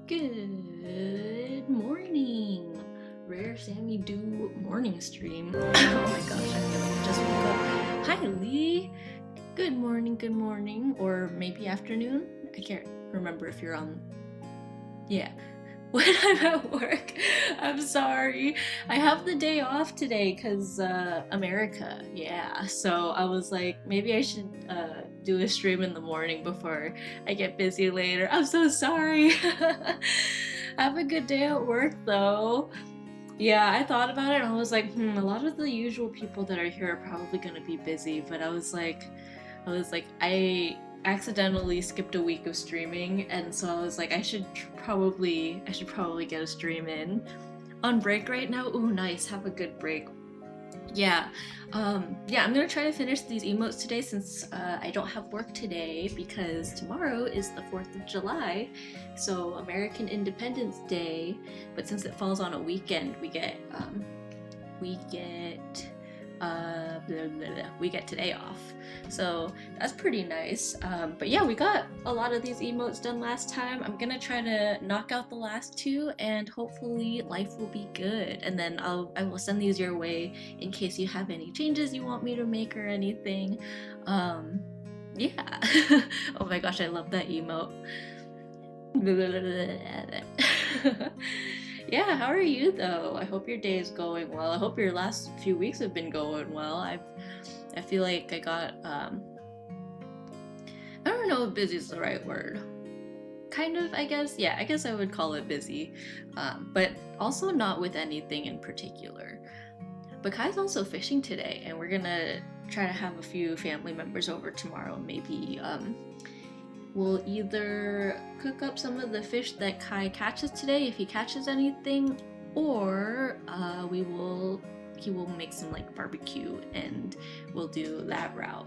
Good morning, Rare Sammy Do morning stream. Oh my gosh, I feel like I just woke up. Hi, Lee. Good morning, or maybe afternoon. I can't remember if you're on. Yeah, when I'm at work. I'm sorry. I have the day off today because America, yeah. So I was like, maybe I should do a stream in the morning before I get busy later. I'm so sorry. Have a good day at work though. Yeah, I thought about it and I was like, a lot of the usual people that are here are probably gonna be busy, but I was like, accidentally skipped a week of streaming, and so I was like, I should probably get a stream in. On break right now. Ooh, nice. Have a good break. Yeah, yeah, I'm gonna try to finish these emotes today since I don't have work today because tomorrow is the 4th of July, so American Independence Day. But since it falls on a weekend, we get we get today off, so that's pretty nice. But yeah, we got a lot of these emotes done last time. I'm gonna try to knock out the last two, and hopefully life will be good, and then I will send these your way in case you have any changes you want me to make or anything. Yeah. Oh my gosh, I love that emote. Yeah, how are you though? I hope your day is going well. I hope your last few weeks have been going well. I feel like I got I don't know if busy is the right word. Kind of, I guess. Yeah, I guess I would call it busy. But also not with anything in particular. But Kai's also fishing today, and we're gonna try to have a few family members over tomorrow. Maybe we'll either cook up some of the fish that Kai catches today if he catches anything, or he will make some like barbecue and we'll do that route.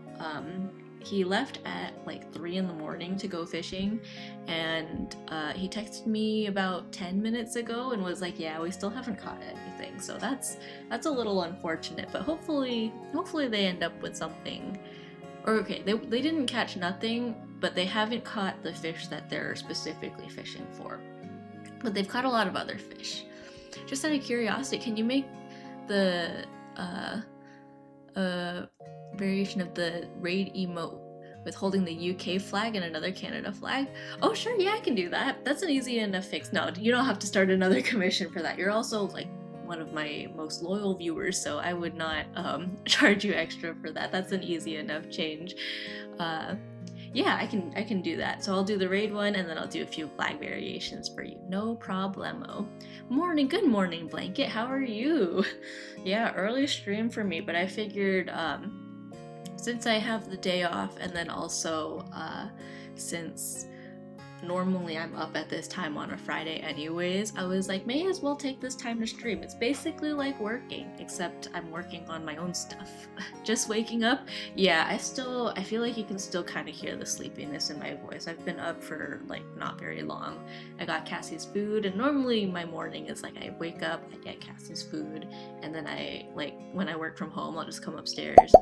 He left at like 3 in the morning to go fishing, and he texted me about 10 minutes ago and was like, yeah, we still haven't caught anything, so that's a little unfortunate, but hopefully they end up with something. Or okay, they didn't catch nothing, but they haven't caught the fish that they're specifically fishing for. But they've caught a lot of other fish. Just out of curiosity, can you make the variation of the raid emote with holding the UK flag and another Canada flag? Oh sure, yeah, I can do that. That's an easy enough fix. No, you don't have to start another commission for that. You're also like one of my most loyal viewers, so I would not charge you extra for that. That's an easy enough change. Yeah, I can do that. So I'll do the raid one, and then I'll do a few flag variations for you. No problemo. Morning, good morning, Blanket. How are you? Yeah, early stream for me, but I figured since I have the day off, and then also since normally I'm up at this time on a Friday anyways, I was like, may as well take this time to stream. It's basically like working, except I'm working on my own stuff. Just waking up, yeah, I feel like you can still kind of hear the sleepiness in my voice. I've been up for like not very long. I got Cassie's food, and normally my morning is like I wake up, I get Cassie's food, and then when I work from home, I'll just come upstairs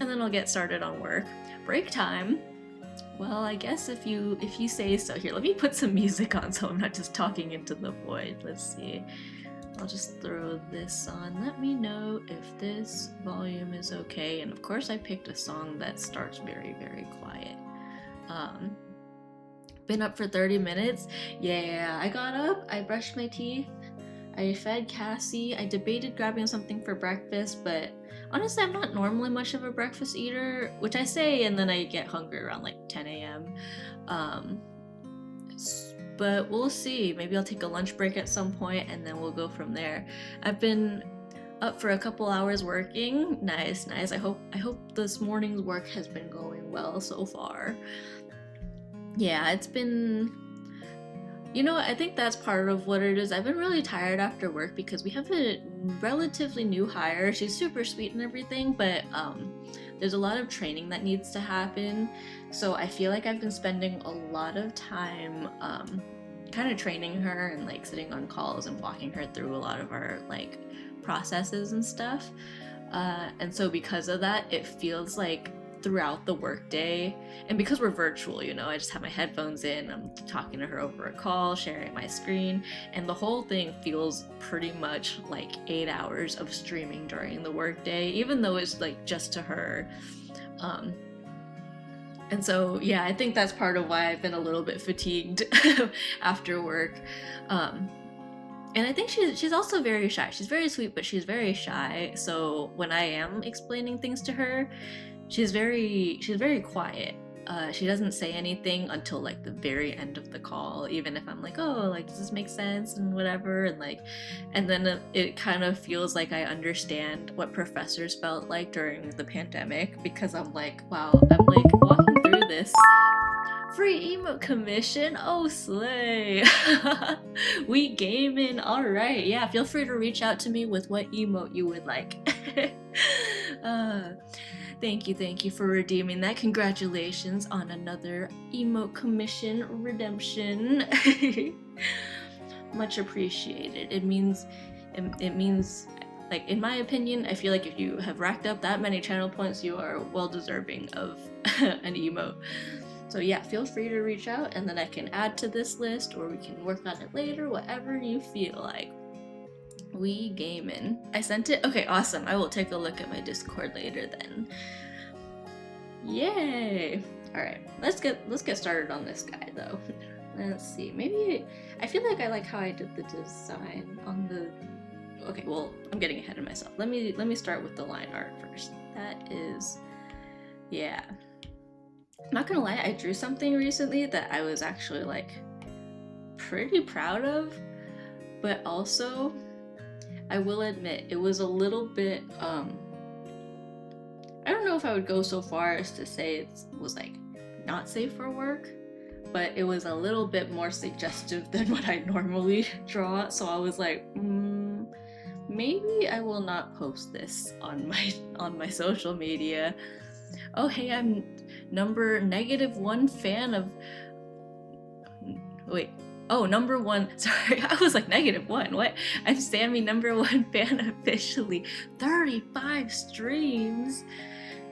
and then I'll get started on work. Break time, well, I guess if you say so. Here, let me put some music on so I'm not just talking into the void. Let's see. I'll just throw this on. Let me know if this volume is okay. And of course I picked a song that starts very, very quiet. Been up for 30 minutes. Yeah, I got up, I brushed my teeth, I fed Cassie, I debated grabbing something for breakfast, but honestly, I'm not normally much of a breakfast eater, which I say, and then I get hungry around like 10 a.m. But we'll see. Maybe I'll take a lunch break at some point, and then we'll go from there. I've been up for a couple hours working. Nice. I hope this morning's work has been going well so far. Yeah, it's been... You know, I think that's part of what it is. I've been really tired after work because we have a relatively new hire. She's super sweet and everything, but there's a lot of training that needs to happen. So I feel like I've been spending a lot of time kind of training her and like sitting on calls and walking her through a lot of our like processes and stuff. And so because of that, it feels like throughout the workday, and because we're virtual, you know, I just have my headphones in, I'm talking to her over a call, sharing my screen, and the whole thing feels pretty much like 8 hours of streaming during the workday, even though it's like just to her. And so yeah, I think that's part of why I've been a little bit fatigued after work. And I think she's also very shy. She's very sweet, but she's very shy. So when I am explaining things to her, she's very quiet. She doesn't say anything until like the very end of the call, even if I'm like, oh, like, does this make sense and whatever, and then it kind of feels like I understand what professors felt like during the pandemic, because I'm like, wow, I'm like walking through this Free emote commission? Oh, slay. We gaming. Alright, yeah, feel free to reach out to me with what emote you would like. uh, thank you for redeeming that. Congratulations on another emote commission redemption. Much appreciated. It means, like, in my opinion, I feel like if you have racked up that many channel points, you are well deserving of an emote. So yeah, feel free to reach out and then I can add to this list or we can work on it later, whatever you feel like. We gaming. I sent it? Okay, awesome. I will take a look at my Discord later then. Yay! Alright, let's get started on this guy though. Let's see, maybe I feel like I like how I did the design on the. Okay, well, I'm getting ahead of myself. Let me start with the line art first. That is, yeah. I'm not gonna lie, I drew something recently that I was actually like pretty proud of, but also I will admit it was a little bit I don't know if I would go so far as to say it was like not safe for work, but it was a little bit more suggestive than what I normally draw, so I was like, maybe I will not post this on my social media. Oh hey, I'm number -1 fan of. Wait. Oh, number 1. Sorry, I was like -1. What? I'm Sammy, number 1 fan officially. 35 streams.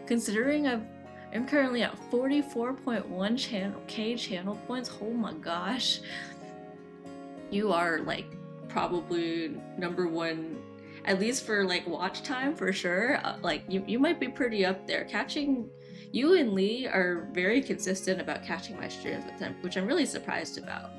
Considering I'm currently at 44.1 channel points. Oh my gosh. You are like probably number 1, at least for like watch time for sure. Like you might be pretty up there. You and Lee are very consistent about catching my streams with him, which I'm really surprised about.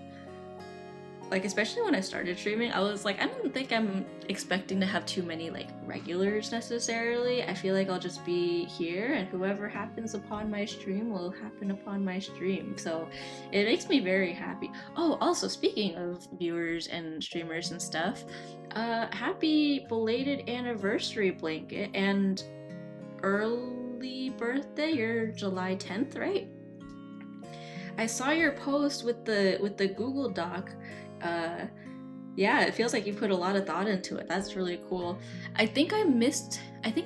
Like, especially when I started streaming, I was like, I don't think I'm expecting to have too many like regulars necessarily. I feel like I'll just be here and whoever happens upon my stream will happen upon my stream. So it makes me very happy. Oh, also speaking of viewers and streamers and stuff, happy belated anniversary, Blanket, and early birthday. You're July 10th, right? I saw your post with the Google Doc. Yeah, it feels like you put a lot of thought into it. That's really cool. I think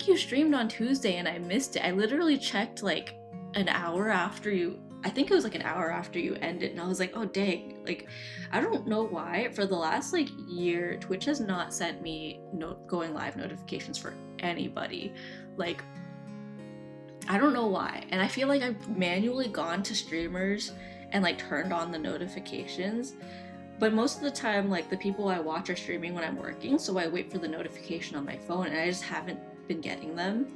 you streamed on Tuesday and I missed it. I literally checked like an hour after you. I think it was like an hour after you ended, and I was like, oh dang. Like, I don't know why. For the last like year, Twitch has not sent me going live notifications for anybody. Like, I don't know why. And I feel like I've manually gone to streamers and like turned on the notifications. But most of the time, like, the people I watch are streaming when I'm working, so I wait for the notification on my phone, and I just haven't been getting them.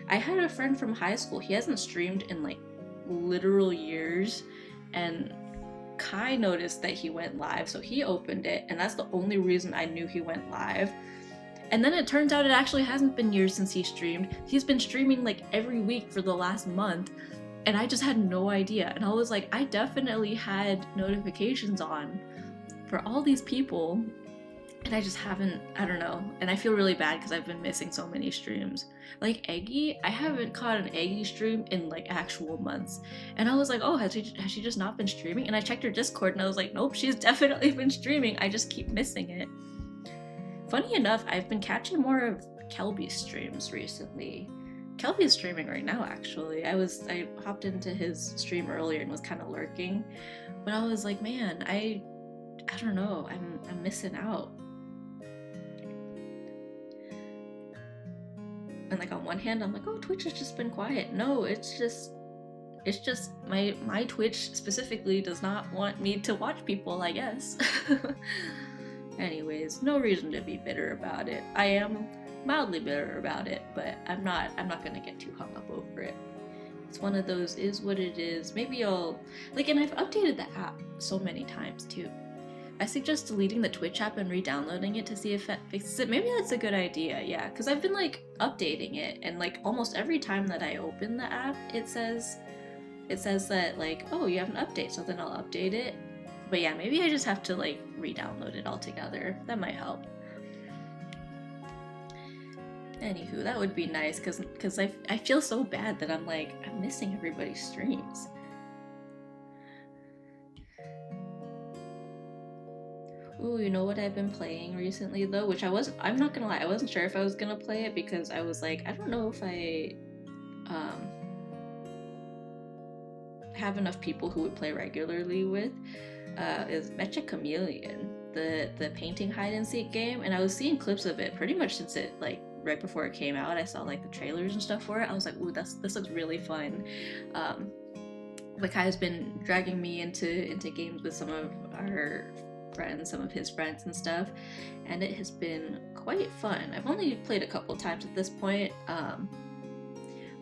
I had a friend from high school, he hasn't streamed in, like, literal years, and Kai noticed that he went live, so he opened it, and that's the only reason I knew he went live. And then it turns out it actually hasn't been years since he streamed. He's been streaming, like, every week for the last month, and I just had no idea. And I was like, I definitely had notifications on for all these people, and I just haven't. I don't know, and I feel really bad because I've been missing so many streams. Like Eggy, I haven't caught an Eggy stream in like actual months, and I was like, oh, has she just not been streaming? And I checked her Discord and I was like, nope, she's definitely been streaming, I just keep missing it. Funny enough, I've been catching more of Kelby's streams recently. Kelby is streaming right now, actually. I hopped into his stream earlier and was kind of lurking, but I was like, man, I don't know, I'm missing out. And like on one hand, I'm like, oh, Twitch has just been quiet. No, it's just my Twitch specifically does not want me to watch people, I guess. Anyways, no reason to be bitter about it. I am mildly bitter about it, but I'm not gonna get too hung up over it. It's one of those is what it is. Maybe I'll like, and I've updated the app so many times too. I suggest deleting the Twitch app and re-downloading it to see if it fixes it. Maybe that's a good idea, yeah, because I've been like updating it, and like almost every time that I open the app, it says that like, oh, you have an update, so then I'll update it. But yeah, maybe I just have to like re-download it altogether. That might help. Anywho, that would be nice because I feel so bad that I'm missing everybody's streams. Ooh, you know what I've been playing recently though, which I'm not gonna lie, I wasn't sure if I was gonna play it because I was like, I don't know if I um have enough people who would play regularly with, is Mecha Chameleon, the painting hide and seek game, and I was seeing clips of it pretty much since it like right before it came out. I saw like the trailers and stuff for it. I was like, ooh, this looks really fun. Like has been dragging me into games with some of our friends, some of his friends and stuff, and it has been quite fun. I've only played a couple times at this point,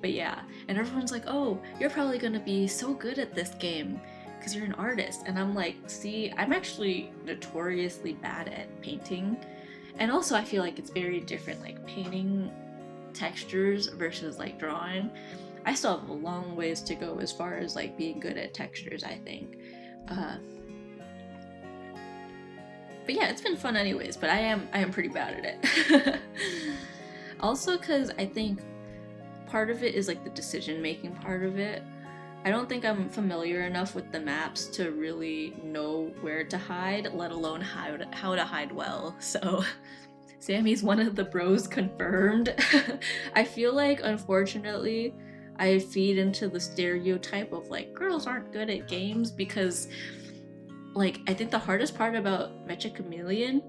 but yeah, and everyone's like, oh, you're probably gonna be so good at this game because you're an artist. And I'm like, see, I'm actually notoriously bad at painting. And also, I feel like it's very different, like painting textures versus like drawing. I still have a long ways to go as far as like being good at textures, I think. But yeah, it's been fun anyways, but I am pretty bad at it. Also, because I think part of it is like the decision making part of it. I don't think I'm familiar enough with the maps to really know where to hide, let alone how to hide well. So Sammy's one of the bros confirmed. I feel like, unfortunately, I feed into the stereotype of like girls aren't good at games because, like, I think the hardest part about Mecha Chameleon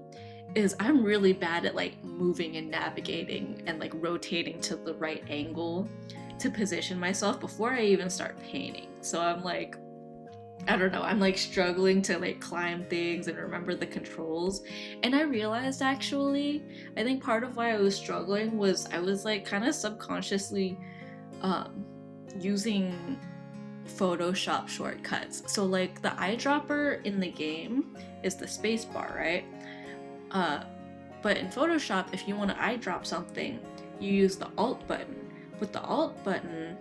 is I'm really bad at like moving and navigating and like rotating to the right angle to position myself before I even start painting. So I'm like, I don't know, I'm like struggling to like climb things and remember the controls. And I realized actually, I think part of why I was struggling was I was like kind of subconsciously using Photoshop shortcuts. So like the eyedropper in the game is the space bar, right? But in Photoshop, if you want to eyedrop something, you use the Alt button. With the Alt button,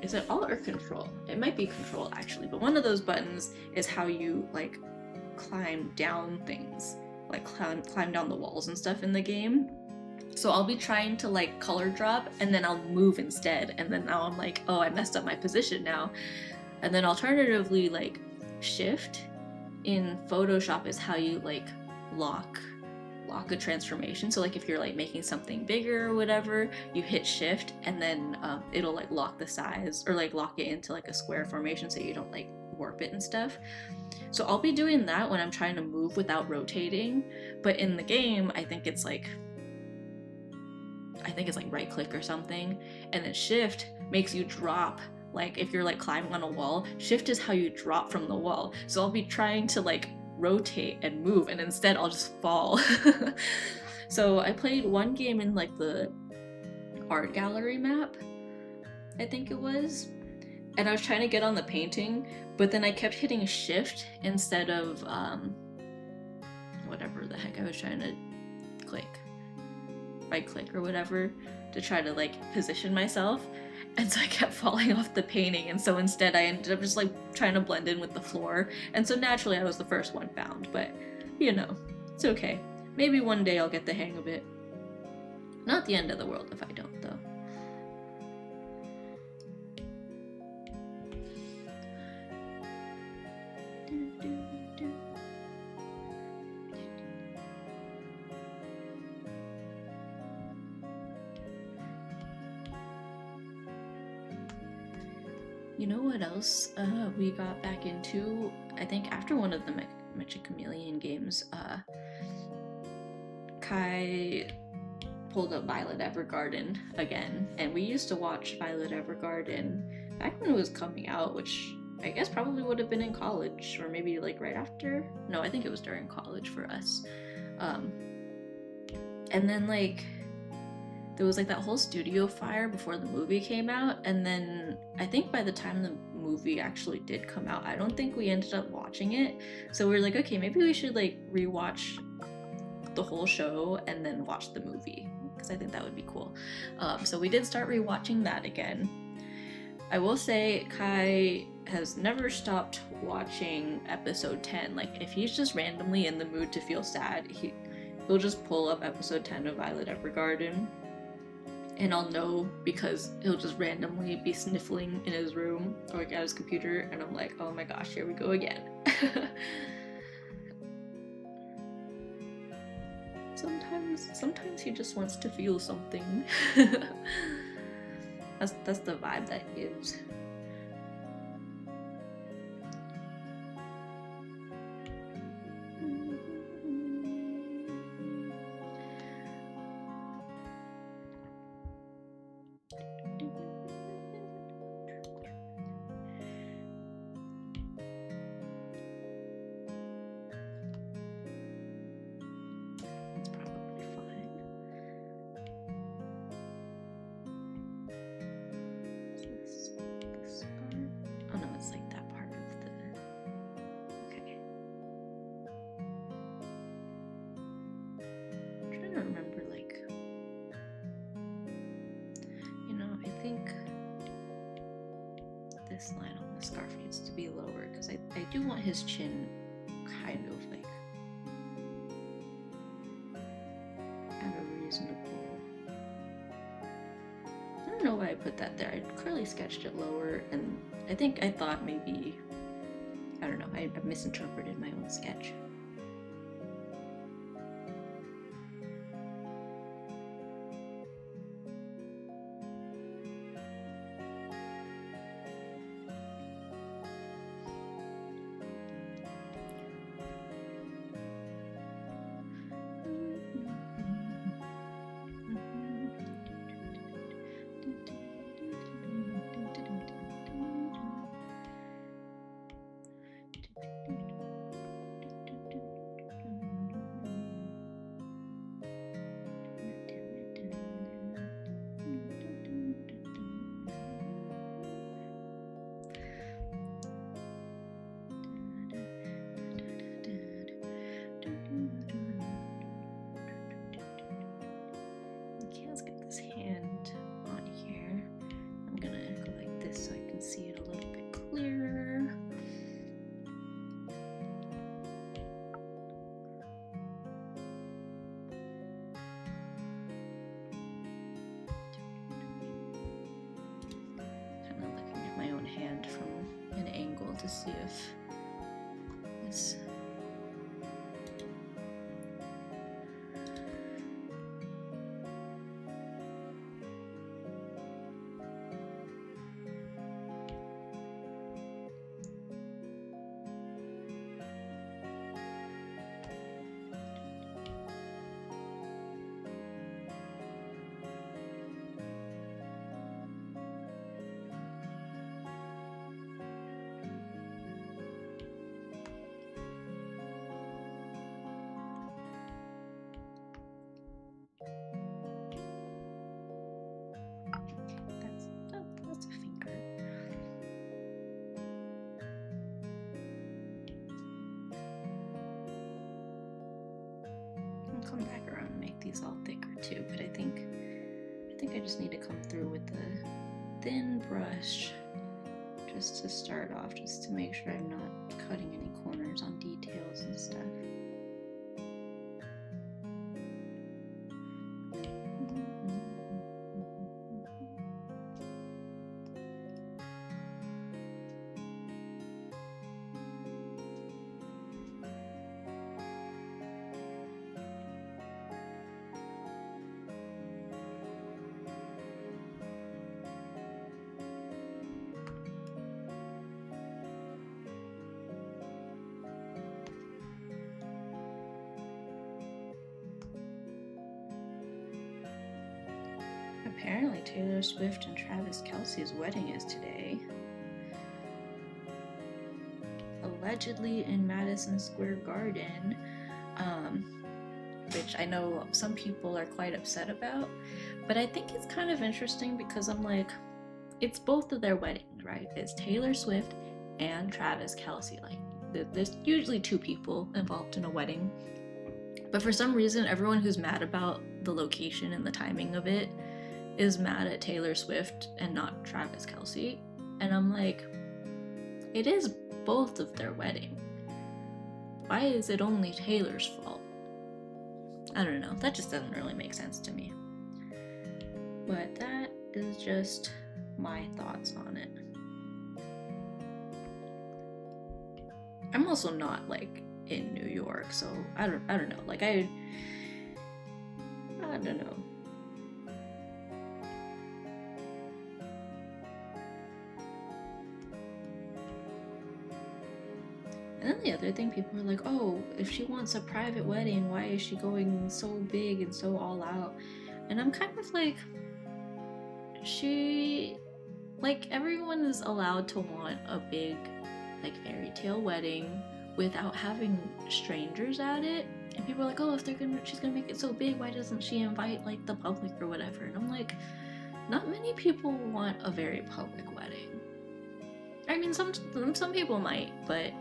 is it Alt or Control? It might be Control actually, but one of those buttons is how you like climb down things, like climb down the walls and stuff in the game. So I'll be trying to like color drop and then I'll move instead, and then now I'm like, oh, I messed up my position now. And then alternatively, like Shift in Photoshop is how you like lock a transformation. So like if you're like making something bigger or whatever, you hit Shift and then it'll like lock the size or like lock it into like a square formation so you don't like warp it and stuff. So I'll be doing that when I'm trying to move without rotating. But in the game, I think it's like right click or something, and then Shift makes you drop. Like if you're like climbing on a wall, Shift is how you drop from the wall. So I'll be trying to like rotate and move, and instead I'll just fall. So I played one game in like the art gallery map, I think it was, and I was trying to get on the painting, but then I kept hitting Shift instead of whatever the heck I was trying to click, right click or whatever, to try to like position myself. And so I kept falling off the painting, and so instead I ended up just like trying to blend in with the floor, and so naturally I was the first one found, but you know, it's okay. Maybe one day I'll get the hang of it. Not the end of the world if I don't, though. You know what else we got back into? I think after one of the Mecha Chameleon games, Kai pulled up Violet Evergarden again, and we used to watch Violet Evergarden back when it was coming out, which I guess probably would have been in college, or maybe like right after. No, I think it was during college for us. And then like there was like that whole studio fire before the movie came out, and then I think by the time the movie actually did come out, I don't think we ended up watching it. So we were like, okay, maybe we should like rewatch the whole show and then watch the movie, because I think that would be cool. So we did start rewatching that again. I will say Kai has never stopped watching episode 10. Like if he's just randomly in the mood to feel sad, he'll just pull up episode 10 of Violet Evergarden, and I'll know because he'll just randomly be sniffling in his room or like at his computer, and I'm like, oh my gosh, here we go again. Sometimes he just wants to feel something. That's the vibe that gives. This line on the scarf needs to be lower because I do want his chin kind of like at a reasonable. I don't know why I put that there. I clearly sketched it lower, and I thought maybe, I don't know, I misinterpreted my own sketch. From an angle to see if this that's a finger. I'll come back around and make these all thicker too, but I think I just need to come through with the thin brush just to start off, just to make sure I'm not cutting any corners on details and stuff. Apparently Taylor Swift and Travis Kelce's wedding is today. Allegedly in Madison Square Garden, which I know some people are quite upset about, but I think it's kind of interesting because I'm like, it's both of their weddings, right? It's Taylor Swift and Travis Kelce. Like, there's usually two people involved in a wedding, but for some reason, everyone who's mad about the location and the timing of it is mad at Taylor Swift and not Travis Kelce. And I'm like, it is both of their wedding. Why is it only Taylor's fault? I don't know. That just doesn't really make sense to me. But that is just my thoughts on it. I'm also not like in New York, so I don't know. Like I don't know. And then the other thing, people are like, oh, if she wants a private wedding, why is she going so big and so all out? And I'm kind of like, everyone is allowed to want a big, like, fairy tale wedding without having strangers at it. And people are like, oh, if she's gonna make it so big, why doesn't she invite, like, the public or whatever? And I'm like, not many people want a very public wedding. I mean, some people might, but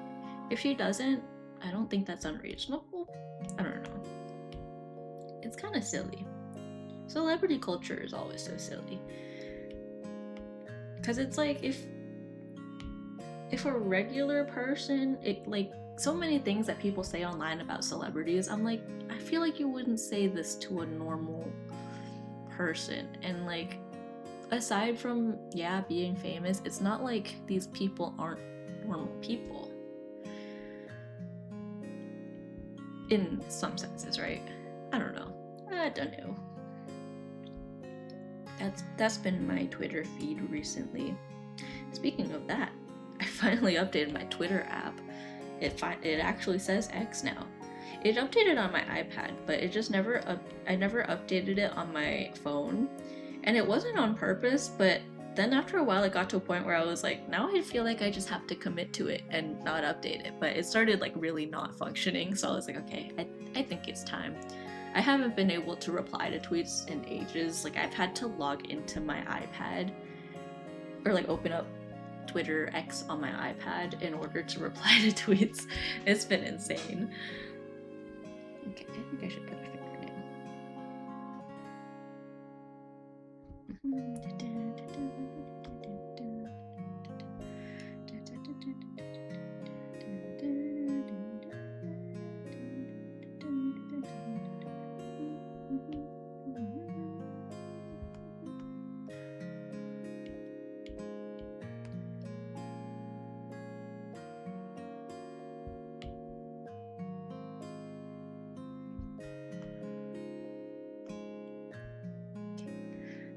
if she doesn't, I don't think that's unreasonable. I don't know. It's kind of silly. Celebrity culture is always so silly. Because it's like, if a regular person, like, so many things that people say online about celebrities, I'm like, I feel like you wouldn't say this to a normal person. And like, aside from, yeah, being famous, it's not like these people aren't normal people. In some senses, right? I don't know. That's been my Twitter feed recently. Speaking of that, I finally updated my Twitter app. It actually says X now. It updated on my iPad, but it just I never updated it on my phone. And it wasn't on purpose, but then after a while it got to a point where I was like, now I feel like I just have to commit to it and not update it. But it started like really not functioning, so I was like, okay, I think it's time. I haven't been able to reply to tweets in ages. Like, I've had to log into my iPad or like open up Twitter X on my iPad in order to reply to tweets. It's been insane. Okay, I think I should put a fingernail.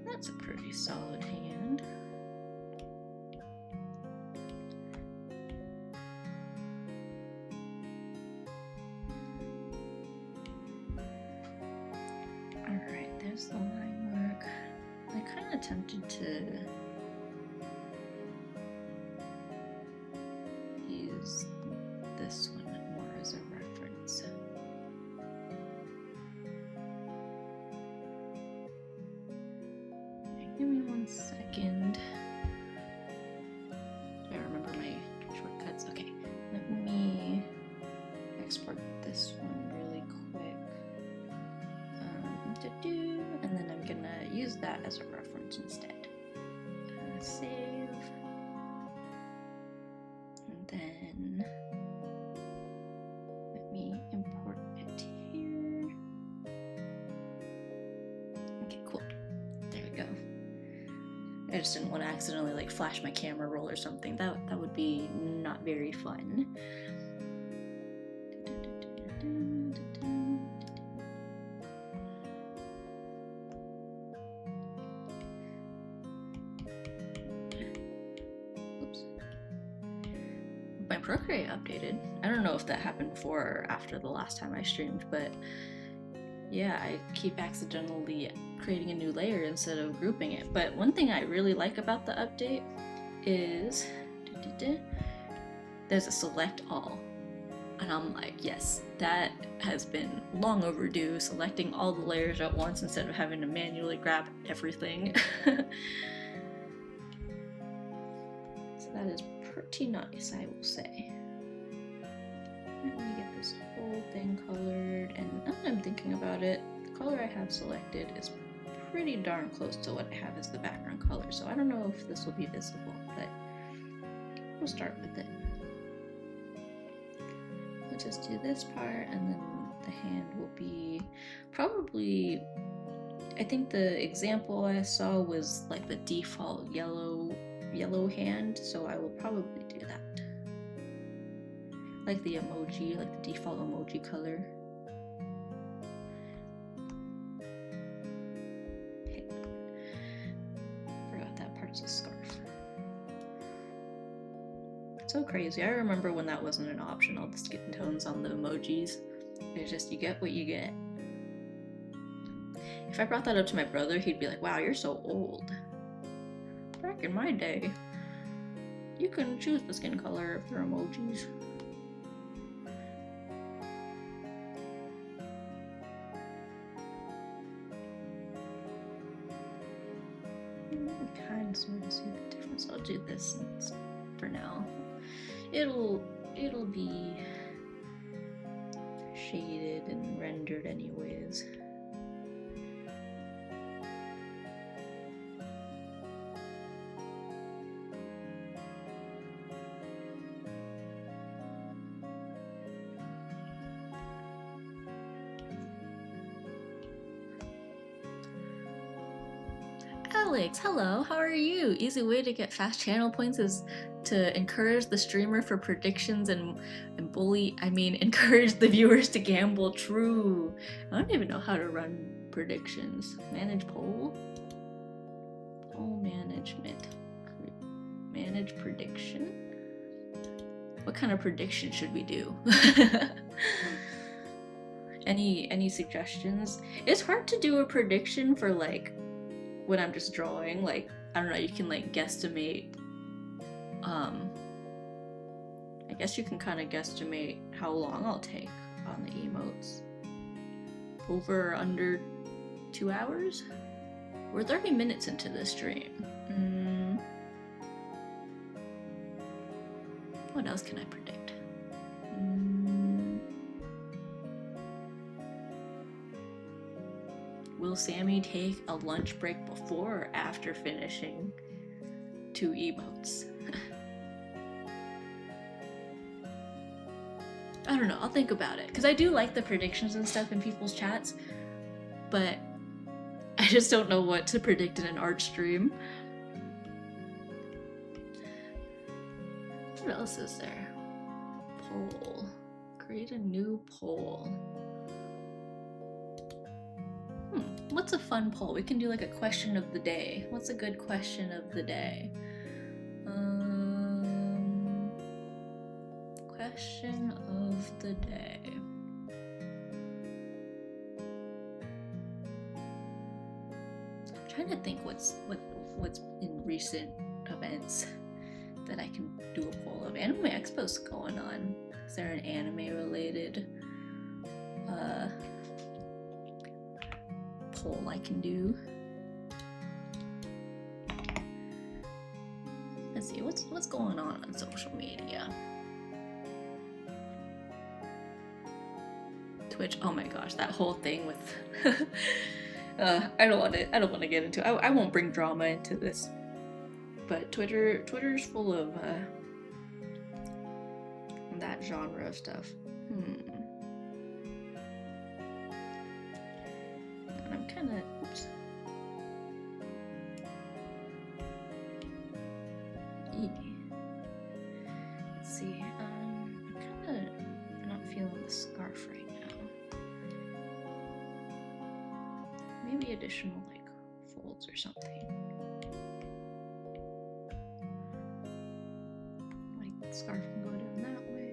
That's a pretty solid hand. Alright, there's the line work. I kind of tempted to use this one more as a reference. Give me 1 second. I remember my shortcuts. Okay, let me export this one really quick. And then I'm gonna use that as a reference instead. Save. And then let me import it here. Okay, cool. There we go. I just didn't want to accidentally like flash my camera roll or something. That would be not very fun. Oops. My Procreate updated. I don't know if that happened before or after the last time I streamed, but yeah, I keep accidentally creating a new layer instead of grouping it. But one thing I really like about the update is there's a select all. And I'm like, yes, that has been long overdue, selecting all the layers at once instead of having to manually grab everything. So that is pretty nice, I will say. Let me get this whole thing colored, and now that I'm thinking about it, the color I have selected is pretty darn close to what I have as the background color, so I don't know if this will be visible, but we'll start with it. We'll just do this part, and then the hand will be probably, I think the example I saw was like the default yellow hand, so I will probably do that. Like the emoji, like the default emoji color. So crazy. I remember when that wasn't an option, all the skin tones on the emojis. It's just, you get what you get. If I brought that up to my brother, he'd be like, wow, you're so old. Back in my day, you couldn't choose the skin color of your emojis. Kind of sort of see the difference. I'll do this for now. It'll be shaded and rendered anyways. Alex, hello, how are you? Easy way to get fast channel points is to encourage the streamer for predictions and encourage the viewers to gamble. True. I don't even know how to run predictions. Manage poll? Poll management. Manage prediction? What kind of prediction should we do? Any suggestions? It's hard to do a prediction for like when I'm just drawing, like, I don't know, you can like guesstimate, I guess you can kind of guesstimate how long I'll take on the emotes. Over or under 2 hours? We're 30 minutes into this stream. What else can I predict? Will Sammy take a lunch break before or after finishing 2 emotes? I don't know, I'll think about it. Because I do like the predictions and stuff in people's chats, but I just don't know what to predict in an art stream. What else is there? Poll. Create a new poll. What's a fun poll? We can do like a question of the day. What's a good question of the day? Question of the day. I'm trying to think what's in recent events that I can do a poll of. Anime Expo's going on. Is there an anime related poll I can do? Let's see, what's going on social media? Twitch, oh my gosh, that whole thing with I don't want to get into it. I won't bring drama into this, but Twitter's full of that genre of stuff. And I'm kind of, oops. Let's see, I'm kind of not feeling the scarf right now. Maybe additional like folds or something. Like the scarf can go down that way.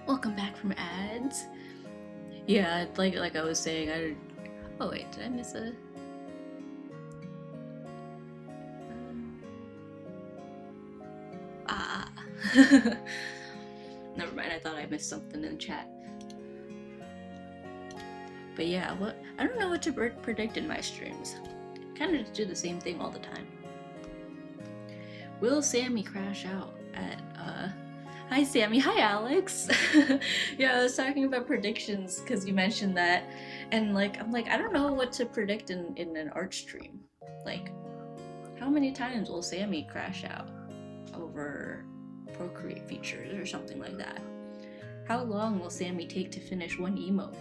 Welcome back from ads. Yeah, like I was saying, oh wait, did I miss a? Never mind, I thought I missed something in the chat. But yeah, I don't know what to predict in my streams. Kind of just do the same thing all the time. Will Sammy crash out at Hi, Sammy. Hi, Alex. Yeah, I was talking about predictions because you mentioned that, and like I'm like I don't know what to predict in an art stream. Like, how many times will Sammy crash out over Procreate features or something like that? How long will Sammy take to finish one emote?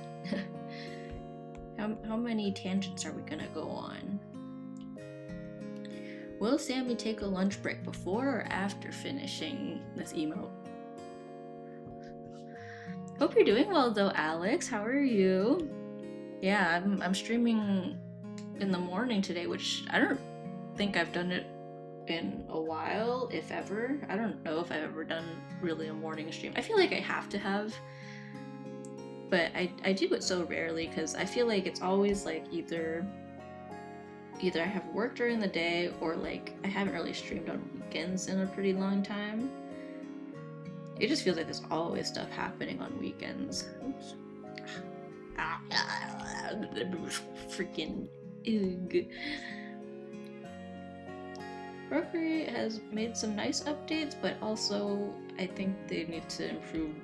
How many tangents are we gonna go on? Will Sammy take a lunch break before or after finishing this emote? Hope you're doing well though, Alex. How are you? Yeah, I'm streaming in the morning today, which I don't think I've done it in a while, if ever. I don't know if I've ever done really a morning stream. I feel like I have to have, but I do it so rarely because I feel like it's always like either I have work during the day or like I haven't really streamed on weekends in a pretty long time. It just feels like there's always stuff happening on weekends. Oops. Freaking ugh. Procreate has made some nice updates, but also I think they need to improve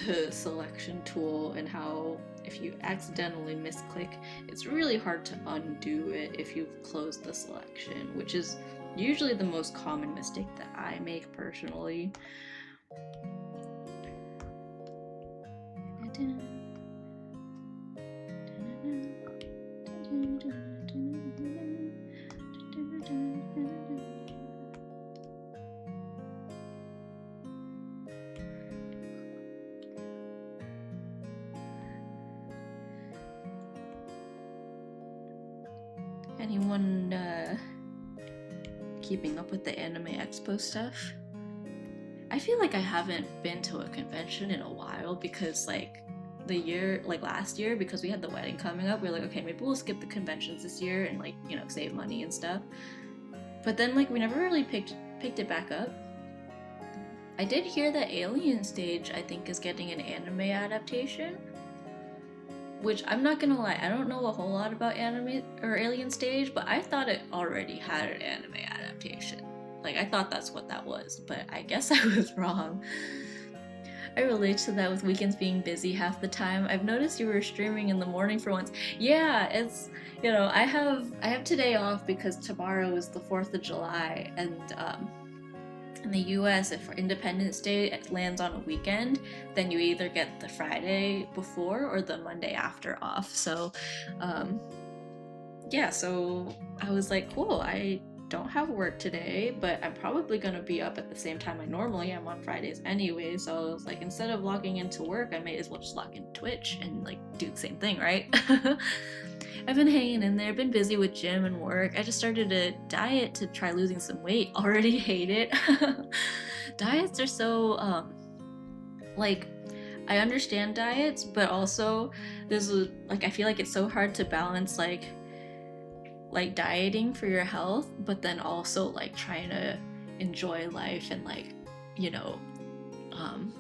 the selection tool and how if you accidentally misclick, it's really hard to undo it if you've closed the selection, which is usually the most common mistake that I make personally. Anyone keeping up with the Anime Expo stuff? I feel like I haven't been to a convention in a while because like last year, because we had the wedding coming up, we were like, okay, maybe we'll skip the conventions this year and like, you know, save money and stuff. But then like we never really picked it back up. I did hear that Alien Stage, I think, is getting an anime adaptation. Which I'm not gonna lie, I don't know a whole lot about anime or Alien Stage, but I thought it already had an anime adaptation. Like I thought that's what that was, but I guess I was wrong. I relate to that with weekends being busy half the time. I've noticed you were streaming in the morning for once. Yeah, it's you know I have today off because tomorrow is the 4th of July, and in the US, if Independence Day lands on a weekend, then you either get the Friday before or the Monday after off. So, yeah, so I was like, cool, I don't have work today, but I'm probably gonna be up at the same time I normally am on Fridays anyway. So I was like, instead of logging into work, I may as well just log in Twitch and like do the same thing, right? I've been hanging in there, been busy with gym and work. I just started a diet to try losing some weight. Already hate it. Diets are so like I understand diets, but also there's like I feel like it's so hard to balance like dieting for your health, but then also like trying to enjoy life and like, you know, um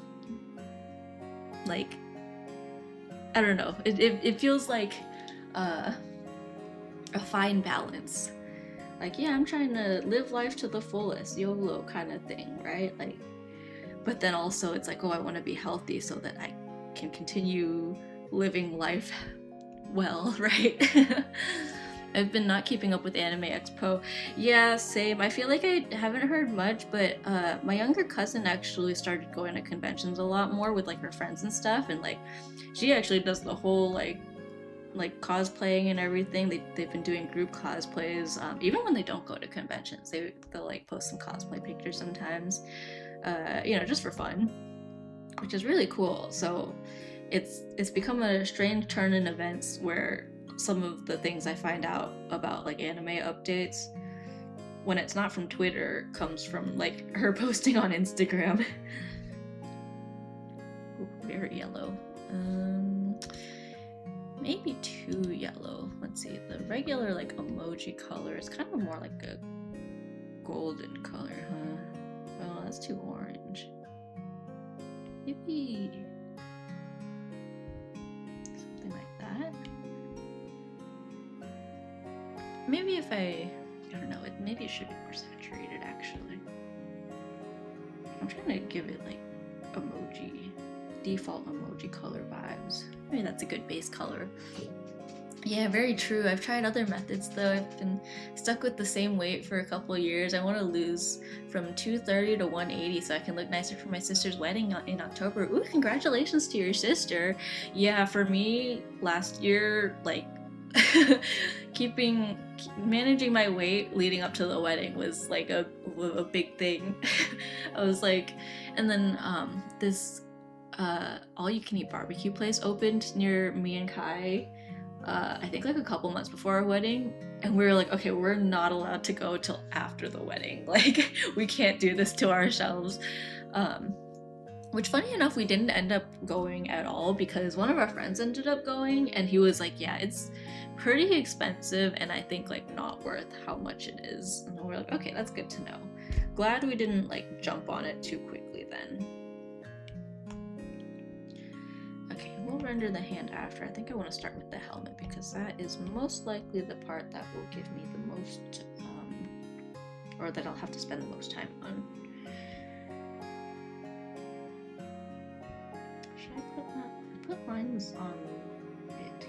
like I don't know. It feels like a fine balance. Like, yeah, I'm trying to live life to the fullest, YOLO kind of thing, right? Like, but then also it's like, oh, I want to be healthy so that I can continue living life well, right? I've been not keeping up with Anime Expo. Yeah, same. I feel like I haven't heard much, but my younger cousin actually started going to conventions a lot more with like her friends and stuff, and like she actually does the whole like cosplaying and everything. They've been doing group cosplays, even when they don't go to conventions. They'll like post some cosplay pictures sometimes, you know, just for fun, which is really cool. So it's become a strange turn in events where some of the things I find out about like anime updates when it's not from Twitter comes from like her posting on Instagram. Ooh, very yellow. Maybe too yellow. Let's see. The regular like emoji color is kind of more like a golden color, huh? Oh, that's too orange. Maybe something like that. Maybe if I don't know, maybe it should be more saturated actually. I'm trying to give it like emoji, default emoji color vibes. Maybe that's a good base color. Yeah, very true. I've tried other methods though. I've been stuck with the same weight for a couple of years. I want to lose from 230 to 180 so I can look nicer for my sister's wedding in October. Ooh, congratulations to your sister. Yeah, for me, last year, like, managing my weight leading up to the wedding was like a big thing. I was like, and then this all you can eat barbecue place opened near me and Kai, I think like a couple months before our wedding, and we were like, okay, we're not allowed to go till after the wedding. Like, we can't do this to ourselves. Which, funny enough, we didn't end up going at all because one of our friends ended up going, and he was like, yeah, it's pretty expensive, and I think like not worth how much it is. And we're like, okay, that's good to know. Glad we didn't like jump on it too quickly then. Okay, we'll render the hand after. I think I want to start with the helmet because that is most likely the part that will give me the most, or that I'll have to spend the most time on. Should I put lines on it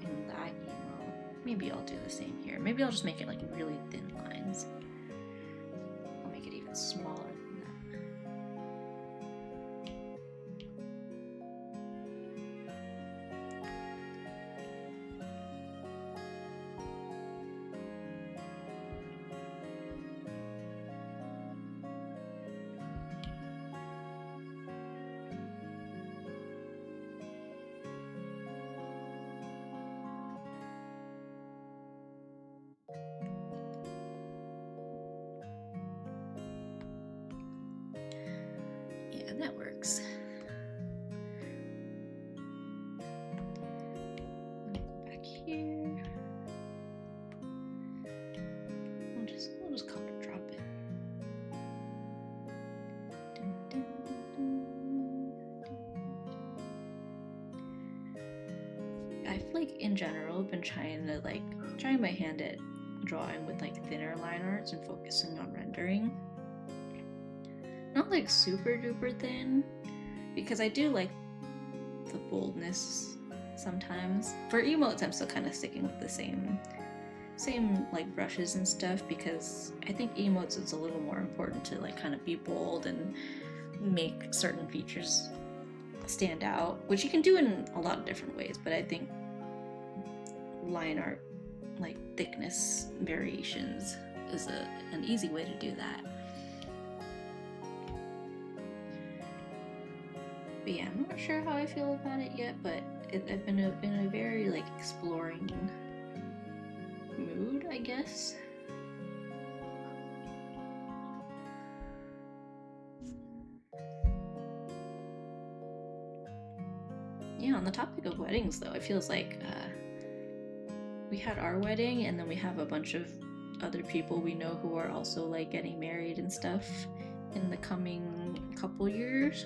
in that emo? Maybe I'll do the same here. Maybe I'll just make it like really thin lines. I'll make it even smaller than that. That works. Back here. We'll just color drop it. I feel like in general I've been trying my hand at drawing with like thinner line arts and focusing on rendering. Not like super duper thin, because I do like the boldness sometimes. For emotes, I'm still kind of sticking with the same like brushes and stuff, because I think emotes it's a little more important to like kind of be bold and make certain features stand out, which you can do in a lot of different ways, but I think line art, like thickness variations, is an easy way to do that. But yeah, I'm not sure how I feel about it yet, but I've been in a very like exploring mood, I guess. Yeah, on the topic of weddings though, it feels like we had our wedding and then we have a bunch of other people we know who are also like getting married and stuff in the coming couple years.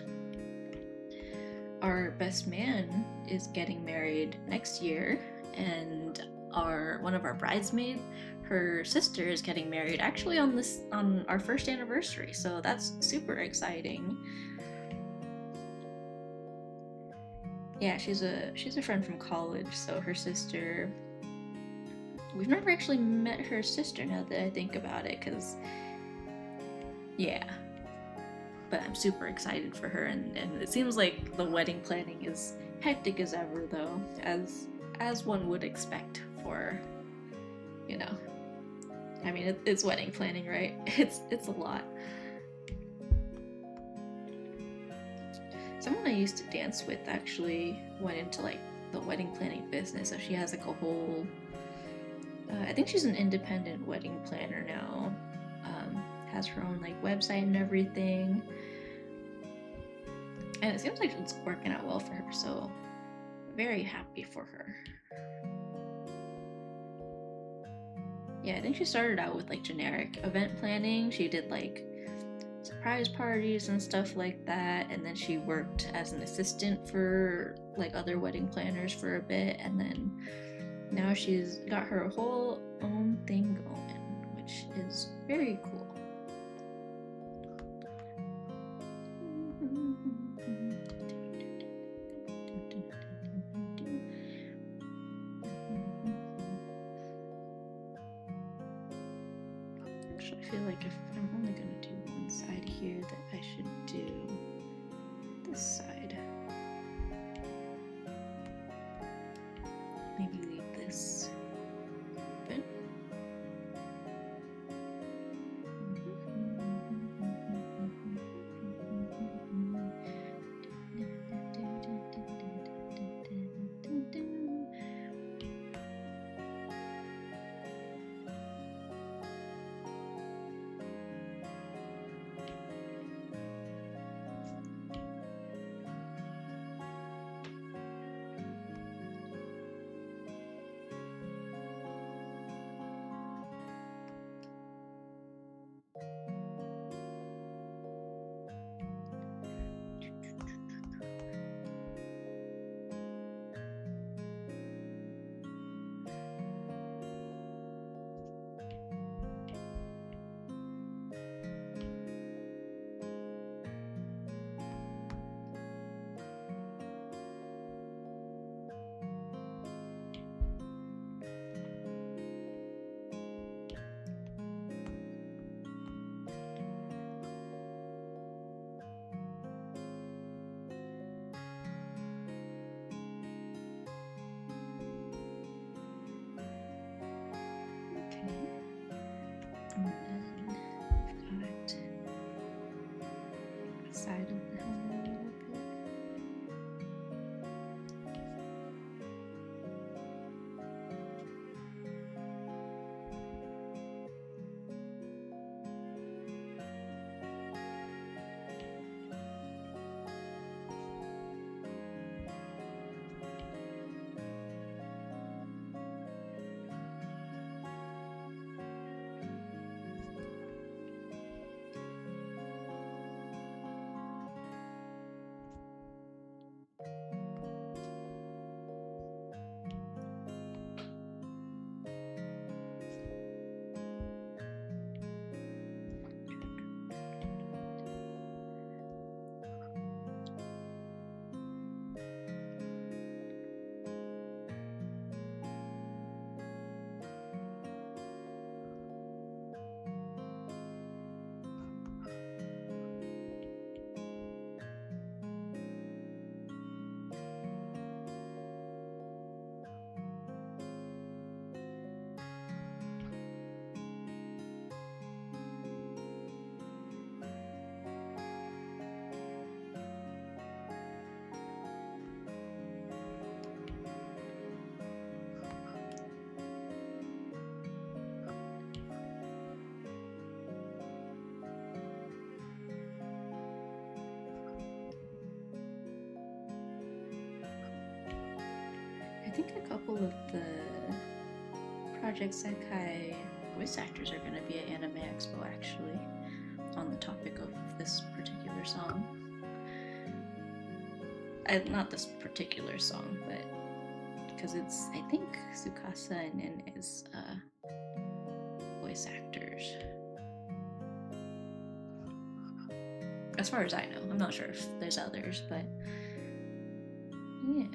Our best man is getting married next year, and one of our bridesmaids, her sister, is getting married actually on our first anniversary, so that's super exciting. Yeah, she's a friend from college, so her sister, we've never actually met her sister now that I think about it, because yeah, but I'm super excited for her, and it seems like the wedding planning is hectic as ever though, as one would expect for, you know, I mean it's wedding planning, right? It's a lot. Someone I used to dance with actually went into like the wedding planning business, so she has like a whole I think she's an independent wedding planner now, has her own like website and everything, and it seems like it's working out well for her, so very happy for her. Yeah, I think she started out with like generic event planning. She did like surprise parties and stuff like that, and then she worked as an assistant for like other wedding planners for a bit, and then now she's got her whole own thing going, which is very cool. Actually, I feel like if I'm only going to do one side here, that I should do this side. Maybe leave this open. And then we've got the side of the helmet a little bit. I think a couple of the Project Sekai voice actors are going to be at Anime Expo, actually, on the topic of this particular song. Not this particular song, but because it's, I think, Tsukasa and Nin is voice actors. As far as I know. I'm not sure if there's others, but yeah.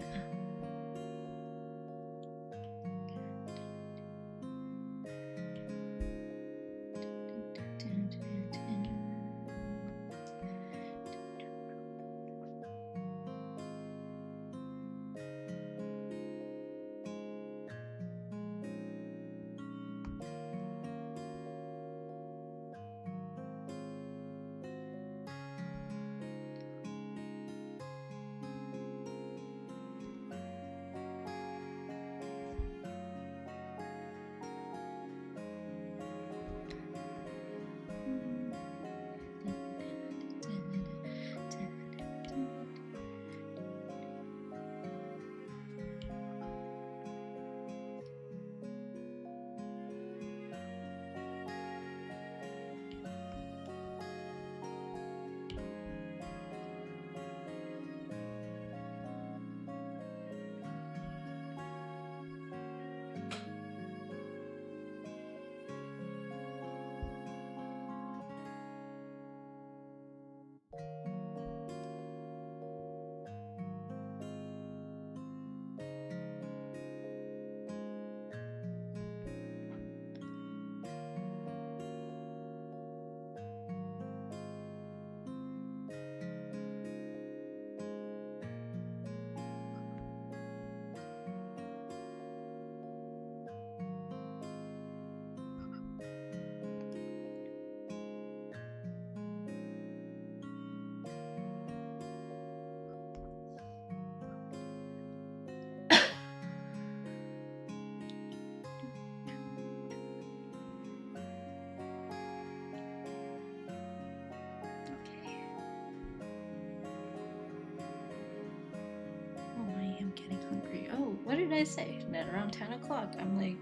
did I say? Then around 10 o'clock, I'm like,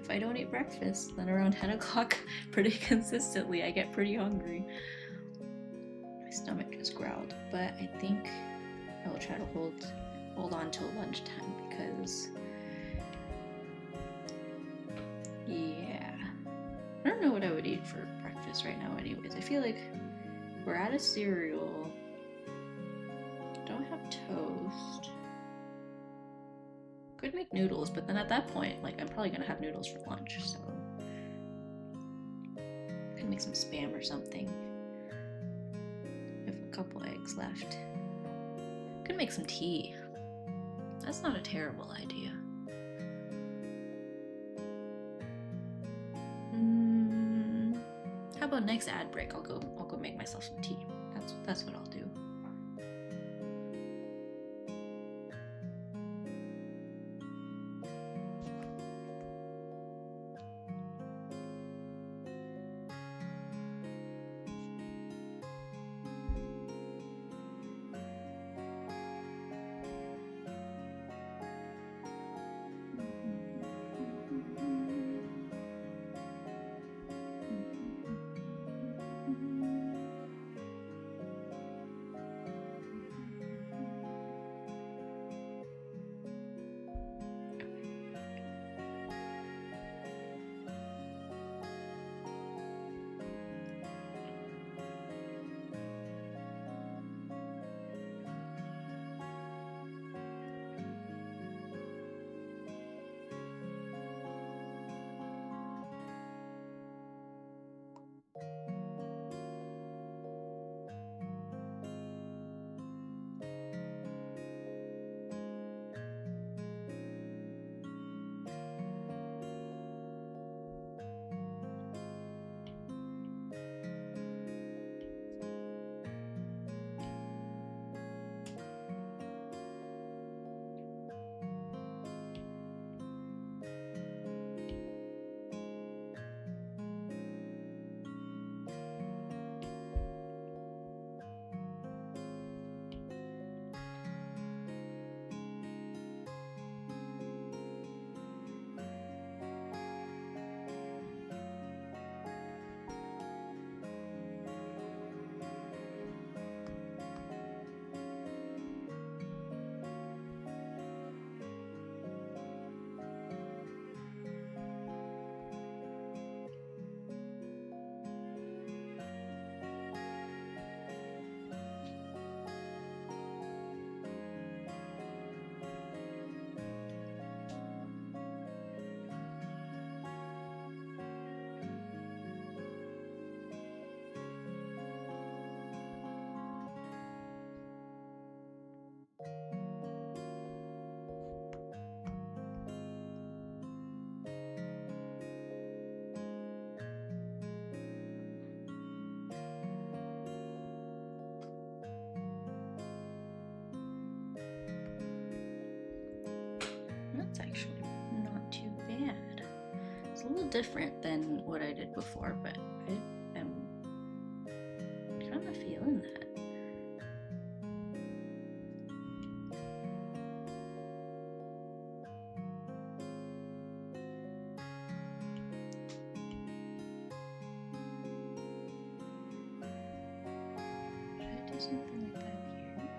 if I don't eat breakfast, then around 10 o'clock, pretty consistently, I get pretty hungry. My stomach just growled, but I think I will try to hold on till lunchtime because, yeah, I don't know what I would eat for breakfast right now anyways. I feel like we're out of cereal, don't have toast. Could make noodles, but then at that point, like, I'm probably gonna have noodles for lunch, so could make some Spam or something. I have a couple eggs left. Could make some tea. That's not a terrible idea. How about next ad break? I'll go make myself some tea. That's what I'll do. That's actually not too bad. It's a little different than what I did before, but I am kind of feeling that. Should I do something like that here?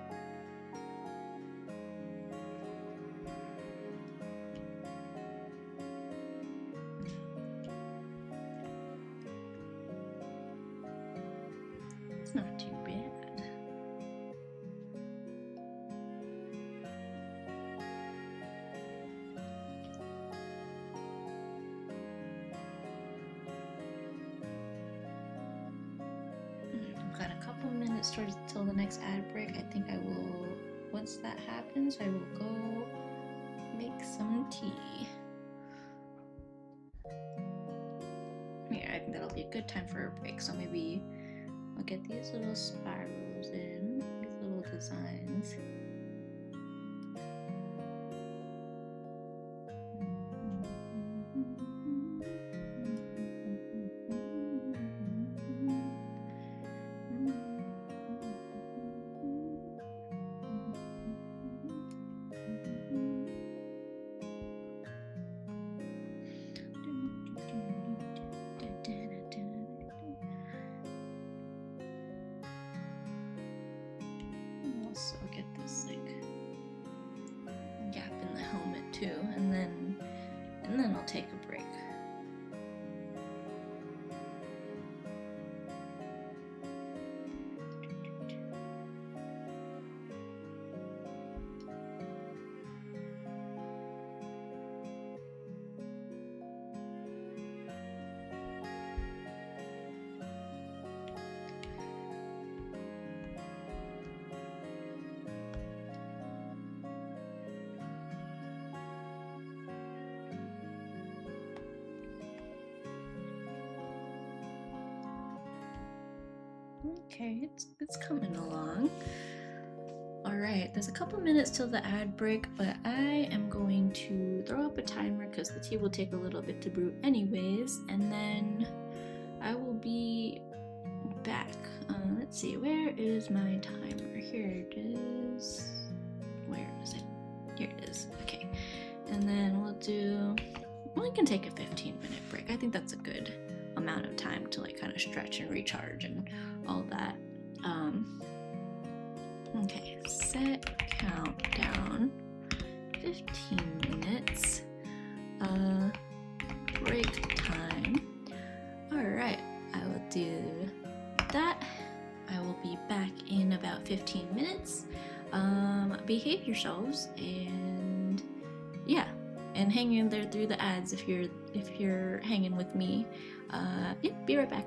It's not too bad. I've got a couple minutes till the next ad break. I think I will, once that happens, I will go make some tea. Yeah, I think that'll be a good time for a break. So maybe I'll get these little spirals in, these little designs. and then I'll take a break. Okay, it's coming along. All right, there's a couple minutes till the ad break, but I am going to throw up a timer because the tea will take a little bit to brew anyways, and then I will be back. Let's see, where is my timer? Here it is. Where is it? Here it is. Okay, and then we can take a 15-minute break. I think that's a good amount of time to like kind of stretch and recharge and all that. Okay, set countdown 15 minutes. Break time. All right, I will do that. I will be back in about 15 minutes. Behave yourselves and yeah, and hang in there through the ads if you're hanging with me. Yeah, be right back.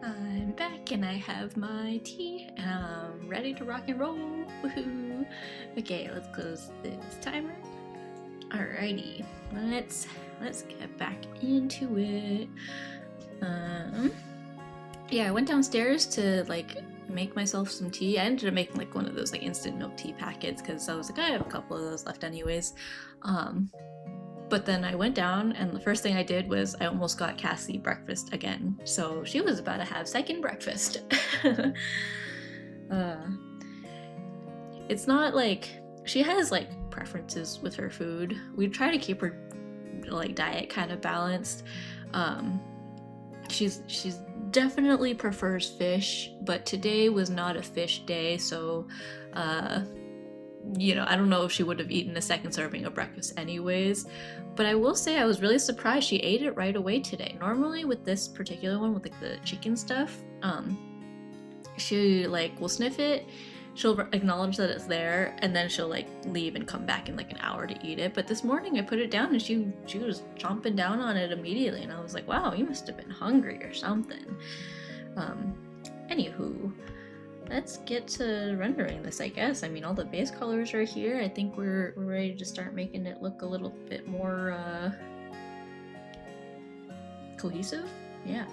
I'm back and I have my tea and I'm ready to rock and roll. Woohoo! Okay, let's close this timer. Alrighty, let's get back into it. Yeah, I went downstairs to like make myself some tea. I ended up making like one of those like instant milk tea packets because I was like, I have a couple of those left anyways. But then I went down, and the first thing I did was I almost got Cassie breakfast again. So she was about to have second breakfast. It's not like she has like preferences with her food. We try to keep her like diet kind of balanced. She's definitely prefers fish, but today was not a fish day, so you know, I don't know if she would have eaten a second serving of breakfast anyways, but I will say I was really surprised she ate it right away today. Normally with this particular one, with like the chicken stuff, she like will sniff it, she'll acknowledge that it's there, and then she'll like leave and come back in like an hour to eat it. But this morning I put it down and she was chomping down on it immediately, and I was like, wow, you must have been hungry or something. Anywho, let's get to rendering this, I guess. I mean, all the base colors are here. I think we're ready to start making it look a little bit more cohesive. Yeah.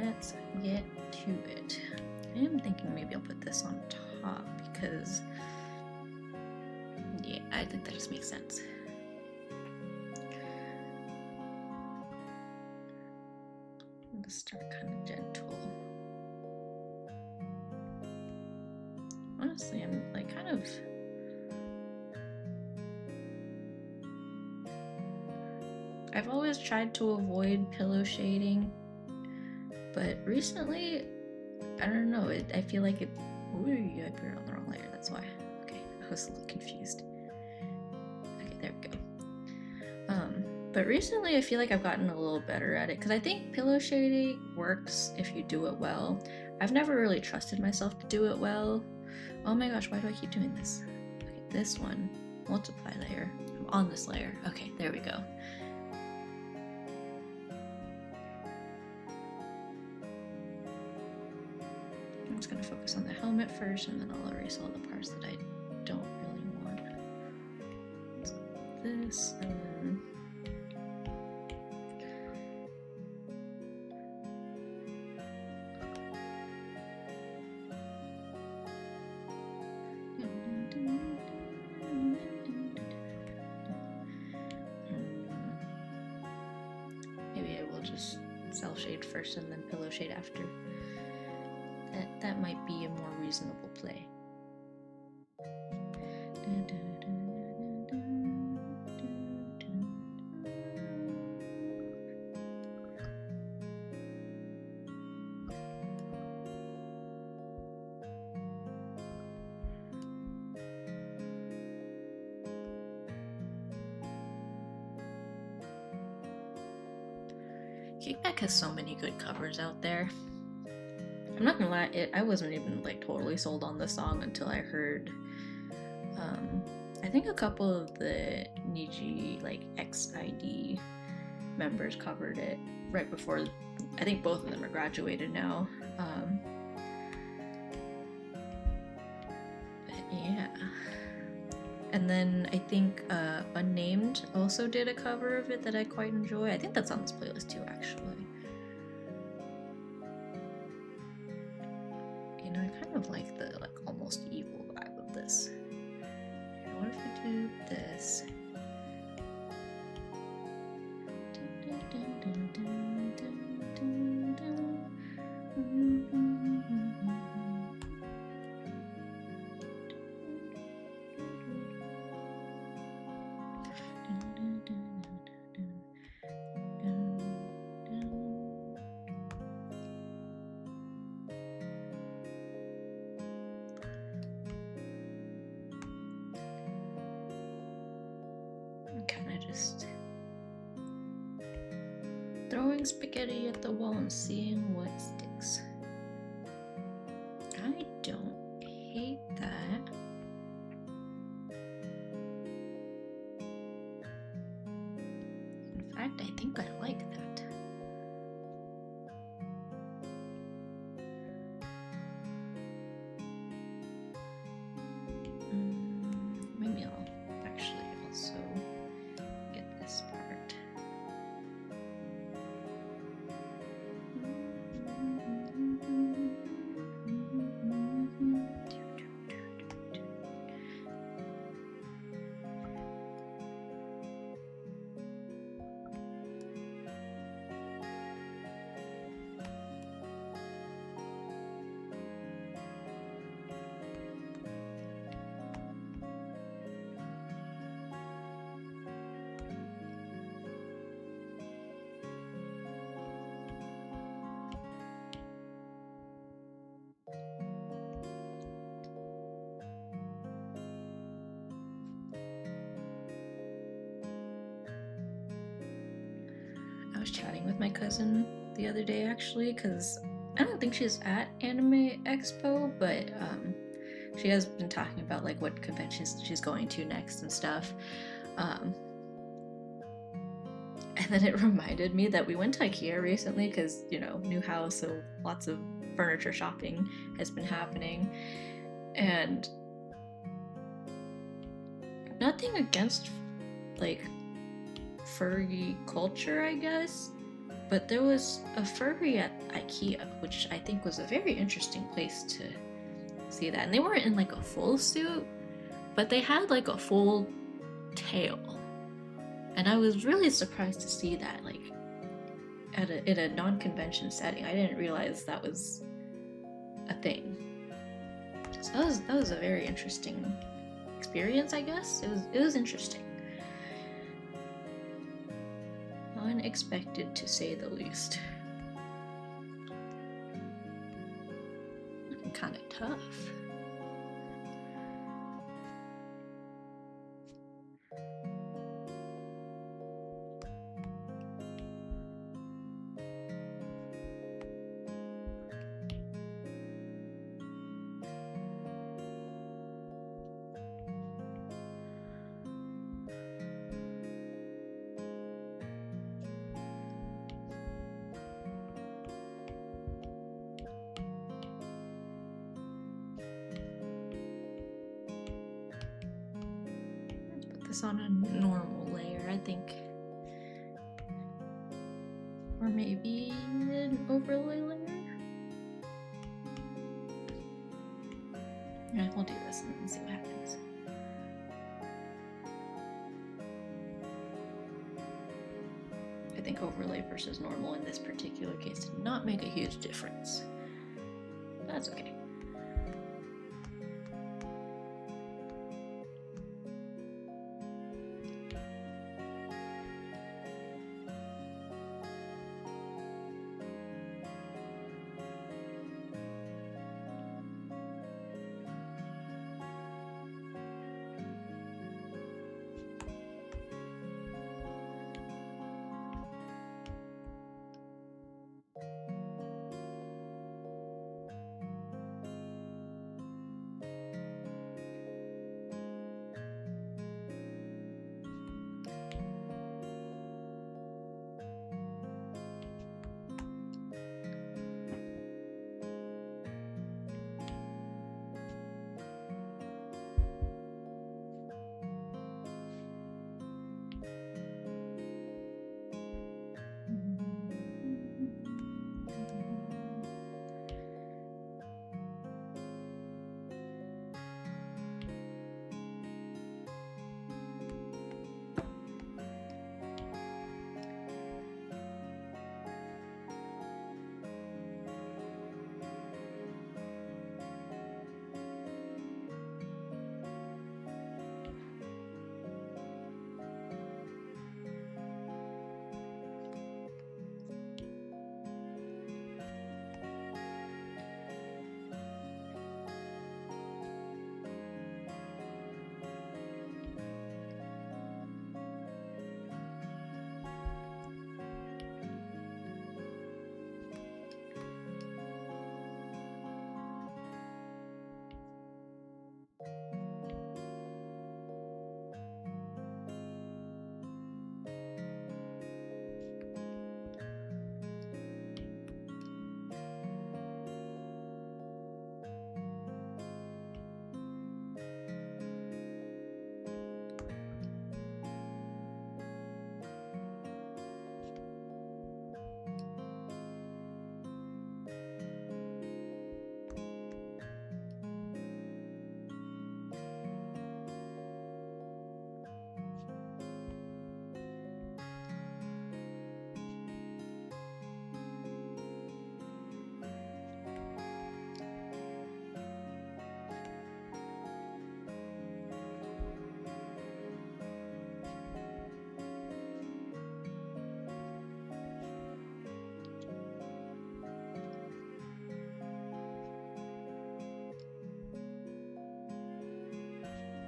Let's get to it. I am thinking maybe I'll put this on top because, yeah, I think that just makes sense. Let's start kind of gentle. Honestly, I'm like kind of I've always tried to avoid pillow shading, but recently, I don't know, I feel like it. Ooh, I put it on the wrong layer, that's why. Okay, I was a little confused. Okay, there we go. But recently I feel like I've gotten a little better at it, because I think pillow shading works if you do it well. I've never really trusted myself to do it well. Oh my gosh, why do I keep doing this? Okay, this one, multiply layer. I'm on this layer. Okay, there we go. I'm just gonna focus on the helmet first, and then I'll erase all the parts that I don't really want. So this, and then maybe I will just cell shade first and then pillow shade after. That might be a more reasonable play. Kickback has so many good covers out there. I'm not gonna lie, I wasn't even like totally sold on the song until I heard I think a couple of the Niji like XID members covered it right before. I think both of them are graduated now. But yeah. And then I think Unnamed also did a cover of it that I quite enjoy. I think that's on this playlist too, actually. You know, I kind of like the like almost evil vibe of this. What if we do this? Just throwing spaghetti at the wall and seeing what sticks. I don't hate that. In fact, I think I like that. was chatting with my cousin the other day actually, because I don't think she's at Anime Expo, but she has been talking about like what conventions she's going to next and stuff. And then it reminded me that we went to IKEA recently because, you know, new house, so lots of furniture shopping has been happening. And nothing against like furry culture, I guess, but there was a furry at IKEA, which I think was a very interesting place to see that. And they weren't in like a full suit, but they had like a full tail. And I was really surprised to see that, like, in a non-convention setting. I didn't realize that was a thing. So that was a very interesting experience, I guess. It was interesting. Unexpected, to say the least. Kind of tough. This on a normal layer, I think, or maybe an overlay layer. Yeah, we'll do this and see what happens. I think overlay versus normal in this particular case did not make a huge difference. That's okay.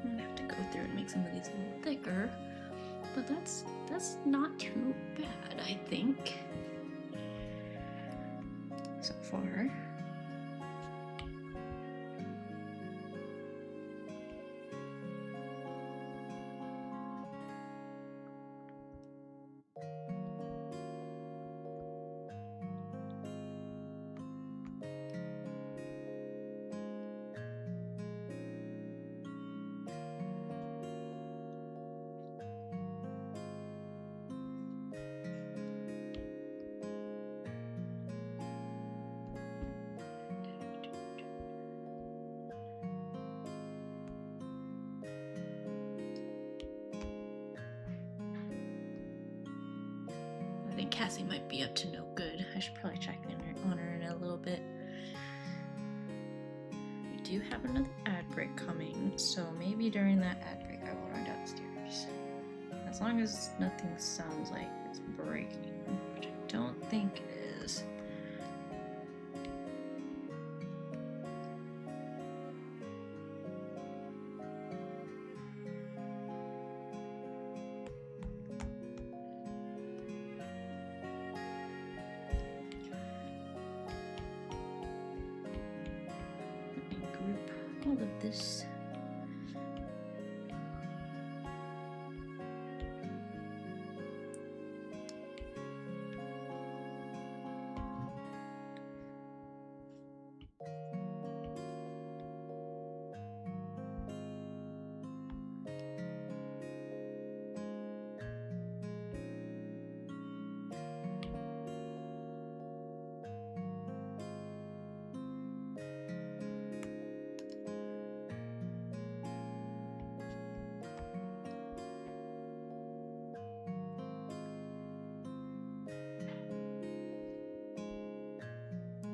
I'm gonna have to go through and make some of these a little thicker. but that's not too bad, I think, so far. I think Cassie might be up to no good. I should probably check on her in a little bit. We do have another ad break coming, so maybe during that ad break I will run downstairs. As long as nothing sounds like it's breaking, which I don't think it is. Group all of this.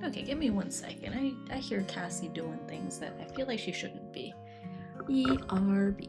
Okay, give me 1 second. I hear Cassie doing things that I feel like she shouldn't be. ERB.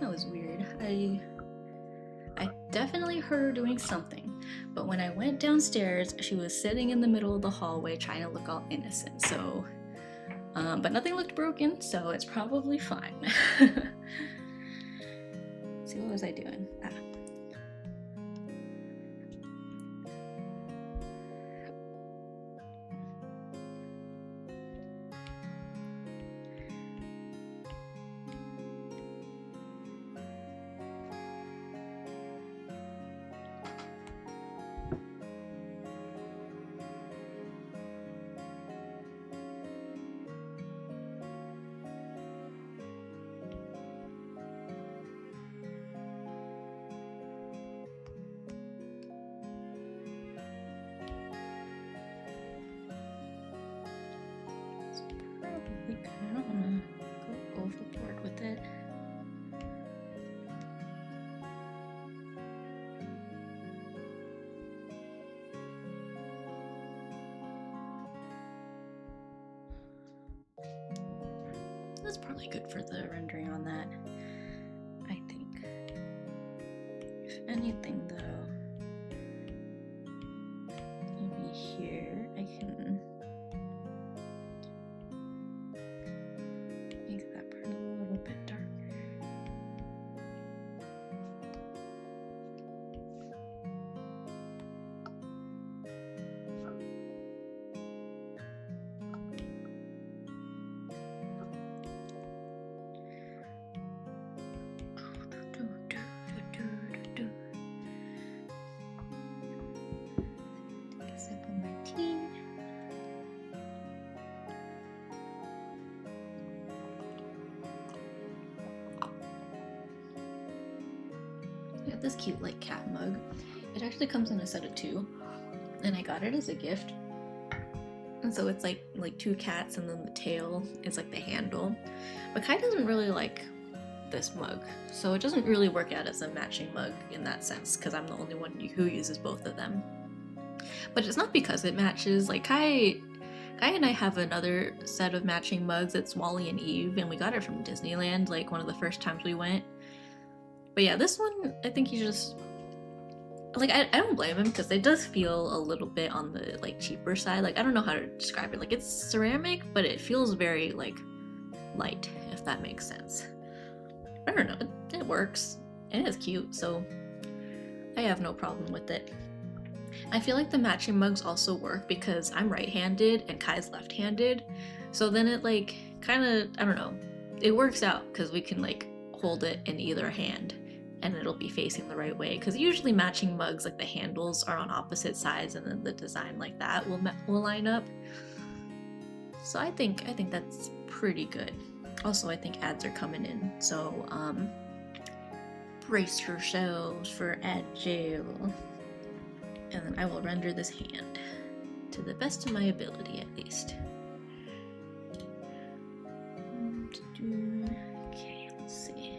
That was weird. I definitely heard her doing something, but when I went downstairs, she was sitting in the middle of the hallway trying to look all innocent. So, but nothing looked broken, so it's probably fine. See, what was I doing? I don't want to go overboard with it. That's probably good for the rendering on that, I think. If anything, though, maybe here I can make that part a little bit darker. got this cute like cat mug. It actually comes in a set of 2, and I got it as a gift. And so it's like 2 cats, and then the tail is like the handle. But Kai doesn't really like this mug, so it doesn't really work out as a matching mug in that sense, because I'm the only one who uses both of them. But it's not because it matches. Like Kai and I have another set of matching mugs. It's Wally and Eve, and we got it from Disneyland, like one of the first times we went. But yeah, this one, I think he just like I don't blame him, because it does feel a little bit on the like cheaper side. Like I don't know how to describe it. Like it's ceramic, but it feels very like light, if that makes sense. I don't know. It works. It is cute, so I have no problem with it. I feel like the matching mugs also work because I'm right-handed and Kai's left-handed, so then it like kind of, I don't know, it works out because we can like hold it in either hand and it'll be facing the right way, because usually matching mugs, like the handles are on opposite sides and then the design like that will line up. So I think that's pretty good. Also, I think ads are coming in, so brace yourselves for ad jail. And then I will render this hand to the best of my ability, at least. Okay, let's see.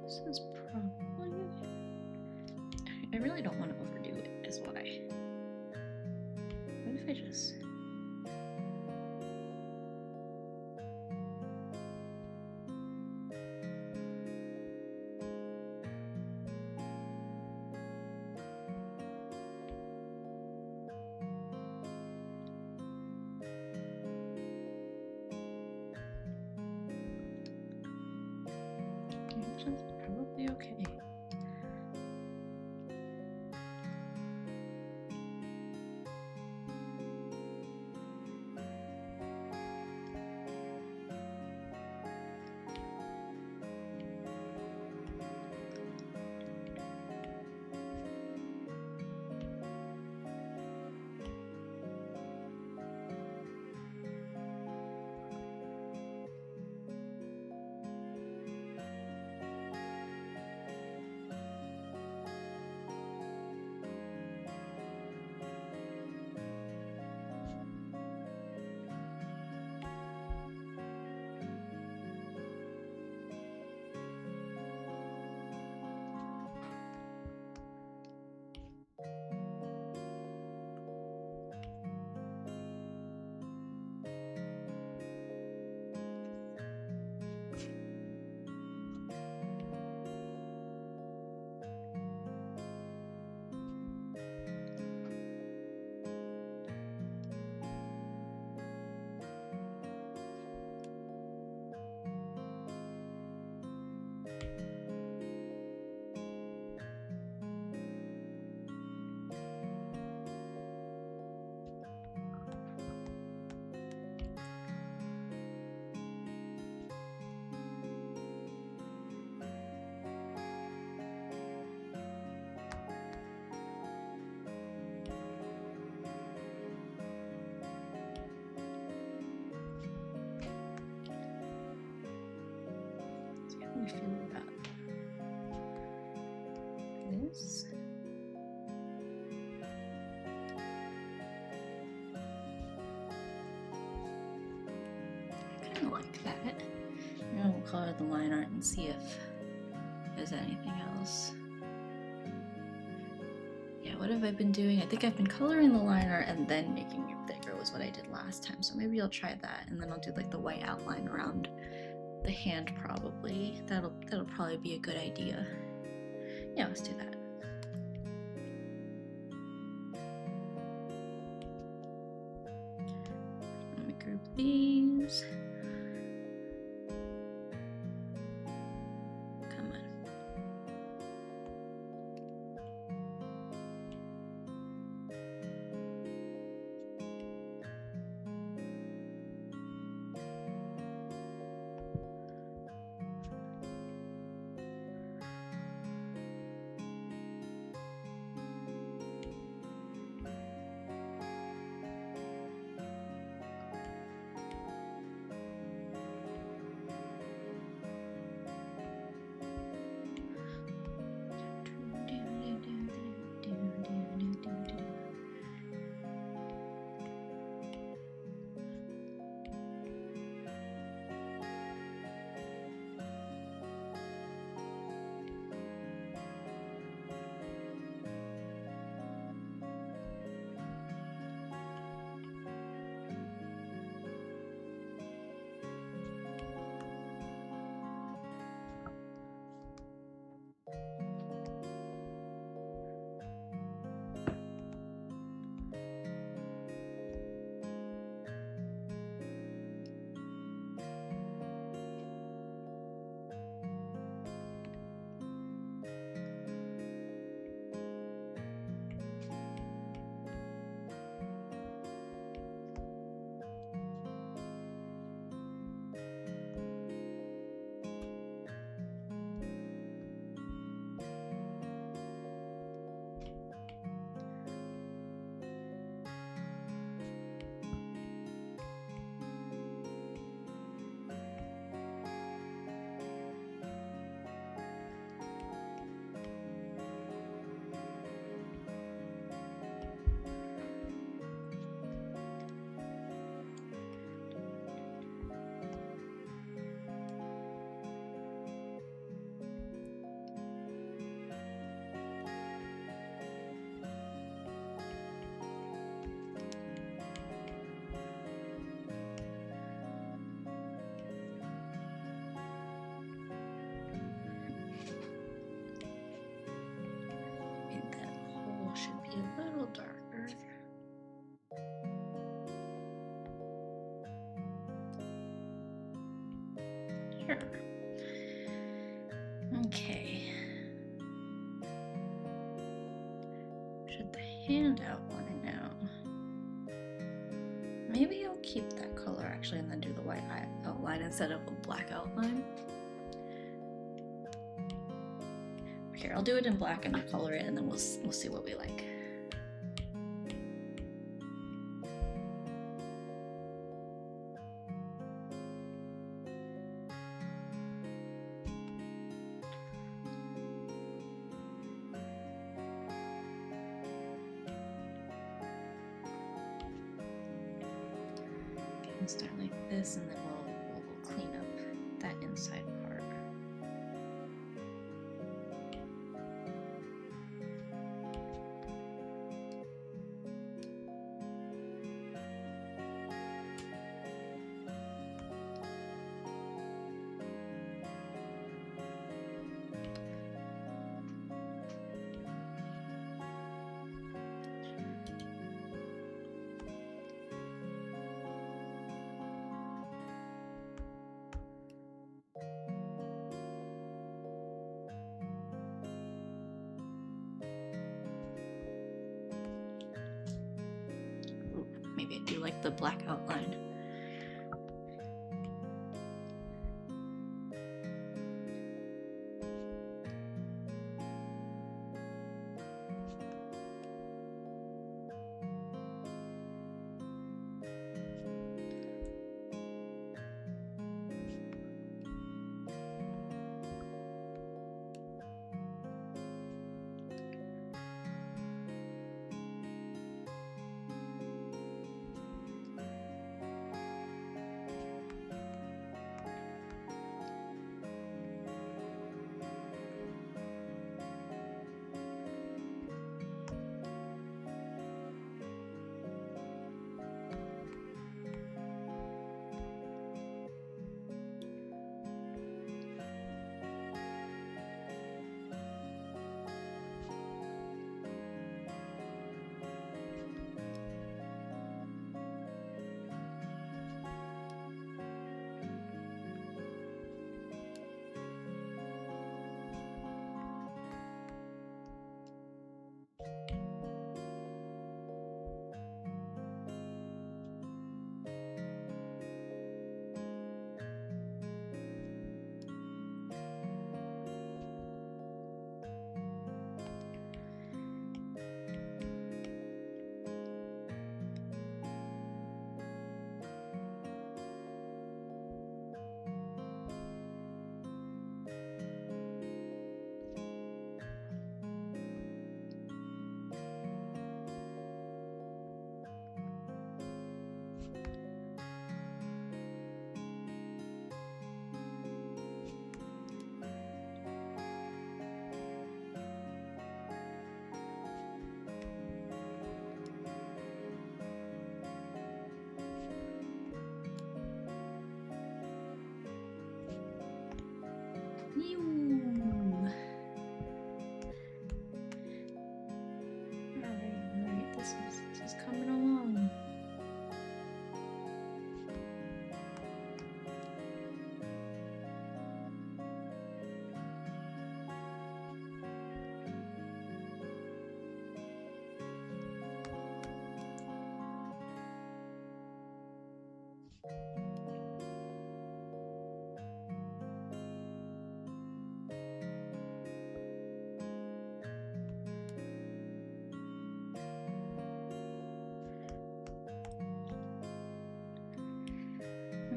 This is probably... I really don't want to overdo it, is why. What if I just... This is probably okay. we feel about this? I kind of like that. Now we'll color the line art and see if there's anything else. Yeah, what have I been doing? I think I've been coloring the line art and then making it thicker was what I did last time. So maybe I'll try that, and then I'll do like the white outline around the hand probably. That'll probably be a good idea. Yeah, let's do that. Let me group these. Come on. Should be a little darker. Sure. Okay. Should the hand outline now? Maybe I'll keep that color actually and then do the white outline instead of a black outline. Here, I'll do it in black and I'll color it, and then we'll see what we like. Okay, start like this, and then we'll clean up that inside part. Maybe I do like the black outline. Alright, this is coming along.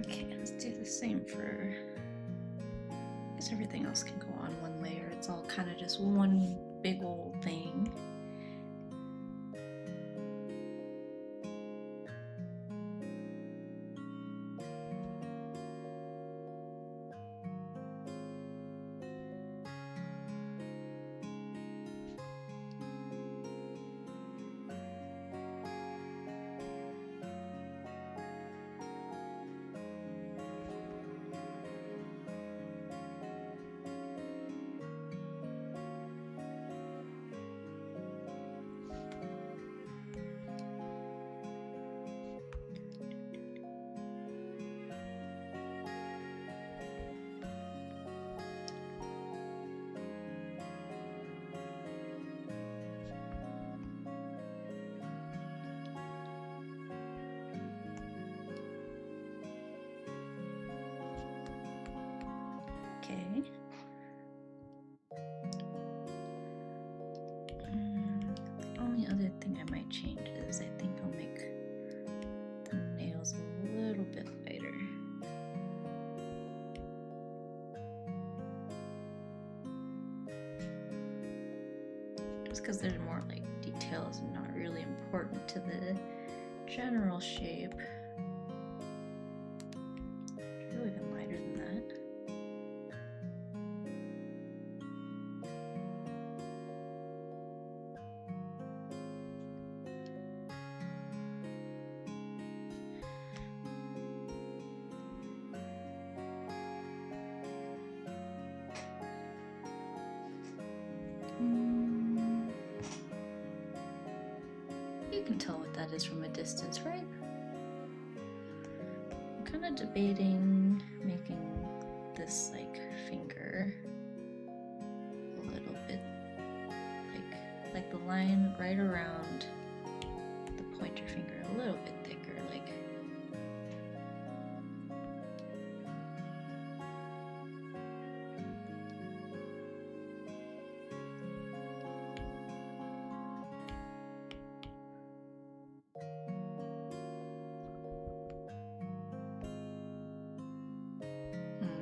Okay, let's do the same for, I guess everything else can go on one layer. It's all kind of just one big old thing. Okay. The only other thing I might change is I think I'll make the nails a little bit lighter. Just because they're more like details and not really important to the general shape. It's really even lighter than that. You can tell what that is from a distance, right? I'm kind of debating making this like finger a little bit like the line right around the pointer finger a little bit thicker, like.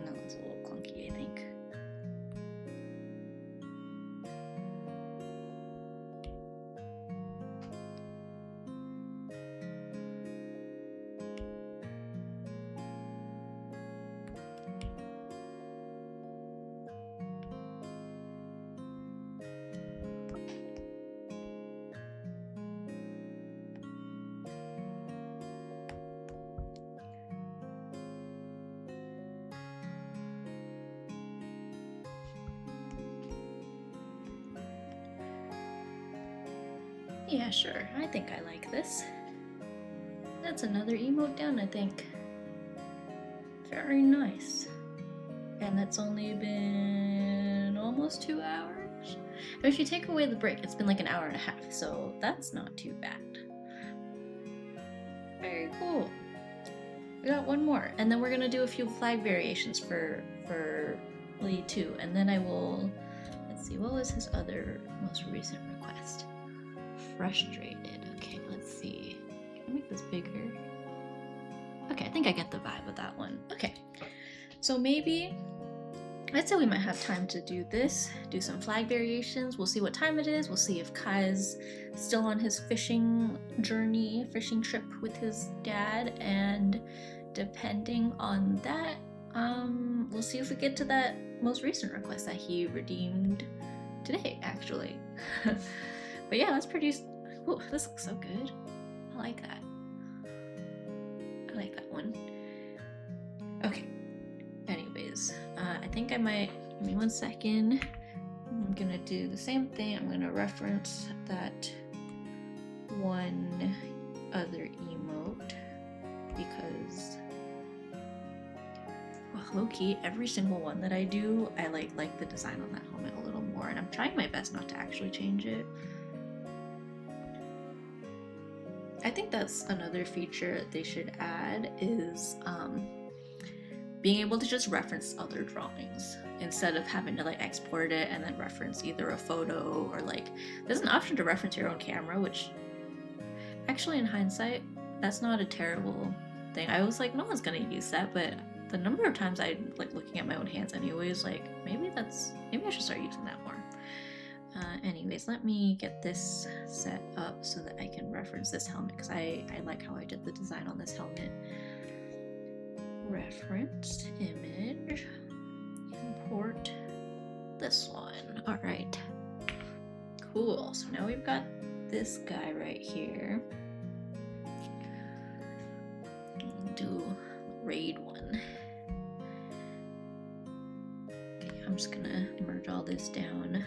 That looks a little clunky, I think. Yeah, sure. I think I like this. That's another emote down, I think. Very nice. And that's only been almost 2 hours. But if you take away the break, it's been like an hour and a half, so that's not too bad. Very cool. We got one more, and then we're gonna do a few flag variations for Lee too, and then I will. Let's see, what was his other most recent request? Frustrated. Okay, let's see. Can I make this bigger? Okay, I think I get the vibe of that one. Okay, so maybe I'd say we might have time to do this, do some flag variations. We'll see what time it is. We'll see if Kai's still on his fishing trip with his dad, and depending on that, we'll see if we get to that most recent request that he redeemed today, actually. But yeah, that's pretty. Ooh, this looks so good. I like that. I like that one. Okay. Anyways, I think I might Give me 1 second. I'm gonna do the same thing. I'm gonna reference that one other emote because, well, low-key, every single one that I do, I like the design on that helmet a little more, and I'm trying my best not to actually change it. I think that's another feature they should add is being able to just reference other drawings instead of having to like export it and then reference either a photo or like there's an option to reference your own camera, which actually in hindsight that's not a terrible thing. I was like, no one's gonna use that, but the number of times I like looking at my own hands anyways, like maybe I should start using that more. Anyways, let me get this set up so that I can reference this helmet because I like how I did the design on this helmet. Reference image, import this one. All right, cool. So now we've got this guy right here. Do raid one. Okay, I'm just gonna merge all this down.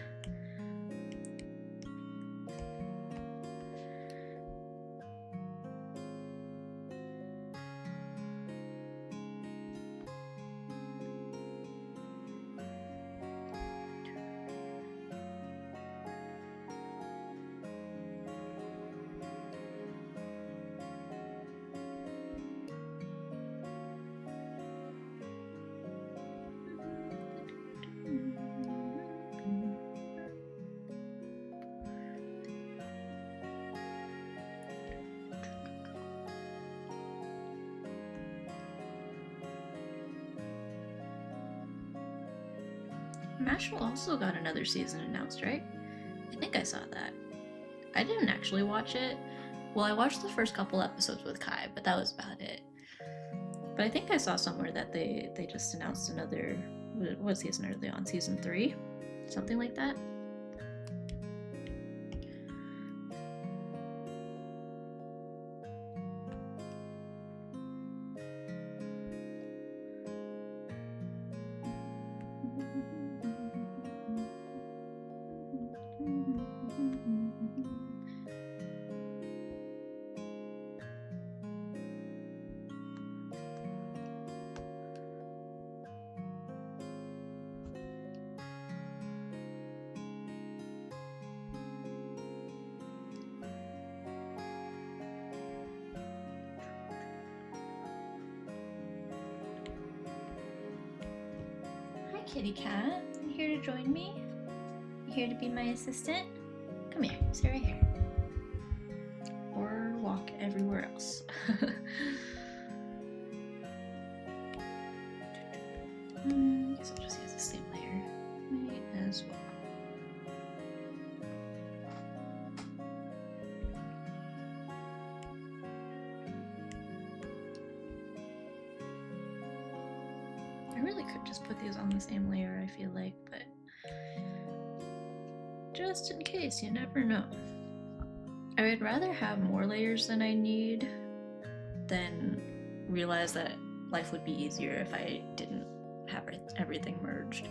Mashal also got another season announced, right? I think I saw that. I didn't actually watch it. Well, I watched the first couple episodes with Kai, but that was about it. But I think I saw somewhere that they just announced another. What season are they on? Season 3? Something like that? Kitty cat, you here to join me? You here to be my assistant? Come here, sit right here. Or walk everywhere else. I guess I'll just use the same layer. Might as well. I really could just put these on the same layer, I feel like, but just in case, you never know. I would rather have more layers than I need than realize that life would be easier if I didn't have everything merged.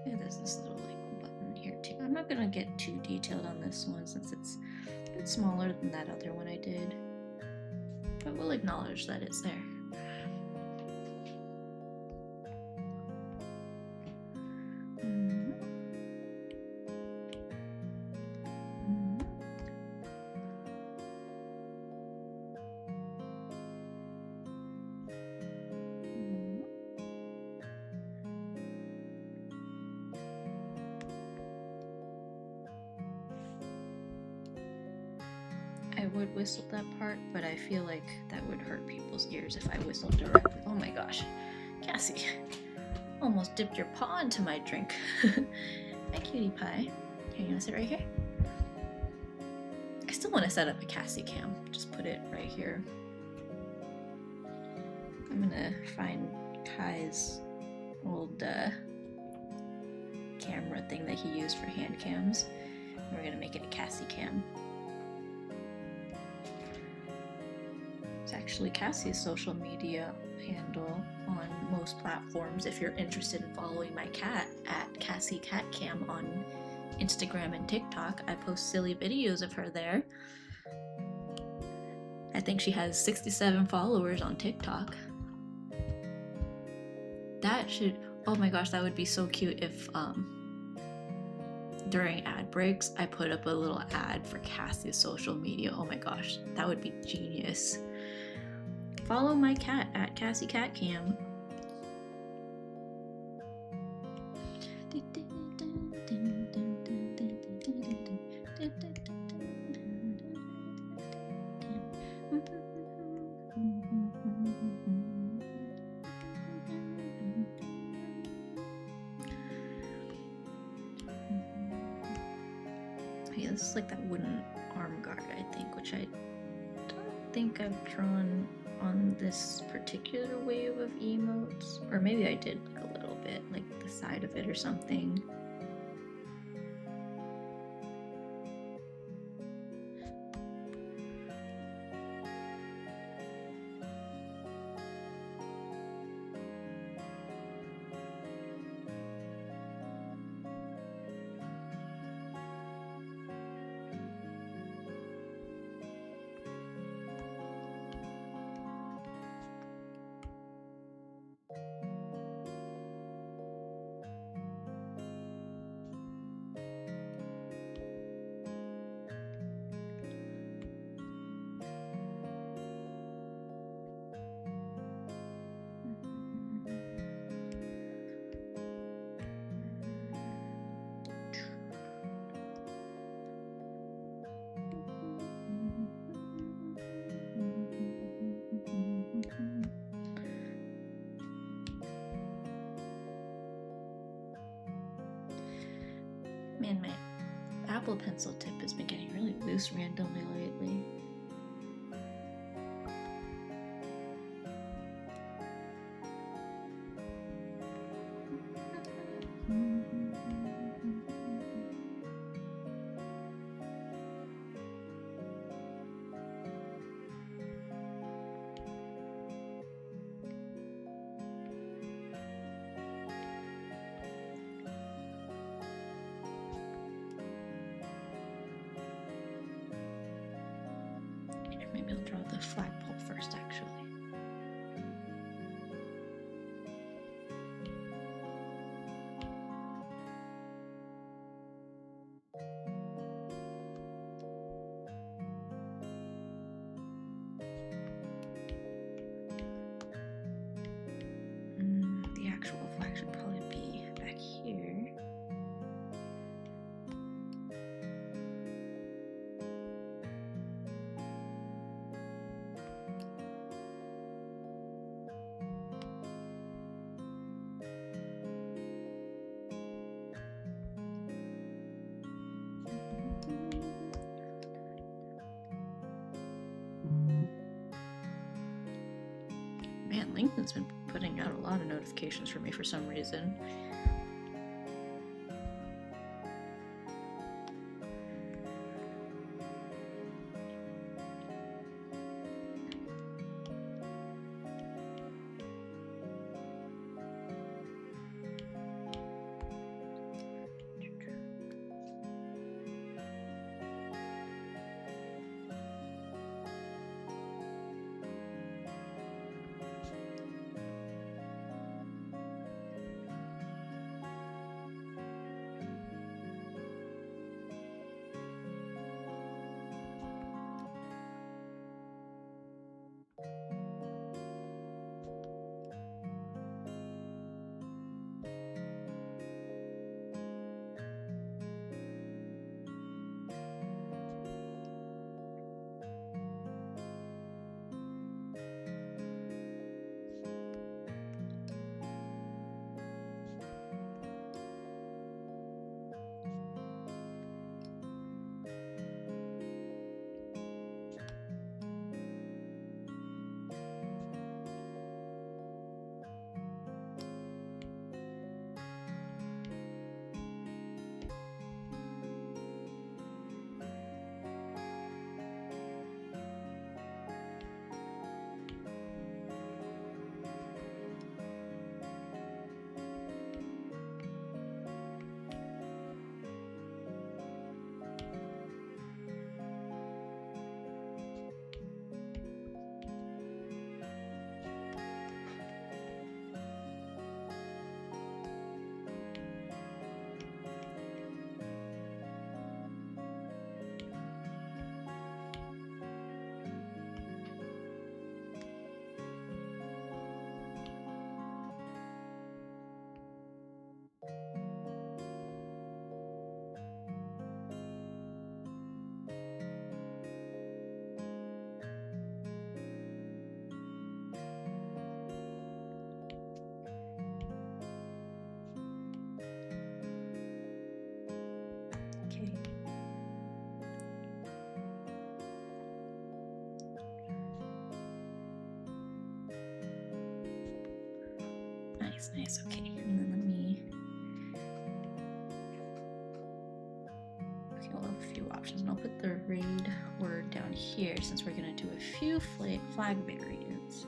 There's this little like button here too. I'm not gonna get too detailed on this one since it's a bit smaller than that other one I did. but we'll acknowledge that it's there. I would whistle that part, but I feel like that would hurt people's ears if I whistled directly. Oh my gosh, Cassie, almost dipped your paw into my drink. Hi, cutie pie. Here, you wanna sit right here? I still want to set up a Cassie cam. Just put it right here. I'm gonna find Kai's old camera thing that he used for hand cams. And we're gonna make it a Cassie cam. It's actually Cassie's social media handle on most platforms. If you're interested in following my cat at Cassie Cat Cam on Instagram and TikTok, I post silly videos of her there. I think she has 67 followers on TikTok. That should, oh my gosh, that would be so cute if during ad breaks I put up a little ad for Cassie's social media. Oh my gosh, that would be genius. Follow my cat at Cassie Cat Cam. Hey, this is like that wooden arm guard, I think, which I don't think I've drawn on this particular wave of emotes, or maybe I did like a little bit, like the side of it or something. Man, my Apple Pencil tip has been getting really loose randomly lately. Maybe I'll draw the flagpole first, actually. The actual flag should probably be back here. Man, LinkedIn's been putting out a lot of notifications for me for some reason. Nice, nice. Okay, and then let me. Okay, we'll have a few options, and I'll put the raid word down here since we're gonna do a few flag variants.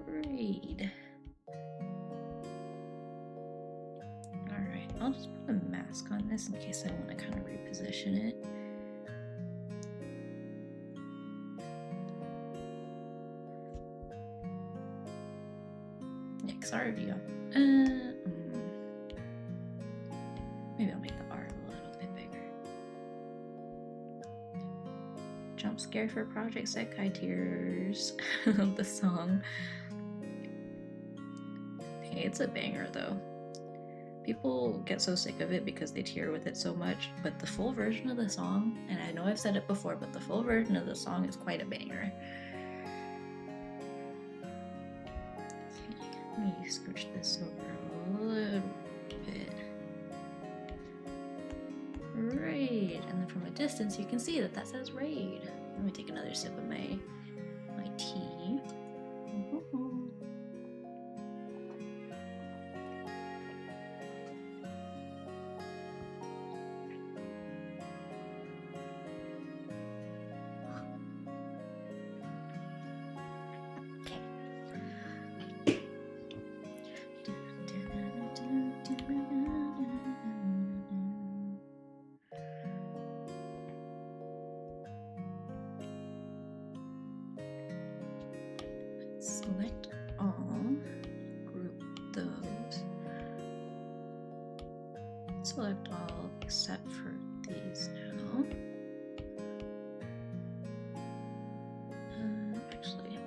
Raid. Alright, I'll just put a mask on this in case I want to kind of reposition it. Yeah, because I already got. Maybe I'll make the art a little bit bigger. Jump scare for Project Sekai Tears. The song. Hey, it's a banger though. People get so sick of it because they tear with it so much, but the full version of the song, and I know I've said it before, but the full version of the song is quite a banger. Okay, let me scooch this over a little bit. Raid, and then from a distance you can see that that says raid. Let me take another sip of my tea. Select all, group those, select all except for these now. Actually,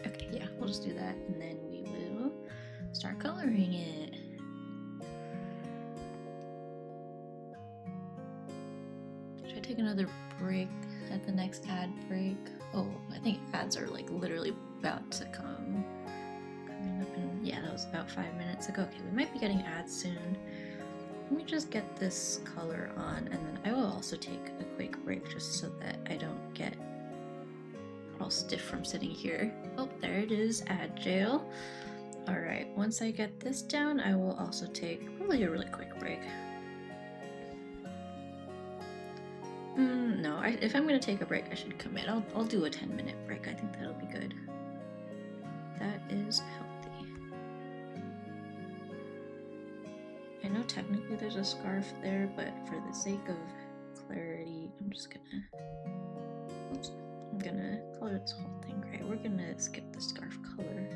okay, yeah, we'll just do that and then we will start coloring it. Should I take another break at the next ad break? Oh, I think ads are like literally about to coming up in, yeah, that was about 5 minutes ago. Okay, we might be getting ads soon. Let me just get this color on and then I will also take a quick break just so that I don't get all stiff from sitting here. Oh, there it is, ad jail. All right, once I get this down, I will also take probably a really quick break. No, if I'm gonna take a break, I should commit. I'll do a 10-minute break. I think that'll be good. That is healthy. I know technically there's a scarf there, but for the sake of clarity, I'm just gonna, oops, I'm gonna color this whole thing gray. We're gonna skip the scarf color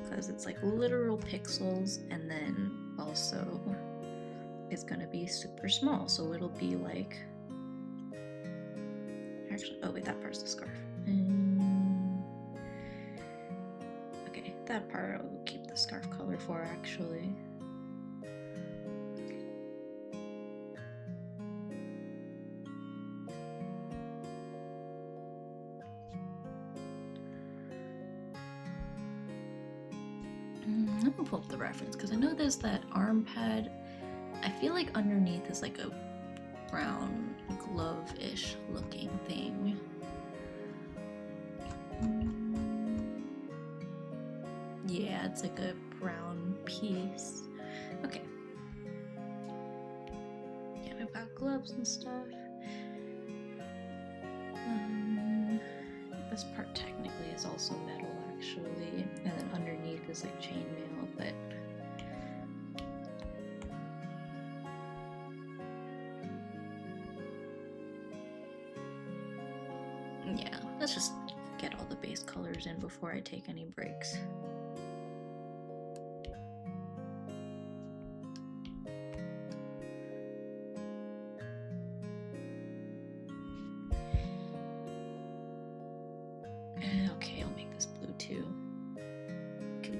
because it's like literal pixels, and then also it's gonna be super small, so it'll be like, actually, oh wait, that part's the scarf. Okay, that part I'll keep the scarf color for actually. I'm gonna pull up the reference because I know there's that arm pad. I feel like underneath is like a brown glove-ish looking thing. Yeah, it's like a brown piece. Okay. Yeah, we've got gloves and stuff. This part technically is also metal actually, and then underneath is like chainmail, but yeah, let's just get all the base colors in before I take any breaks.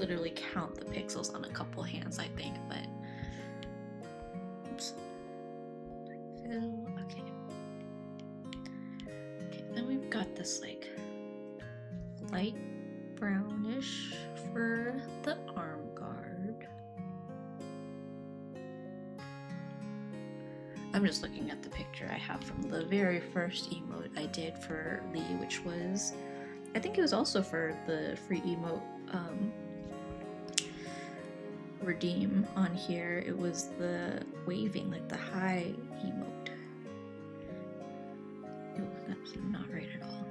literally count the pixels on a couple hands, I think, but oops. Okay. Okay, then we've got this like light brownish for the arm guard. I'm just looking at the picture I have from the very first emote I did for Lee, which was, I think it was also for the free emote redeem on here. It was the waving, like the high emote. Oh, that's not right at all.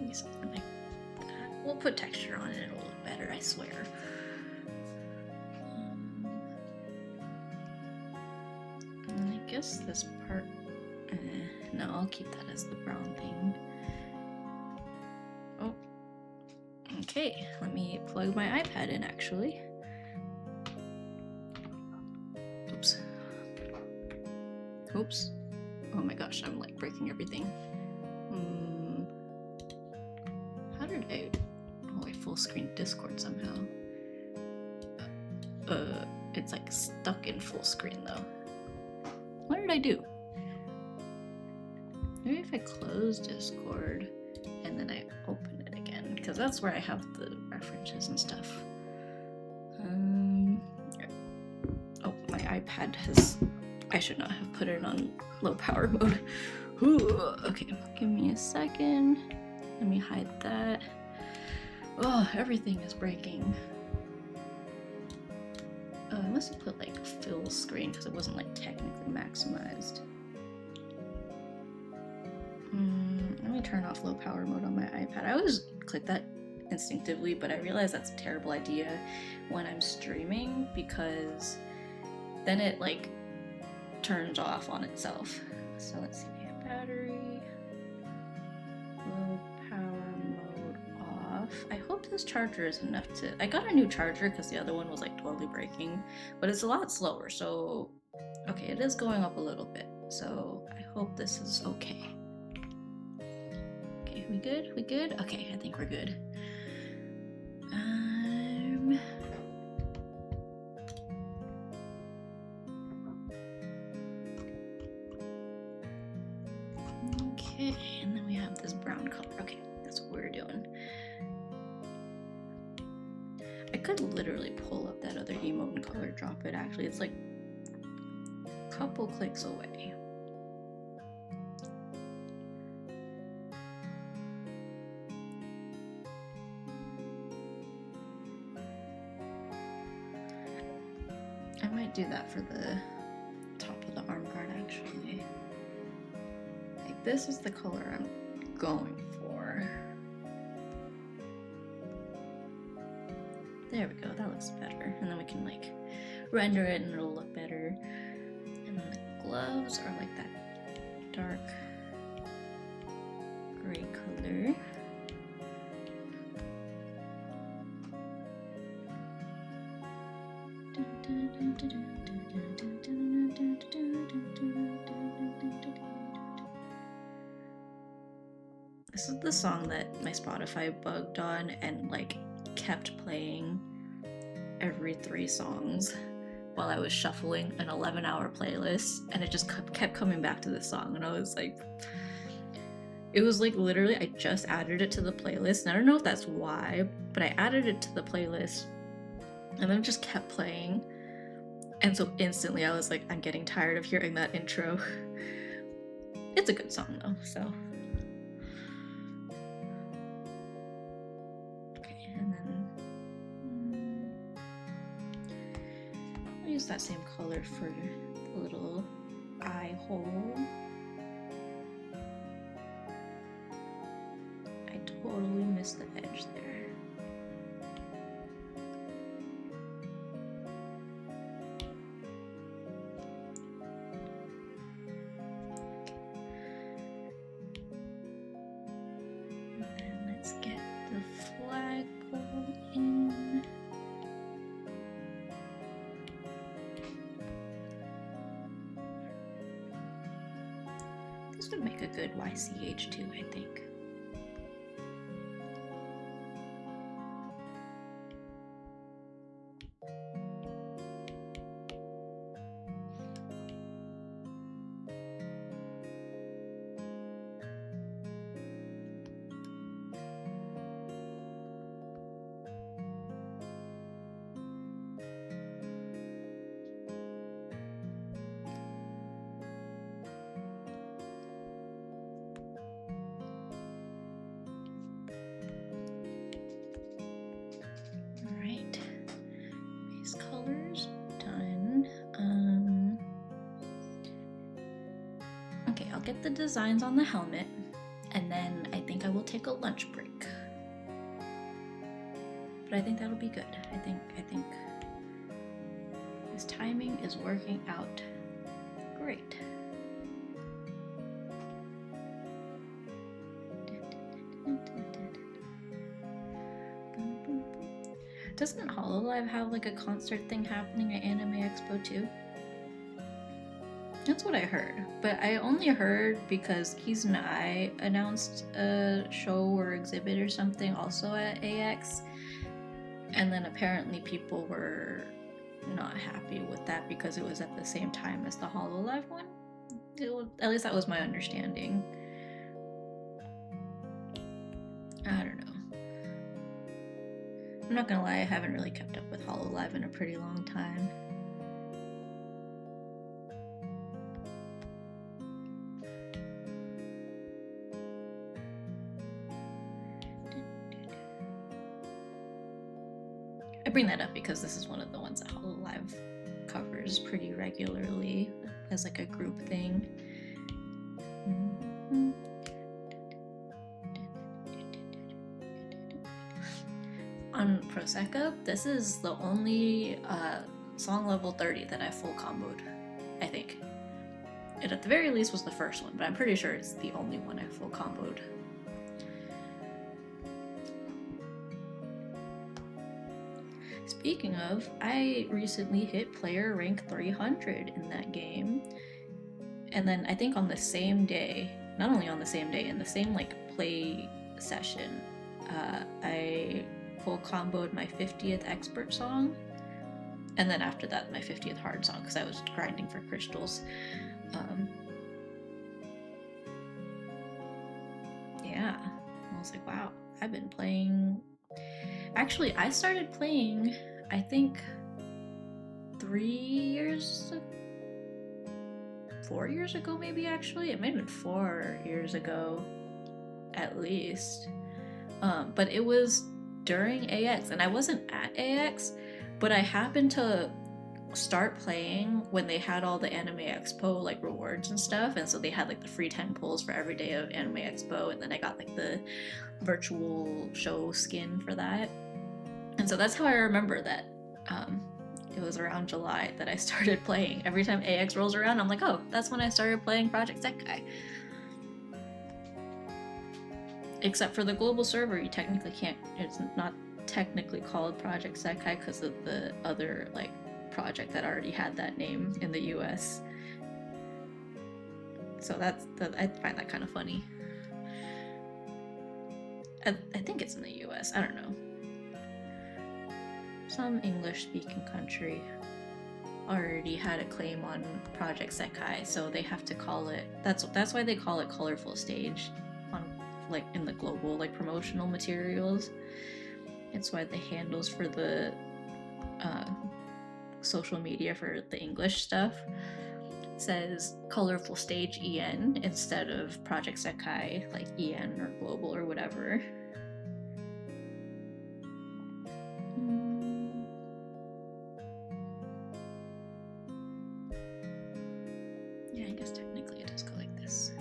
Maybe something like that. We'll put texture on it, it'll look better, I swear. And I guess this part, no, I'll keep that as the brown thing. Oh, okay, let me plug my iPad in actually. Oops. Oops. Oh my gosh, I'm like breaking everything. How did I... Oh, I full screen Discord somehow. It's like stuck in full screen though. What did I do? Maybe if I close Discord and then I open it again, because that's where I have the references and stuff. Oh, my iPad has... I should not have put it on low power mode. Ooh, okay, give me a second. Let me hide that. Oh, everything is breaking. I must have put like full screen because it wasn't like technically maximized. Let me turn off low power mode on my iPad. I always click that instinctively, but I realize that's a terrible idea when I'm streaming because then it like turns off on itself. So let's see, battery, low power mode off. I hope this charger is enough to... I got a new charger because the other one was like totally breaking, but it's a lot slower, so okay, it is going up a little bit, so I hope this is okay. Okay, we good? We good? Okay, I think we're good. Okay, and then we have this brown color. Okay, that's what we're doing. I could literally pull up that other emote and color drop it. Actually, it's like a couple clicks away. I might do that for the top of the arm guard actually. Like this is the color I'm going for. There we go, that looks better. And then we can like render it and it'll look better. And then the gloves are like that dark gray color. This is the song that my Spotify bugged on and like kept playing every 3 songs while I was shuffling an 11-hour playlist, and it just kept coming back to this song, and I was like, it was like literally I just added it to the playlist, and I don't know if that's why, but I added it to the playlist and then it just kept playing, and so instantly I was like, I'm getting tired of hearing that intro. It's a good song though, so use that same color for the little eye hole. I totally missed the edge there. And then let's get the flagpole in. This would make a good YCH too, I think. Colors done. Okay, I'll get the designs on the helmet, and then I think I will take a lunch break. But I think that'll be good. I think this timing is working out great. Doesn't Hololive have like a concert thing happening at Anime Expo too? That's what I heard, but I only heard because Keys and I announced a show or exhibit or something also at AX, and then apparently people were not happy with that because it was at the same time as the Hololive one. At least that was my understanding. I don't know. I'm not gonna lie, I haven't really kept up with Hololive in a pretty long time. I bring that up because this is one of the ones that Hololive covers pretty regularly as like a group thing. On Prosecco, this is the only song level 30 that I full comboed, I think. It at the very least was the first one, but I'm pretty sure it's the only one I full comboed. Speaking of, I recently hit player rank 300 in that game. And then I think on the same day, not only on the same day, in the same like play session, I full comboed my 50th expert song, and then after that my 50th hard song because I was grinding for crystals. Yeah, I was like, wow, I've been playing. Actually, I started playing, I think 4 years ago, maybe. Actually, it may have been 4 years ago at least. But it was during AX, and I wasn't at AX, but I happened to start playing when they had all the Anime Expo like rewards and stuff, and so they had like the free 10 pulls for every day of Anime Expo, and then I got like the virtual show skin for that. And so that's how I remember that it was around July that I started playing. Every time AX rolls around, I'm like, oh, that's when I started playing Project Sekai. Except for the global server, you technically can't, it's not technically called Project Sekai because of the other like project that already had that name in the US. So I find that kind of funny. I think it's in the US, I don't know. Some English-speaking country already had a claim on Project Sekai, so they have to call it, that's why they call it Colorful Stage on like in the global like promotional materials. It's why the handles for the social media for the English stuff says Colorful Stage EN instead of Project Sekai like EN or global or whatever. Yeah, I guess technically it does go like this.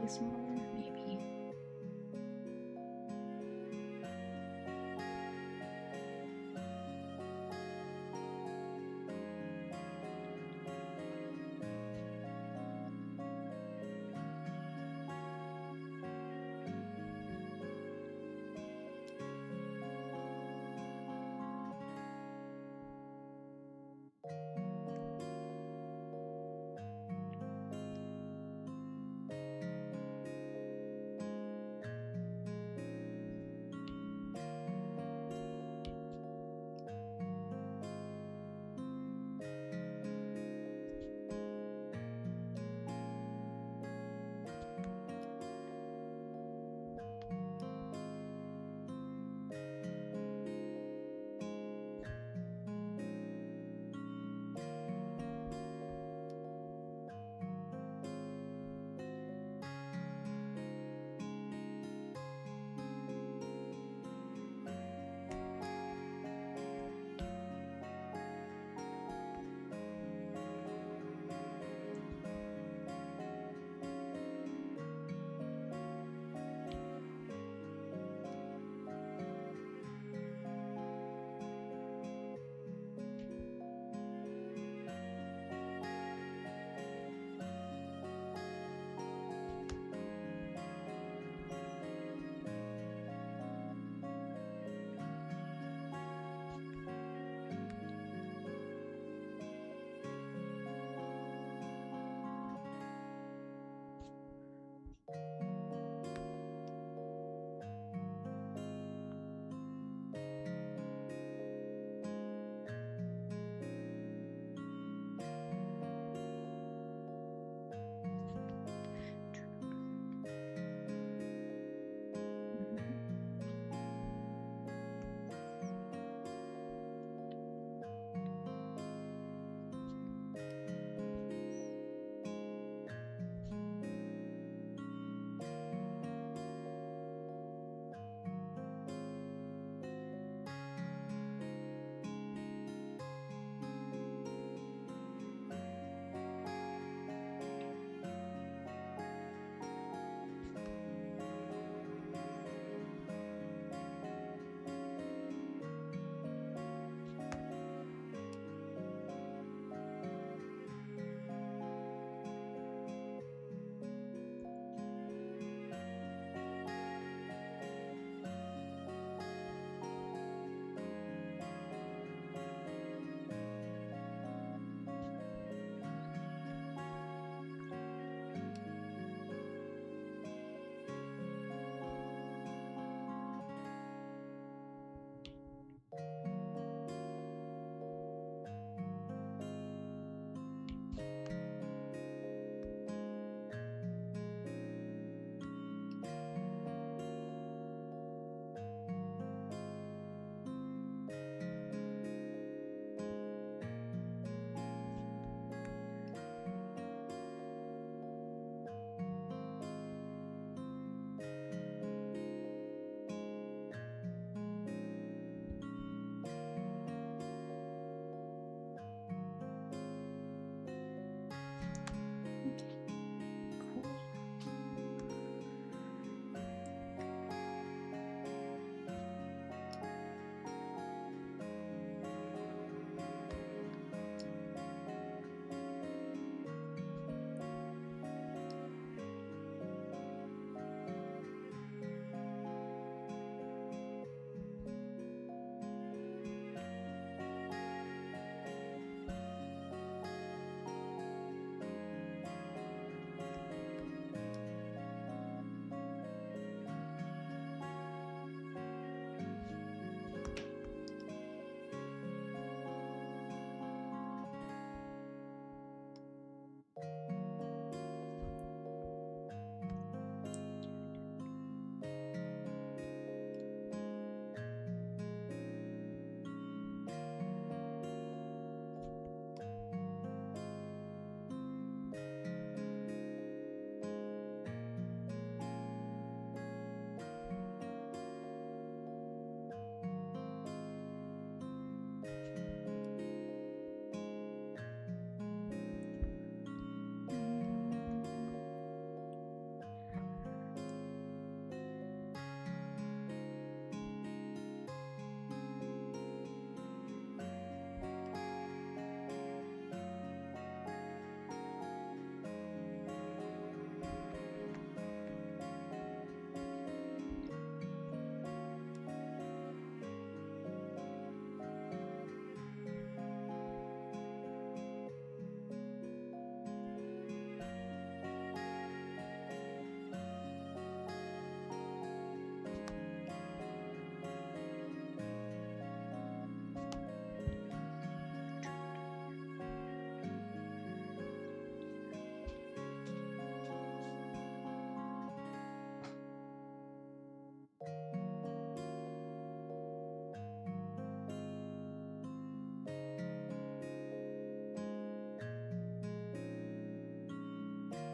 place more, maybe.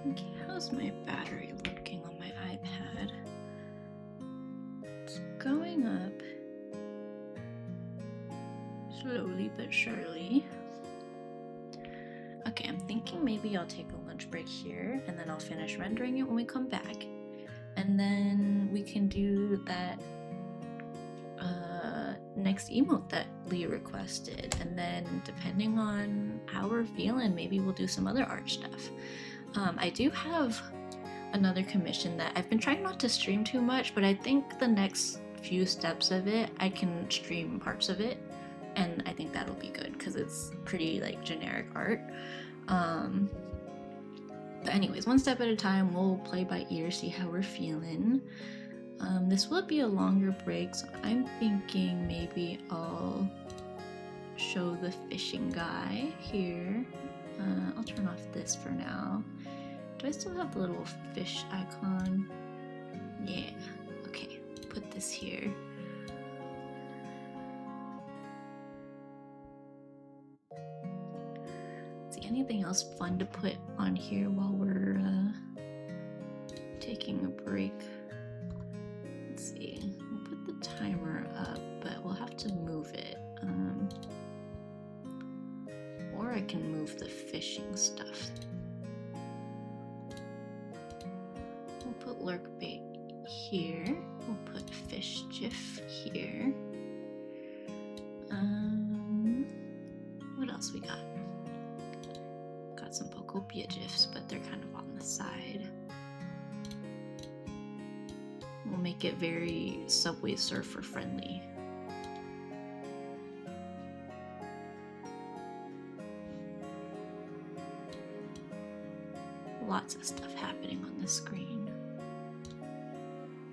Okay, how's my battery looking on my iPad? It's going up slowly but surely. Okay, I'm thinking maybe I'll take a lunch break here and then I'll finish rendering it when we come back. And then we can do that next emote that Lee requested. And then depending on how we're feeling, maybe we'll do some other art stuff. I do have another commission that I've been trying not to stream too much, but I think the next few steps of it, I can stream parts of it. And I think that'll be good because it's pretty like generic art. But anyways, one step at a time, we'll play by ear, see how we're feeling. This will be a longer break, so I'm thinking maybe I'll show the fishing guy here. I'll turn off this for now. Do I still have the little fish icon? Yeah, okay, put this here. See, anything else fun to put on here while we're taking a break? Let's see, we'll put the timer up, but we'll have to move it. Or I can move the fishing stuff. We'll put lurk bait here. We'll put fish gif here. What else we got? Got some Pokopia gifs, but they're kind of on the side. We'll make it very Subway Surfer friendly. Lots of stuff happening on the screen.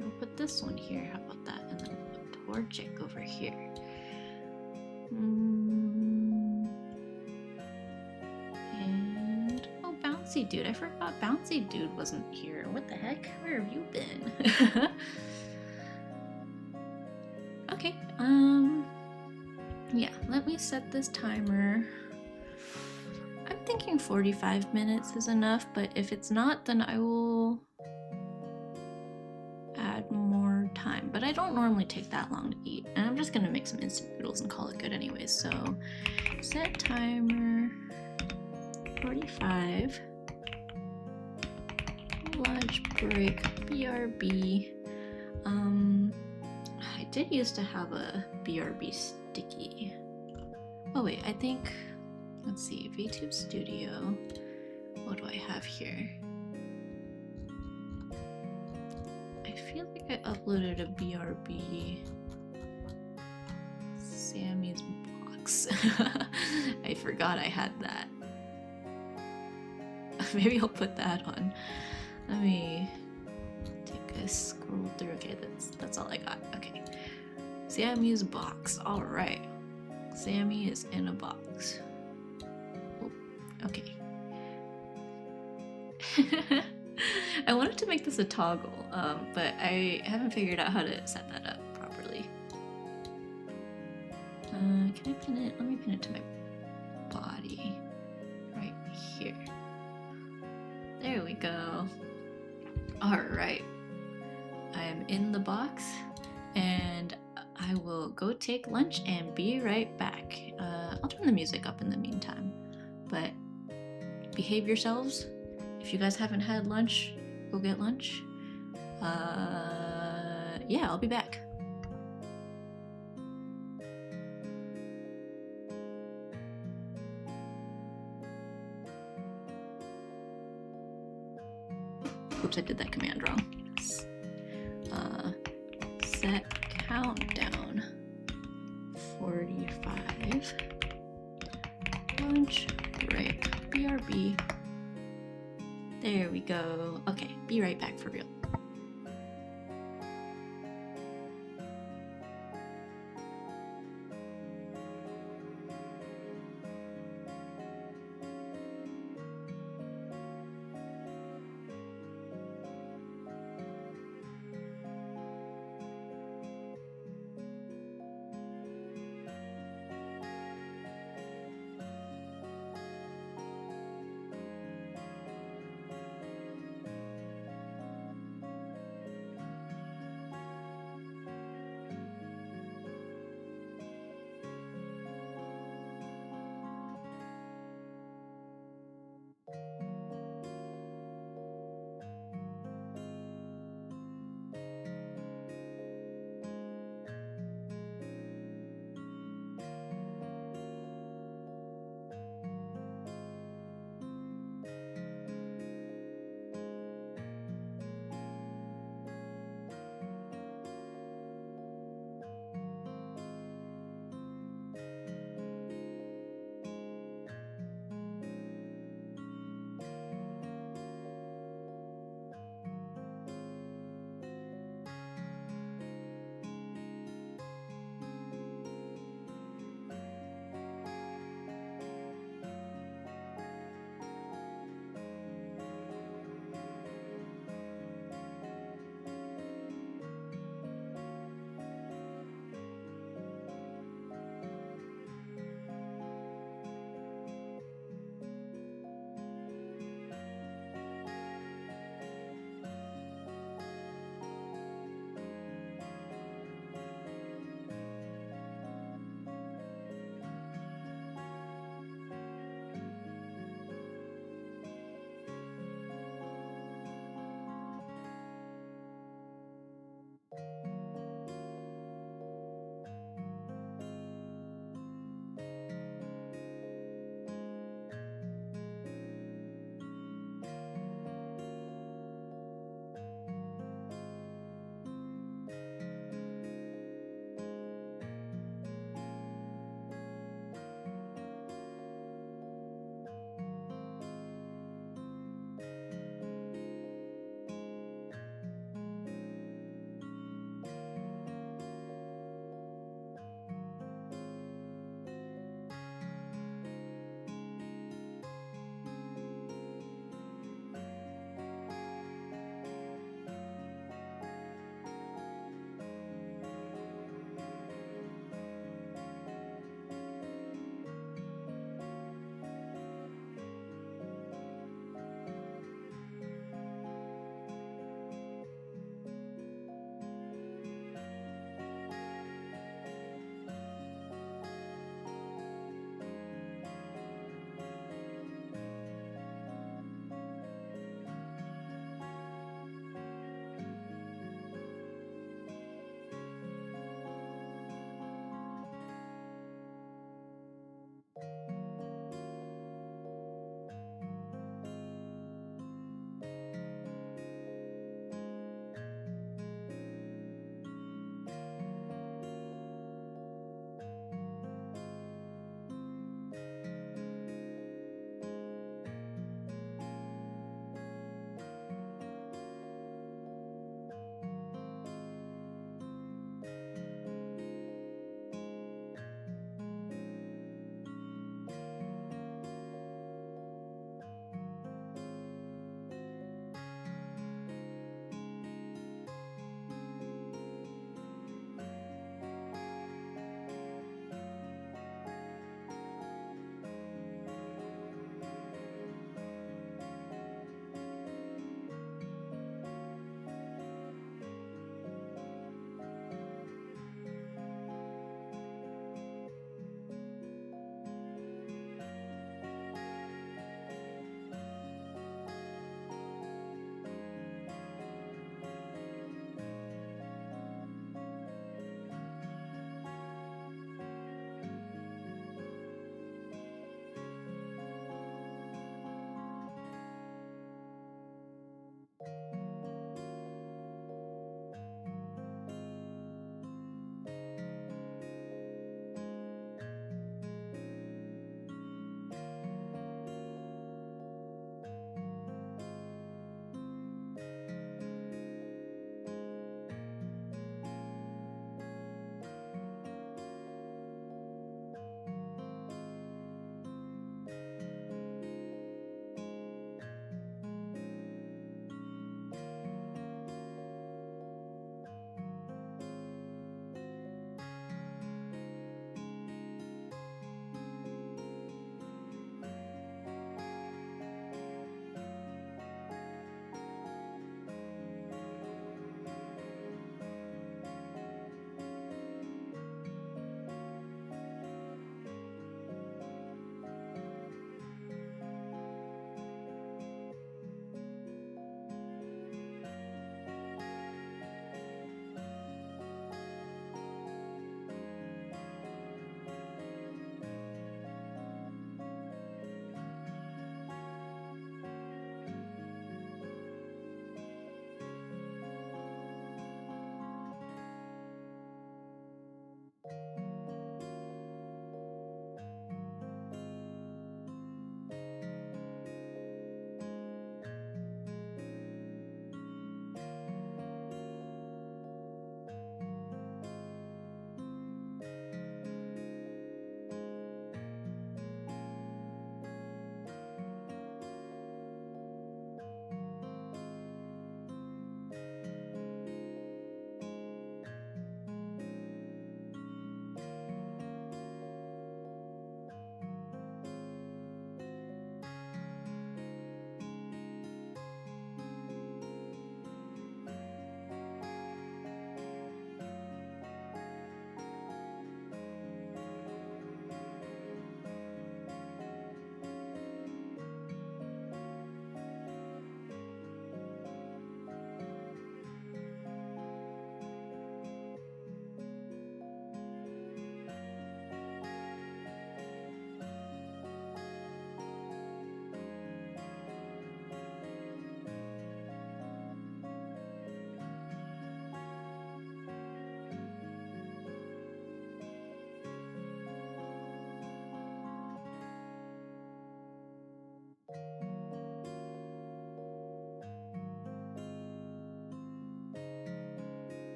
We'll put this one here, how about that? And then we'll put Torchic over here. And, oh, Bouncy Dude. I forgot Bouncy Dude wasn't here. What the heck? Where have you been? Okay, yeah, let me set this timer. I'm thinking 45 minutes is enough, but if it's not, then I will add more time. But I don't normally take that long to eat, and I'm just gonna make some instant noodles and call it good anyways. So set timer 45. Lunch break, BRB. I did used to have a BRB sticky. Oh wait, I think, let's see, VTube Studio. What do I have here? I feel like I uploaded a BRB Sammy's box. I forgot I had that. Maybe I'll put that on. Let me take a scroll through. Okay, that's all I got. Okay. Sammy's box. Alright. Sammy is in a box. Oh, okay. I wanted to make this a toggle, but I haven't figured out how to set that up properly. Can I pin it? Let me pin it to my body. Right here. There we go. Alright. I am in the box, and I will go take lunch and be right back. I'll turn the music up in the meantime, but behave yourselves. If you guys haven't had lunch, go get lunch. Yeah, I'll be back. Oops, I did that command wrong. Set countdown 45. Lunch break. BRB. There we go. Okay, be right back for real.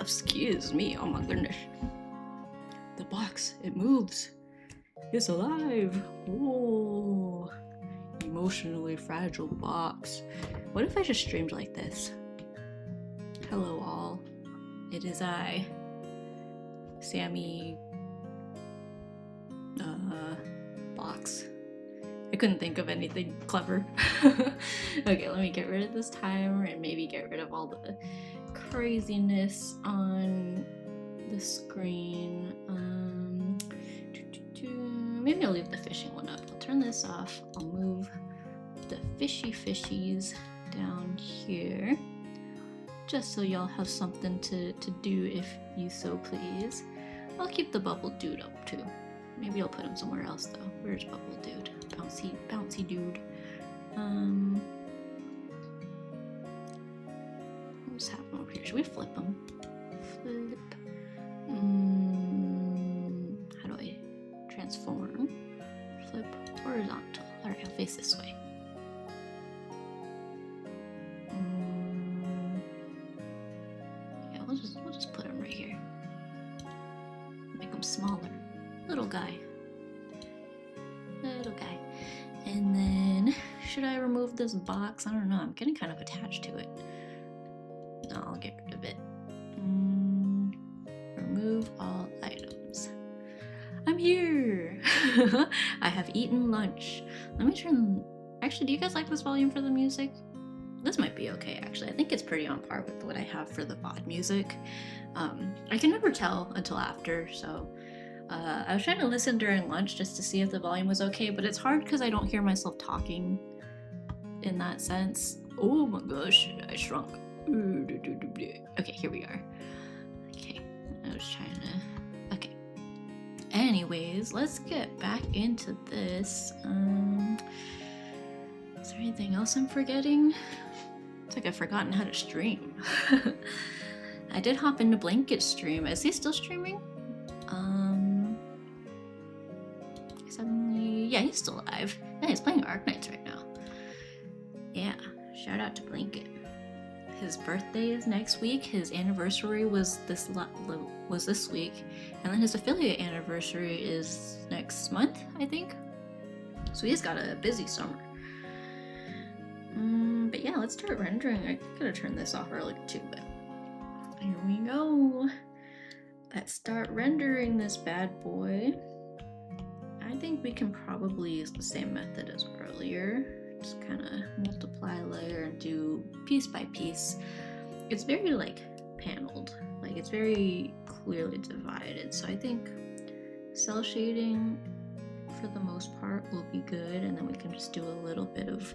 Excuse me, oh my goodness. The box, it moves. It's alive. Whoa. Emotionally fragile box. What if I just streamed like this? Hello all. It is I, Sammy box. I couldn't think of anything clever. Okay, let me get rid of this timer and maybe get rid of all the craziness on the screen. Maybe I'll leave the fishing one up. I'll turn this off. I'll move the fishies down here, just so y'all have something to do if you so please. I'll keep the bubble dude up too. Maybe I'll put him somewhere else though. Where's bubble dude? Bouncy dude. What's happening over here? Should we flip him? Flip. How do I transform? Flip horizontal. Alright, I'll face this way. Yeah, we'll just put him right here. Make him smaller. Little guy. And then, should I remove this box? I don't know, I'm getting kind of attached to it. No, I'll get rid of it. Remove all items. I'm here! I have eaten lunch. Let me turn... Actually, do you guys like this volume for the music? This might be okay, actually. I think it's pretty on par with what I have for the VOD music. I can never tell until after, so... I was trying to listen during lunch just to see if the volume was okay, but it's hard because I don't hear myself talking in that sense. Oh my gosh, I shrunk. Okay, here we are. Okay, I was trying to... Okay. Anyways, let's get back into this. Is there anything else I'm forgetting? It's like I've forgotten how to stream. I did hop into Blanket's stream. Is he still streaming? Suddenly, yeah, he's still alive. Yeah, he's playing Arknights right now. Yeah, shout out to Blanket. His birthday is next week. His anniversary was this week, and then his affiliate anniversary is next month, I think. So he's got a busy summer. But yeah, let's start rendering. I could have turned this off earlier too, but here we go. Let's start rendering this bad boy. I think we can probably use the same method as earlier. Just kind of multiply layer and do piece by piece. It's very like paneled, like it's very clearly divided. So I think cell shading for the most part will be good, and then we can just do a little bit of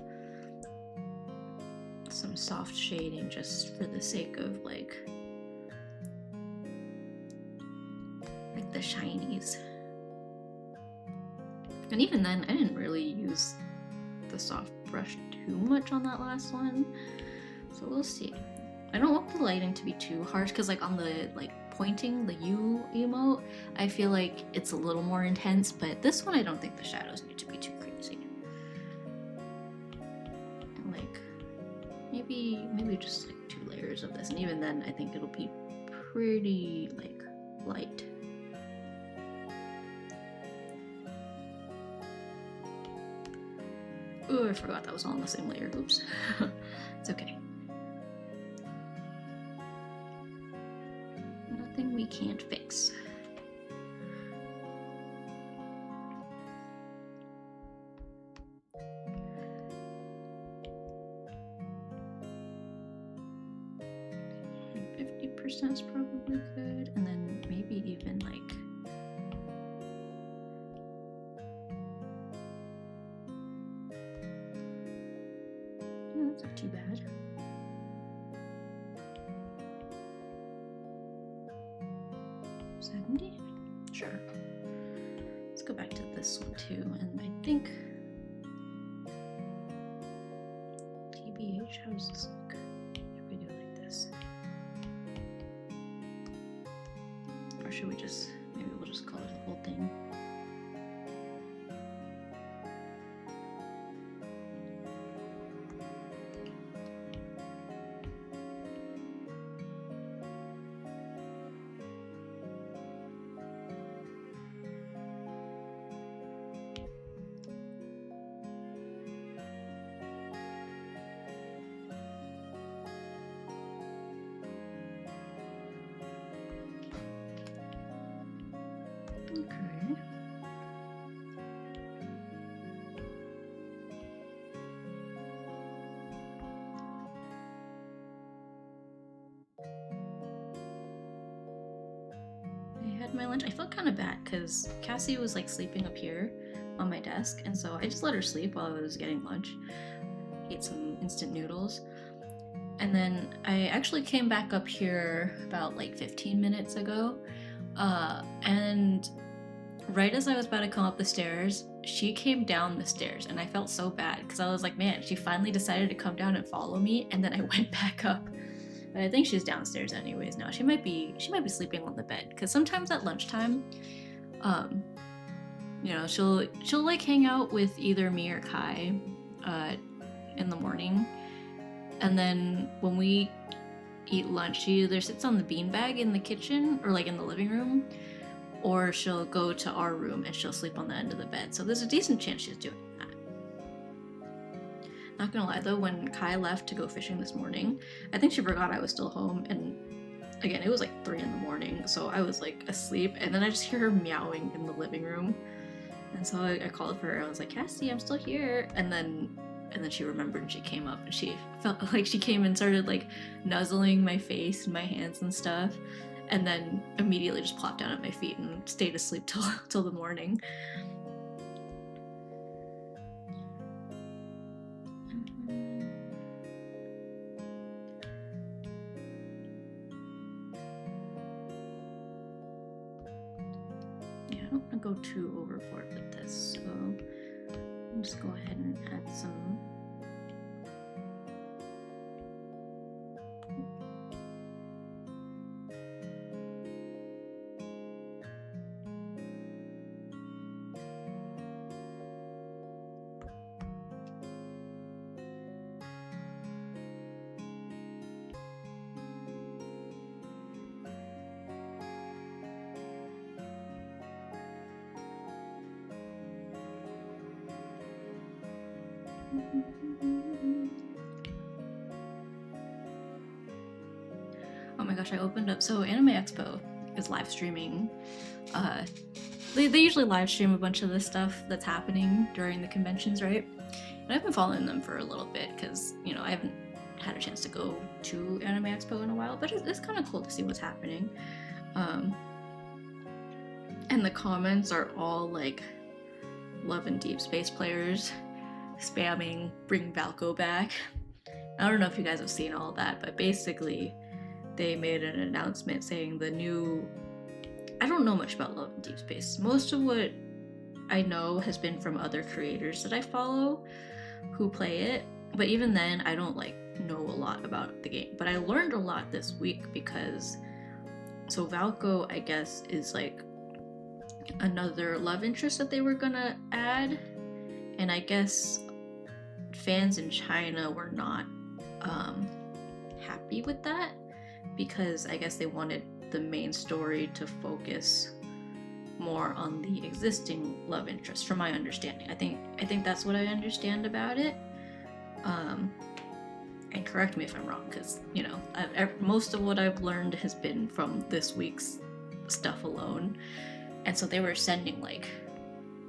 some soft shading just for the sake of like the shinies. And even then, I didn't really use the soft brush too much on that last one. So we'll see. I don't want the lighting to be too harsh because like on the pointing, the U emote, I feel like it's a little more intense, but this one I don't think the shadows need to be too crazy. And like maybe just like 2 layers of this, and even then I think it'll be pretty like light. Oh, I forgot that was all on the same layer. Oops. It's okay. Nothing we can't fix. And 50% is probably good, and then maybe even like... That's not too bad. $70? Sure. Let's go back to this one too, and I think TBH, how does this look if we do it like this? Or should we just, maybe we'll just color the whole thing. Okay. I had my lunch. I felt kind of bad because Cassie was like sleeping up here on my desk, and so I just let her sleep while I was getting lunch. Ate some instant noodles. And then I actually came back up here about like 15 minutes ago. And right as I was about to come up the stairs, she came down the stairs, and I felt so bad because I was like, man, she finally decided to come down and follow me, and then I went back up. But I think she's downstairs anyways now. She might be sleeping on the bed because sometimes at lunchtime, um, she'll like hang out with either me or Kai, in the morning, and then when we eat lunch, she either sits on the beanbag in the kitchen or like in the living room, or she'll go to our room and she'll sleep on the end of the bed. So there's a decent chance she's doing that. Not gonna lie though, when Kai left to go fishing this morning, I think she forgot I was still home, and again, it was like 3 in the morning, so I was like asleep, and then I just hear her meowing in the living room. And so I called for her. I was like, Cassie, I'm still here. And then she remembered and she came up, and she felt like she came and started like nuzzling my face and my hands and stuff, and then immediately just plopped down at my feet and stayed asleep till the morning. Yeah, I don't want to go too overboard with this, so I'll just go ahead and add some. Oh my gosh, I opened up. So Anime Expo is live streaming. They usually live stream a bunch of the stuff that's happening during the conventions, right? And I've been following them for a little bit because, I haven't had a chance to go to Anime Expo in a while, but it's kind of cool to see what's happening. And the comments are all like Love and Deep Space players spamming bring Valko back. I don't know if you guys have seen all that, but basically they made an announcement saying the new... I don't know much about Love and Deep Space. Most of what I know has been from other creators that I follow who play it, but even then I don't like know a lot about the game. But I learned a lot this week because so Valko, I guess, is like another love interest that they were gonna add, and I guess fans in China were not happy with that because I guess they wanted the main story to focus more on the existing love interest, from my understanding. I think that's what I understand about it. And correct me if I'm wrong, because most of what I've learned has been from this week's stuff alone. And so they were sending like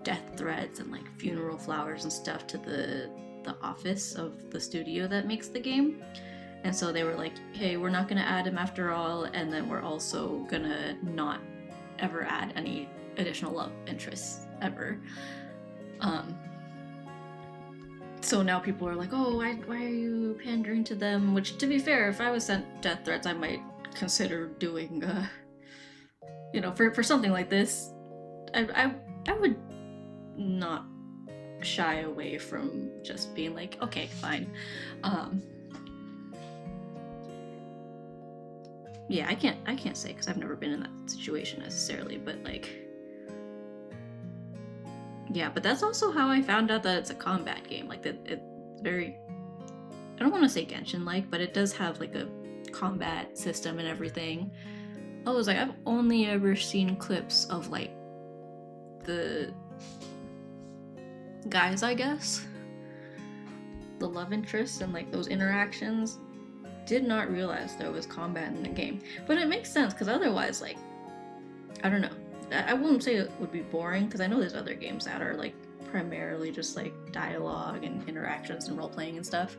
death threats and like funeral flowers and stuff to the office of the studio that makes the game. And so they were like, hey, we're not gonna add him after all, and then we're also gonna not ever add any additional love interests ever. So now people are like, oh, why are you pandering to them? Which, to be fair, if I was sent death threats, I might consider doing for something like this, I would not shy away from just being like, okay, fine. Yeah, I can't say because I've never been in that situation necessarily, but like, yeah, but that's also how I found out that it's a combat game. Like that, it's very, I don't want to say Genshin-like, but it does have like a combat system and everything. I was like, I've only ever seen clips of like the guys, I guess, the love interests and like those interactions. Did not realize there was combat in the game, but it makes sense because otherwise, like, I don't know, I won't say it would be boring because I know there's other games that are like primarily just like dialogue and interactions and role playing and stuff.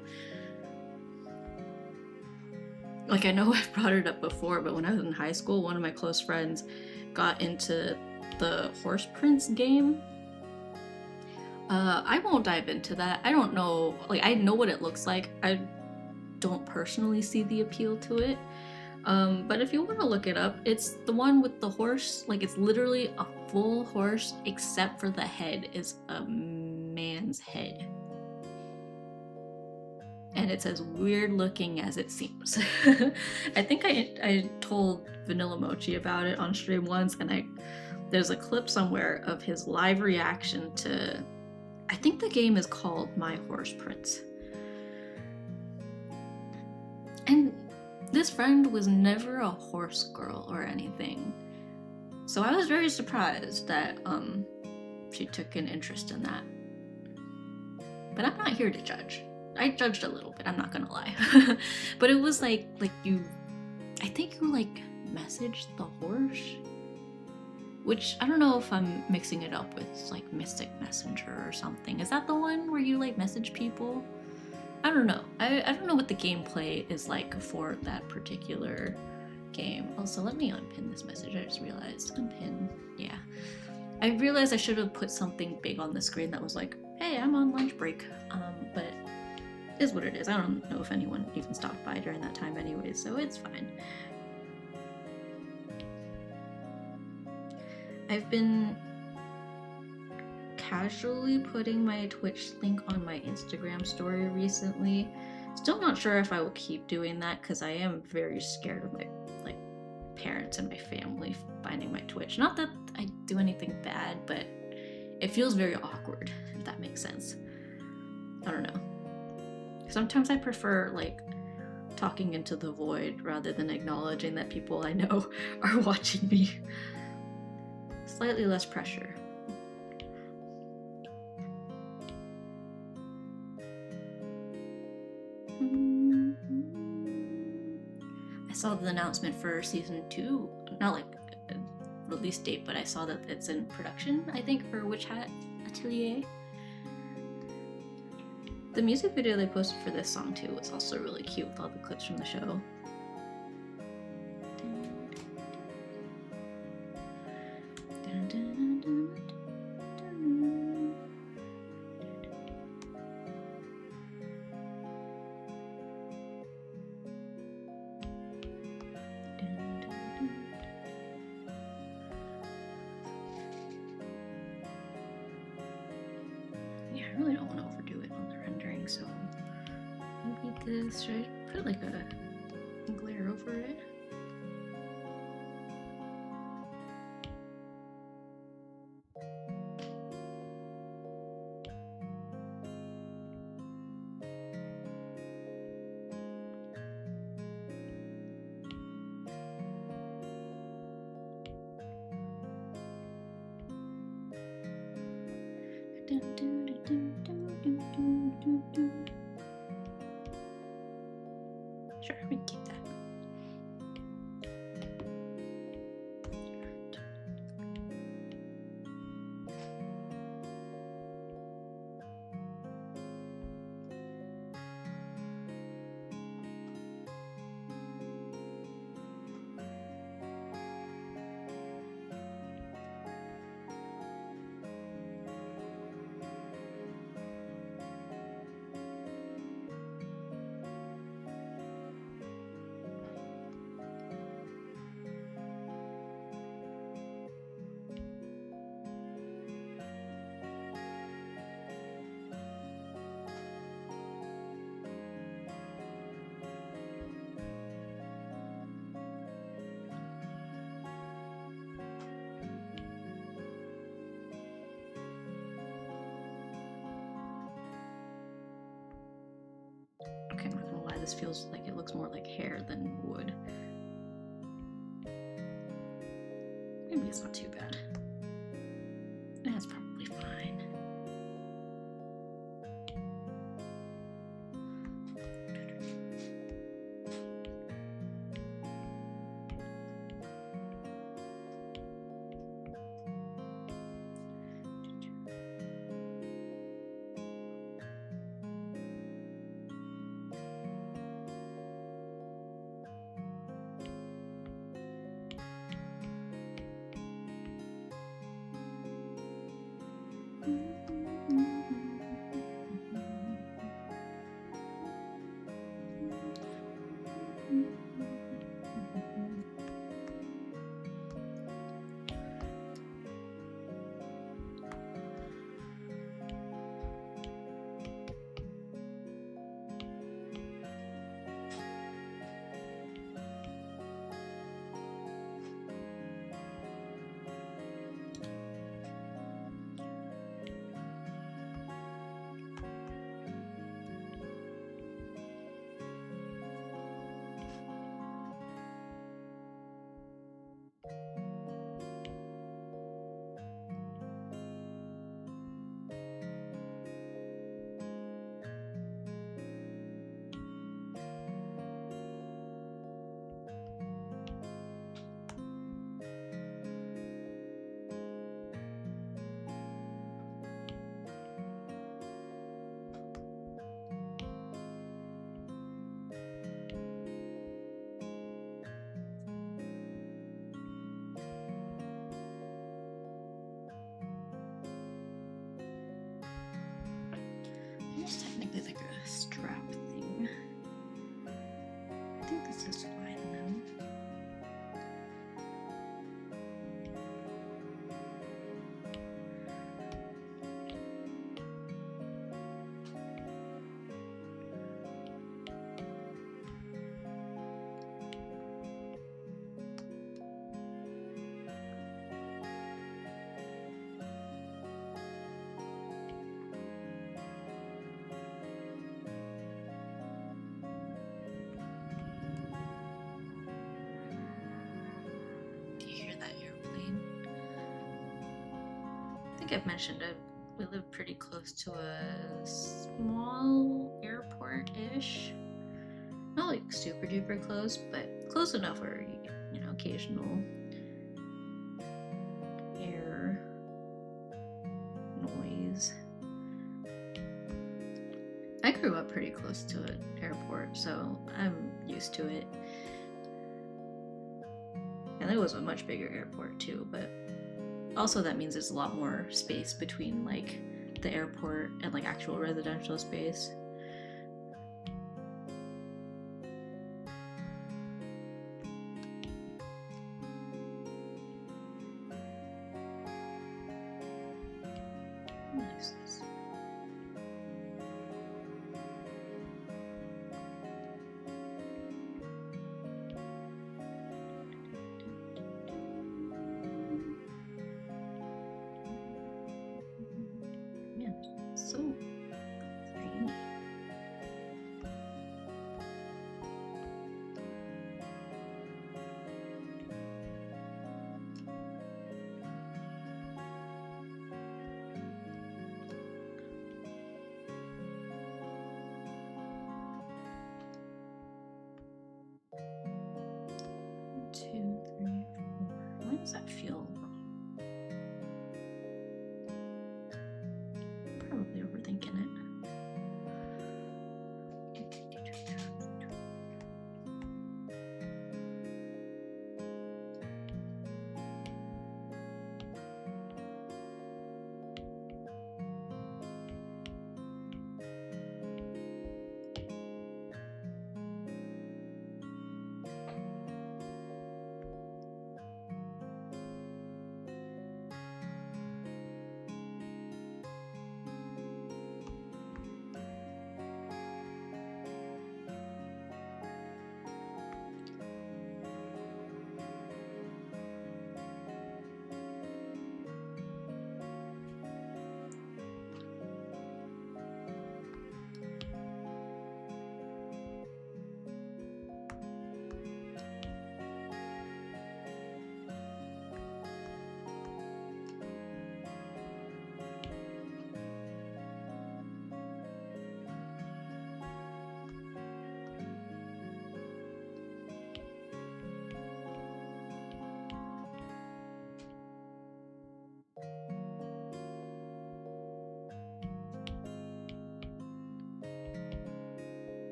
Like I know I've brought it up before, but when I was in high school, one of my close friends got into the Horse Prince game. I won't dive into that. I don't know. Like I know what it looks like. I don't personally see the appeal to it. But if you want to look it up, it's the one with the horse. Like it's literally a full horse, except for the head is a man's head. And it's as weird looking as it seems. I think I told Vanilla Mochi about it on stream once, and there's a clip somewhere of his live reaction to, I think the game is called My Horse Prince. And this friend was never a horse girl or anything. So I was very surprised that she took an interest in that. But I'm not here to judge. I judged a little bit, I'm not gonna lie. But it was like I think you like messaged the horse, which I don't know if I'm mixing it up with like Mystic Messenger or something. Is that the one where you like message people? I don't know. I don't know what the gameplay is like for that particular game. Also, let me unpin this message. I just realized. Unpin. Yeah. I realized I should have put something big on the screen that was like, hey, I'm on lunch break. But it is what it is. I don't know if anyone even stopped by during that time anyways, so it's fine. I've been casually putting my Twitch link on my Instagram story recently. Still not sure if I will keep doing that because I am very scared of my like parents and my family finding my Twitch. Not that I do anything bad, but it feels very awkward, if that makes sense. I don't know. Sometimes I prefer like talking into the void rather than acknowledging that people I know are watching me. Slightly less pressure. I saw the announcement for season 2, not like a release date, but I saw that it's in production, I think, for Witch Hat Atelier. The music video they posted for this song too was also really cute with all the clips from the show. Yeah, I really don't want to overdo it on the rendering, so maybe this, should I put like a glare over it? Sure, we can keep that. Okay, I'm not gonna lie, this feels like it looks more like hair than wood. Maybe it's not too bad. That's probably fine. It's technically like a strap thing. I think this is fine though. Do you hear that airplane? I think I've mentioned it. We live pretty close to a small airport-ish. Not like super duper close, but close enough where you get, occasional air noise. I grew up pretty close to an airport, so I'm used to it. And it was a much bigger airport too, but also that means there's a lot more space between like the airport and like actual residential space. Nice. Man, so rainy.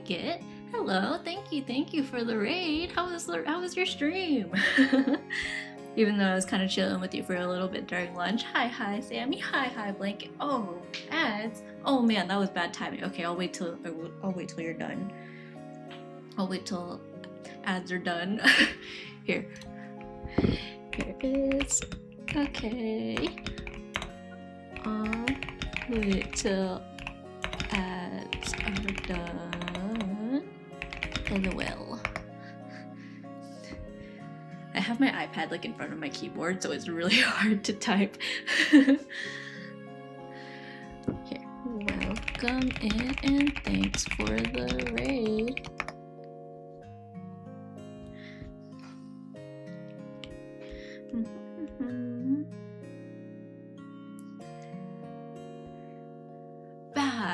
Blanket. Hello, thank you for the raid. How was your stream? Even though I was kind of chilling with you for a little bit during lunch. Hi, Sammy. Hi, Blanket. Oh, ads. Oh man, that was bad timing. Okay, I'll wait till you're done. I'll wait till ads are done. Here it is. Okay. Wait till ads are done. LOL. I have my iPad like in front of my keyboard, so it's really hard to type. Here, welcome in and thanks for the raid.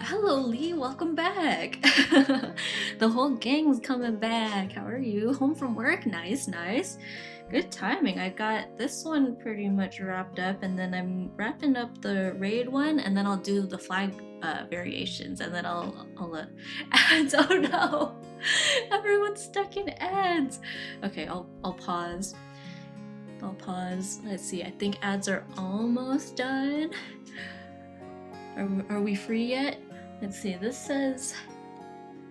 Hello Lee, welcome back. The whole gang's coming back. How are you? Home from work? Nice. Good timing. I got this one pretty much wrapped up, and then I'm wrapping up the raid one, and then I'll do the flag variations, and then I'll let ads. Oh no, everyone's stuck in ads. Okay, I'll pause. Let's see. I think ads are almost done. Are we free yet? Let's see. This says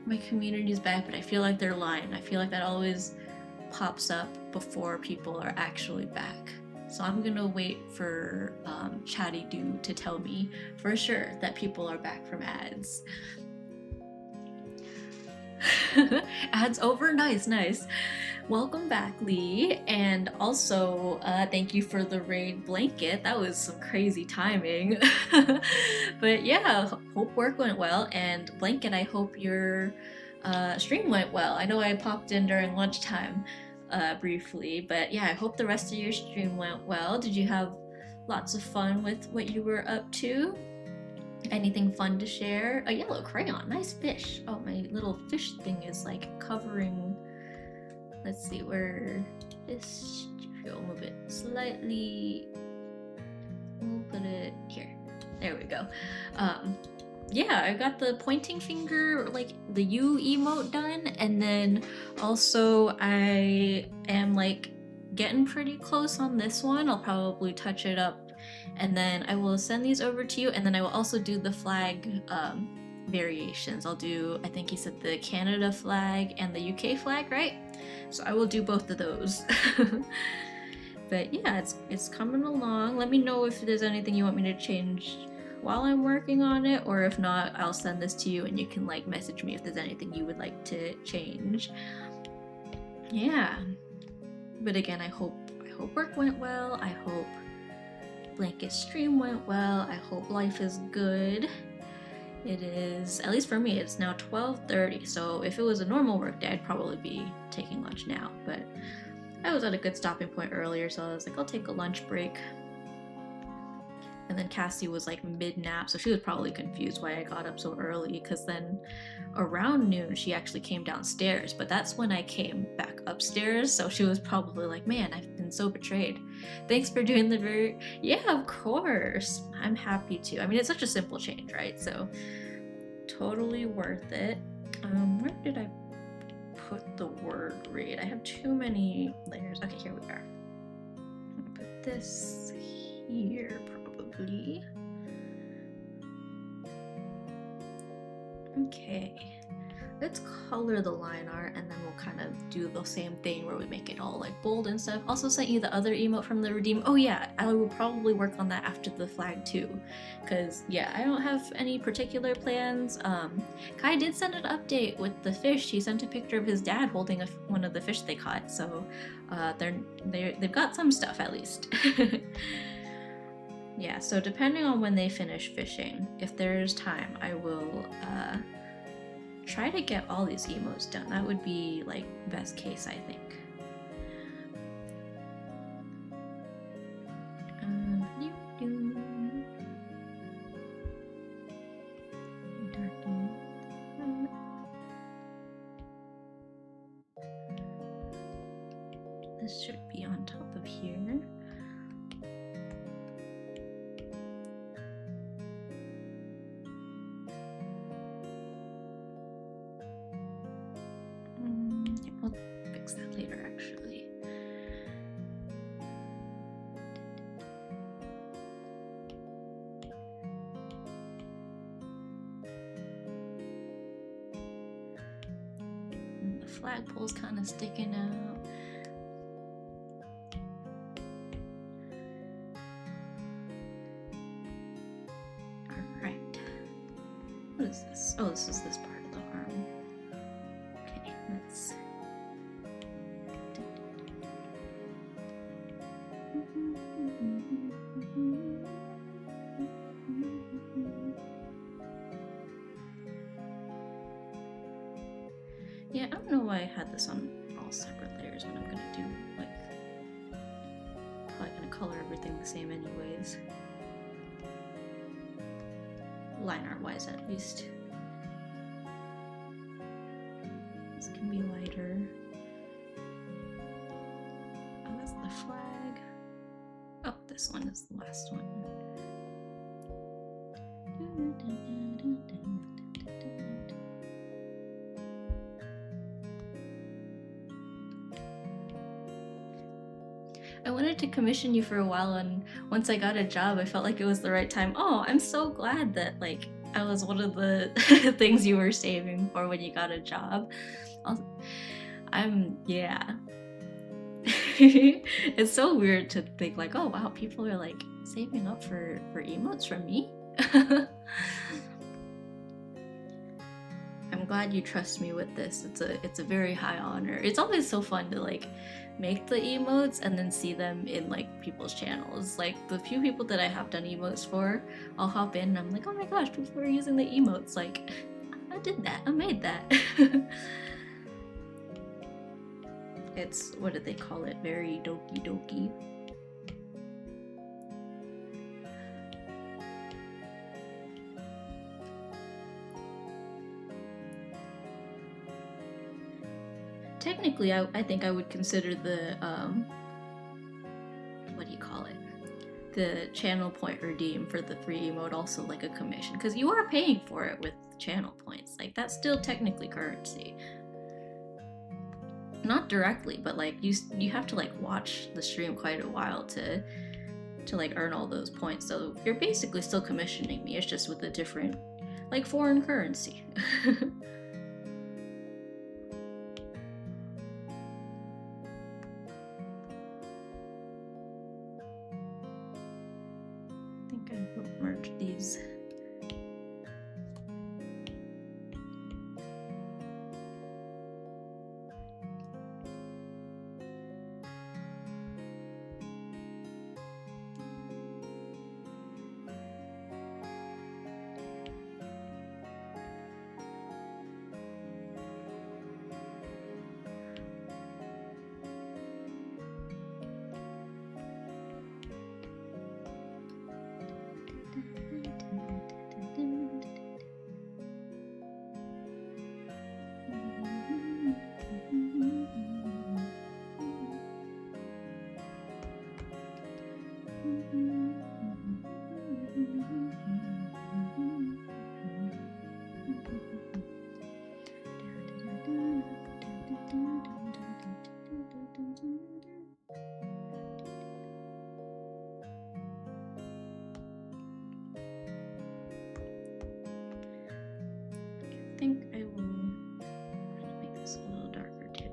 my community's back, but I feel like they're lying. I feel like that always pops up before people are actually back. So I'm gonna wait for Chatty Doo to tell me for sure that people are back from ads. Ads over? Nice. Welcome back, Lee, and also thank you for the raid Blanket. That was some crazy timing. But yeah, hope work went well, and Blanket, I hope your stream went well. I know I popped in during lunchtime briefly, but yeah, I hope the rest of your stream went well. Did you have lots of fun with what you were up to? Anything fun to share? A yellow crayon, nice fish. Oh, my little fish thing is like covering. Let's see where this. We'll move it slightly. We'll put it here. There we go. Yeah, I got the pointing finger, like the U emote done, and then also I am like getting pretty close on this one. I'll probably touch it up, and then I will send these over to you, and then I will also do the flag variations. I'll do, I think he said the Canada flag and the UK flag, right? So I will do both of those. But yeah, it's coming along. Let me know if there's anything you want me to change while I'm working on it, or if not, I'll send this to you and you can like message me if there's anything you would like to change. Yeah, but again, I hope work went well. I hope Blanket stream went well. I hope life is good. It is, at least for me, it's now 12:30, so if it was a normal work day, I'd probably be taking lunch now, but I was at a good stopping point earlier, so I was like, I'll take a lunch break. And then Cassie was like mid-nap, so she was probably confused why I got up so early, because then around noon she actually came downstairs, but that's when I came back upstairs, so she was probably like, man, I've been so betrayed. Thanks for doing the yeah, of course. I'm happy to. I mean, it's such a simple change, right? So totally worth it. Where did I put the word read? I have too many layers. Okay, here we are. I'm gonna put this here probably. Okay, let's color the line art, and then we'll kind of do the same thing where we make it all like bold and stuff. Also sent you the other emote from the redeem. Oh yeah, I will probably work on that after the flag too, because yeah, I don't have any particular plans. Kai did send an update with the fish. He sent a picture of his dad holding one of the fish they caught, so they've got some stuff at least. Yeah, so depending on when they finish fishing, if there's time, I will try to get all these emotes done. That would be like best case, I think. This should be on top of here. flagpole's kind of sticking out. Alright. What is this? Oh, this is this part of the arm. Okay, let's... Yeah, I don't know why I had this on all separate layers when I'm gonna do, like, probably gonna color everything the same anyways. Line art wise, at least. This can be lighter. Oh, that's the flag. Oh, this one is the last one. I wanted to commission you for a while, and once I got a job, I felt like it was the right time. Oh, I'm so glad that, like, I was one of the things you were saving for when you got a job. Yeah. It's so weird to think, like, oh wow, people are like saving up for emotes from me. I'm glad you trust me with this. It's a very high honor. It's always so fun to like make the emotes and then see them in like people's channels. Like the few people that I have done emotes for, I'll hop in and I'm like, oh my gosh, people are using the emotes. Like, I did that. I made that. It's, what did they call it? Very doki doki. Technically, I think I would consider the, what do you call it? The channel point redeem for the free emote also like a commission, because you are paying for it with channel points. Like, that's still technically currency. Not directly, but like you have to like watch the stream quite a while to like earn all those points. So you're basically still commissioning me. It's just with a different, like, foreign currency. I think I will merge these. I think I will make this a little darker too.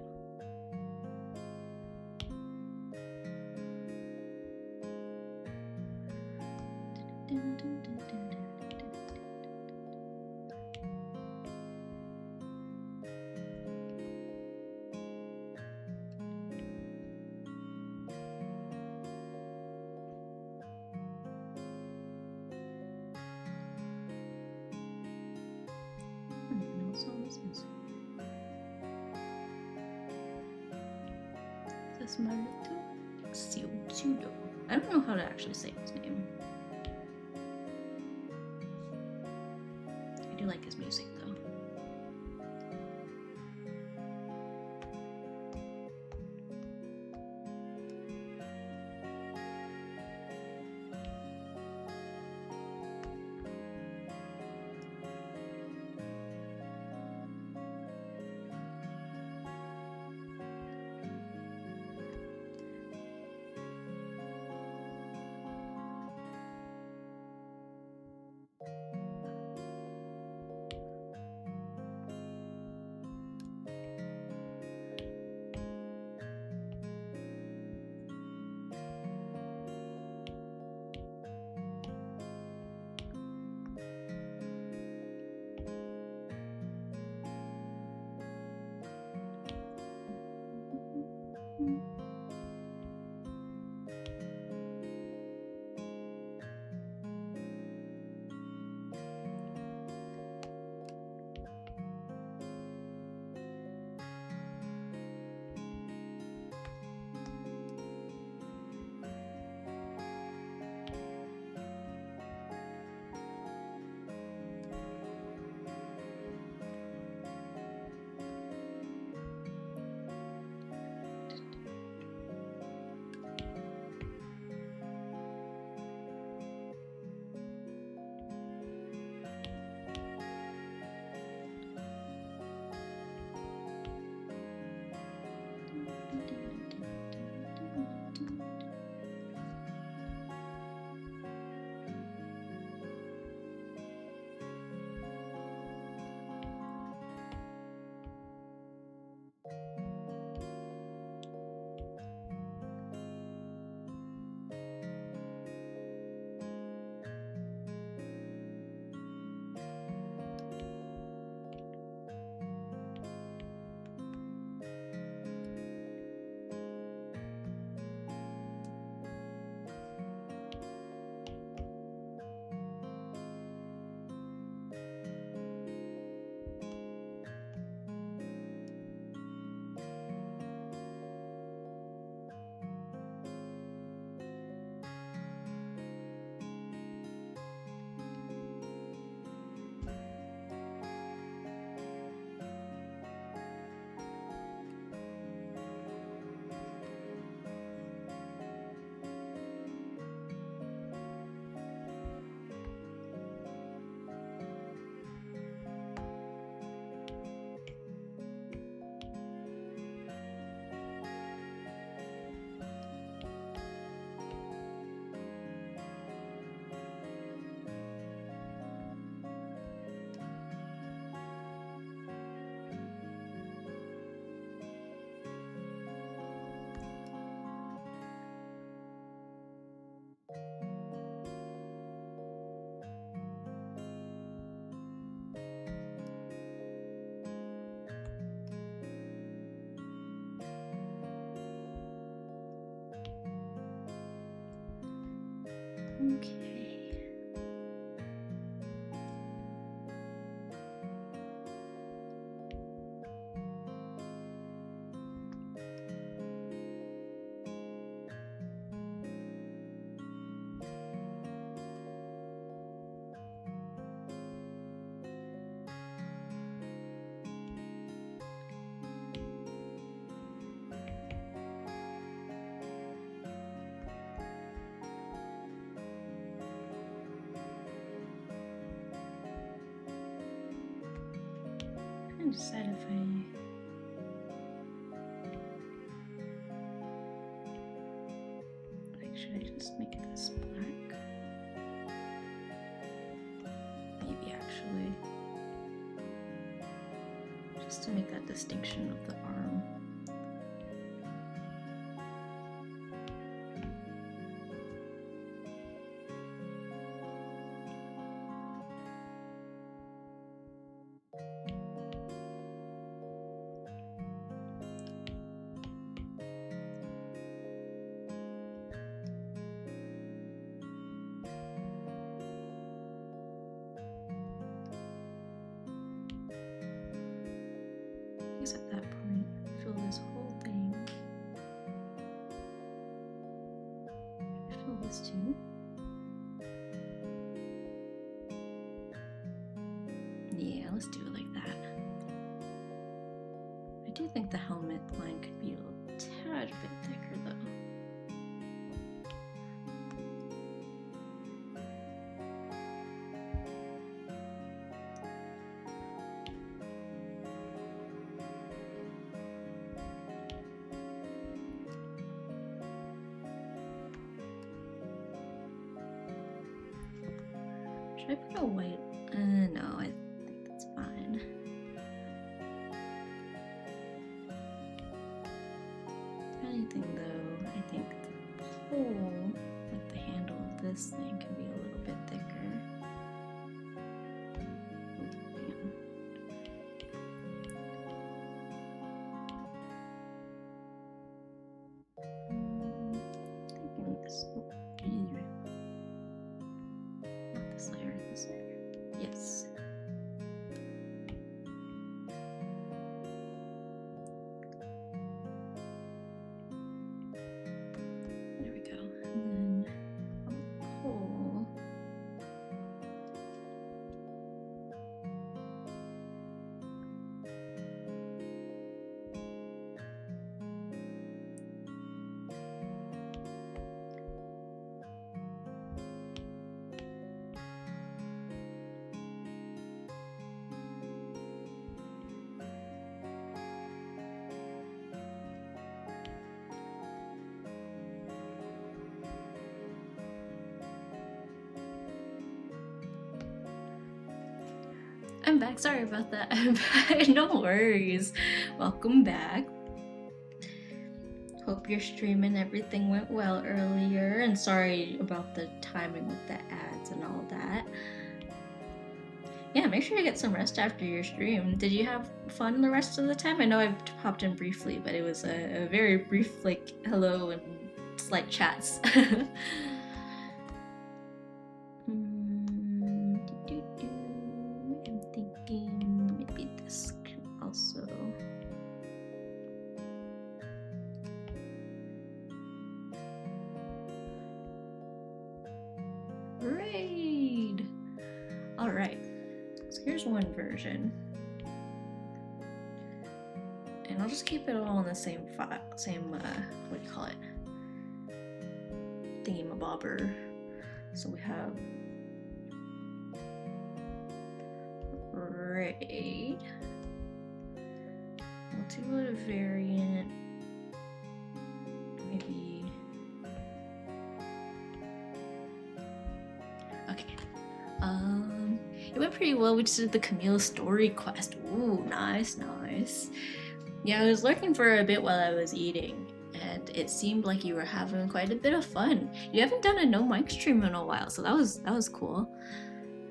I don't even know what song this is. Is this Marito? Ciudo. I don't know how to actually say his name. I do like his music though. Okay. I decide if should I just make this black? Maybe actually, just to make that distinction of the arm. Because at that point, fill this whole thing. Fill this too. Yeah, let's do it like that. I do think the helmet line could be a little tad bit thicker though. Should I put a white? No, I think that's fine. If anything though, I think the pole, like the handle of this thing, can be a little bit thicker. I'm back. Sorry about that. No worries. Welcome back. Hope your stream and everything went well earlier. And sorry about the timing with the ads and all that. Yeah, make sure to get some rest after your stream. Did you have fun the rest of the time? I know I popped in briefly, but it was a very brief, like, hello and slight chats. I'm thinking maybe this can also. Raid! Alright, so here's one version. And I'll just keep it all in the same file, what do you call it? Thingamabobber. So we have raid. We'll do a variant. Maybe. Okay. It went pretty well. We just did the Camille story quest. Ooh, nice, nice. Yeah, I was lurking for a bit while I was eating, and it seemed like you were having quite a bit of fun. You haven't done a no mic stream in a while, so that was cool.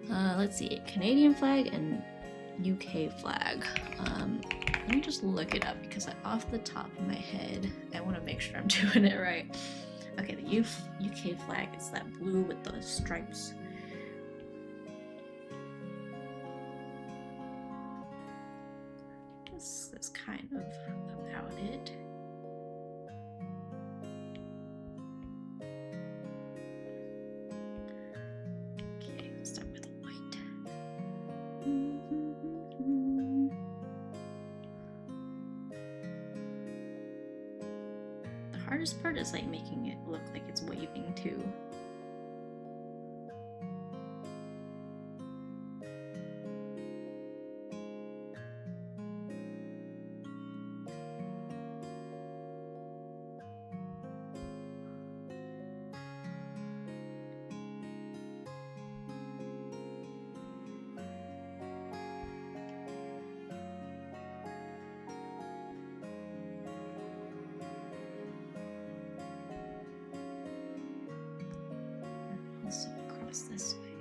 Let's see, Canadian flag and UK flag. Let me just look it up because off the top of my head, I want to make sure I'm doing it right. Okay, the UK flag is that blue with the stripes. That's kind of about it. Okay, let's start with white. The hardest part is like making it look like it's waving too. Also across this way.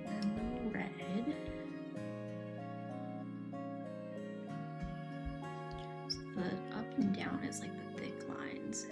And the red. So the up and down is like the thick lines.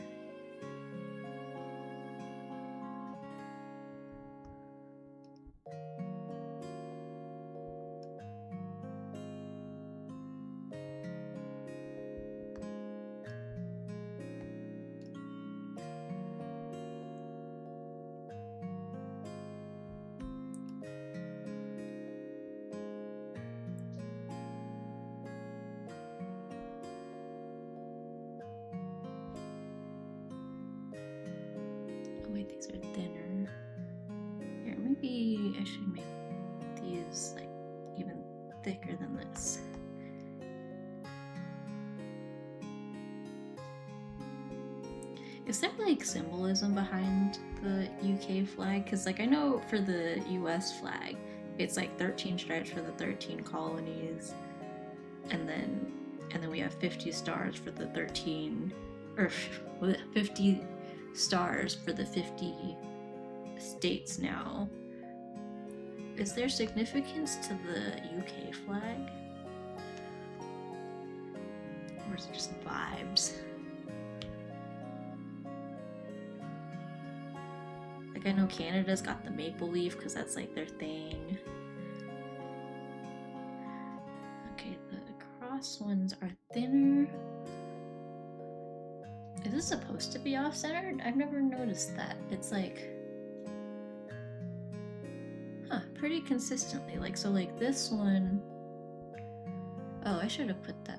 Wait, these are thinner. Here, maybe I should make these like even thicker than this. Is there like symbolism behind the UK flag? Because like I know for the US flag, it's like 13 stripes for the 13 colonies, and then we have 50 stars for the 13, or 50 stars for the 50 states now. Is there significance to the UK flag? Or is it just vibes? Like I know Canada's got the maple leaf because that's like their thing. Okay, the cross ones are thinner. Is this supposed to be off-centered? I've never noticed that. It's like, pretty consistently. Like, so like this one, oh, I should have put that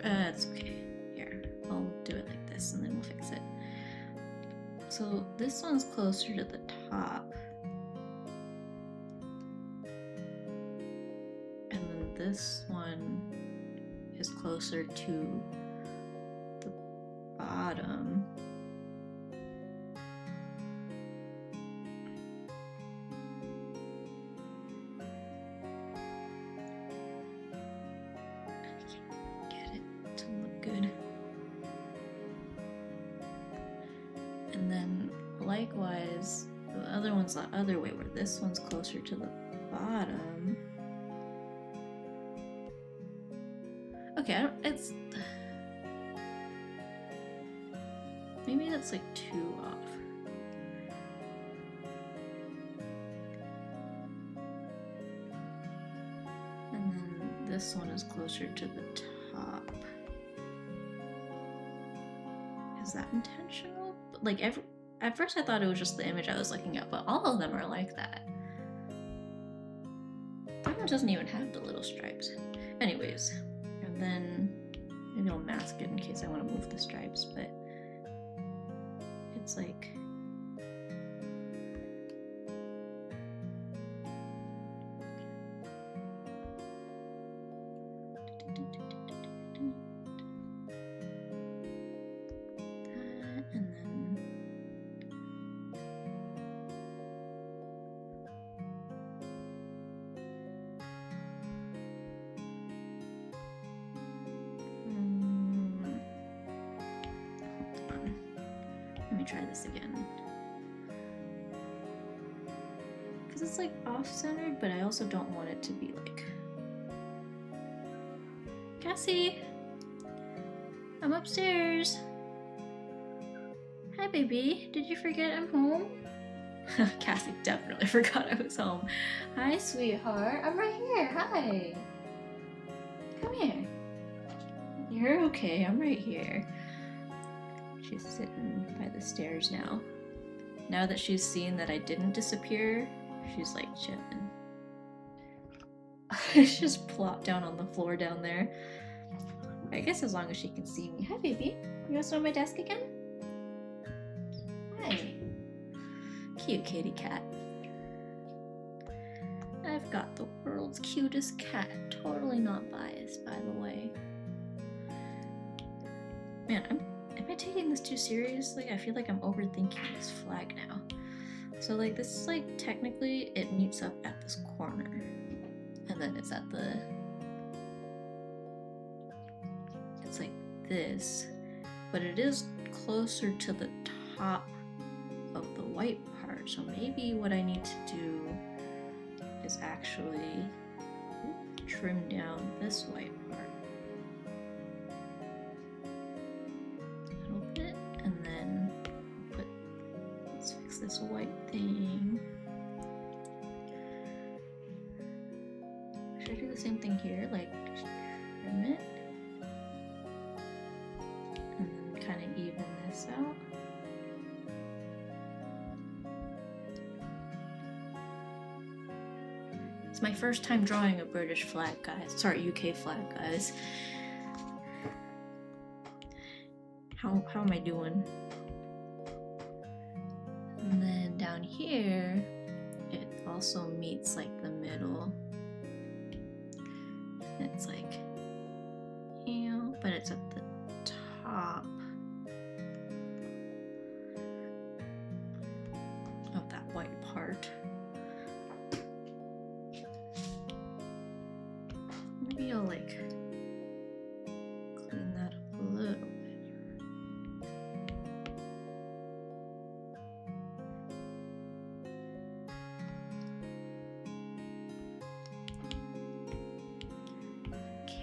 it's okay. Here, I'll do it like this and then we'll fix it. So this one's closer to the top. And then this one is closer to the bottom. Good. And then likewise, the other one's the other way, where this one's closer to the bottom. Okay, it's... maybe that's like 2 off. And then this one is closer to the top. Is that intentional? Like at first I thought it was just the image I was looking at, but all of them are like that. That one doesn't even have the little stripes. Anyways, and then maybe I'll mask it in case I want to move the stripes, but it's like... Let me try this again. Because it's like off-centered, but I also don't want it to be like... Cassie! I'm upstairs! Hi, baby. Did you forget I'm home? Cassie definitely forgot I was home. Hi, sweetheart. I'm right here. Hi. Come here. You're okay. I'm right here. She's sitting by the stairs now. Now that she's seen that I didn't disappear, she's like chilling. She just plopped down on the floor down there. I guess as long as she can see me. Hi, baby. You want to sit on my desk again? Hi. Cute kitty cat. I've got the world's cutest cat. Totally not biased, by the way. Man, am I taking this too seriously? I feel like I'm overthinking this flag now. So like this is like technically it meets up at this corner. And then it's at the... it's like this. But it is closer to the top of the white part. So maybe what I need to do is actually trim down this white part. This white thing. Should I do the same thing here? Like trim it and then kind of even this out. It's my first time drawing a British flag, guys. Sorry, UK flag, guys. How am I doing? And then down here, it also meets like the middle. It's like, you know, but it's at the top of that white part. Maybe I'll like clean that up a little bit.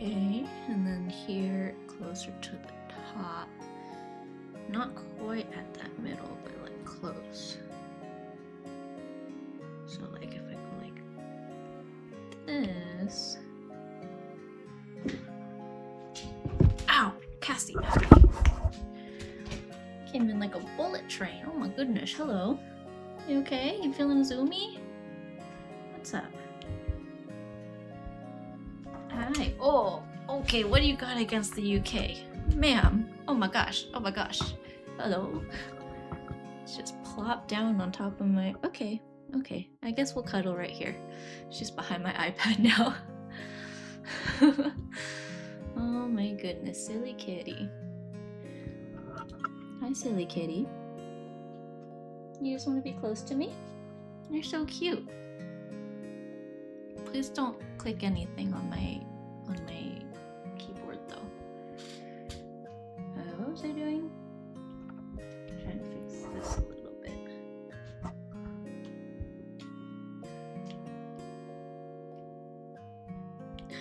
Okay, and then here, closer to the top. Not quite at that middle, but like close. So like if I go like this. Ow! Cassie! Came in like a bullet train. Oh my goodness, hello. You okay? You feeling zoomy? What's up? Hi. Oh, okay, what do you got against the UK? Ma'am. Oh my gosh. Oh my gosh. Hello. It's just plopped down on top of my... Okay. Okay. I guess we'll cuddle right here. She's behind my iPad now. my goodness, silly kitty. Hi, silly kitty. You just want to be close to me? You're so cute. Please don't click anything on my keyboard though. What was I doing? I'm trying to fix this a little bit.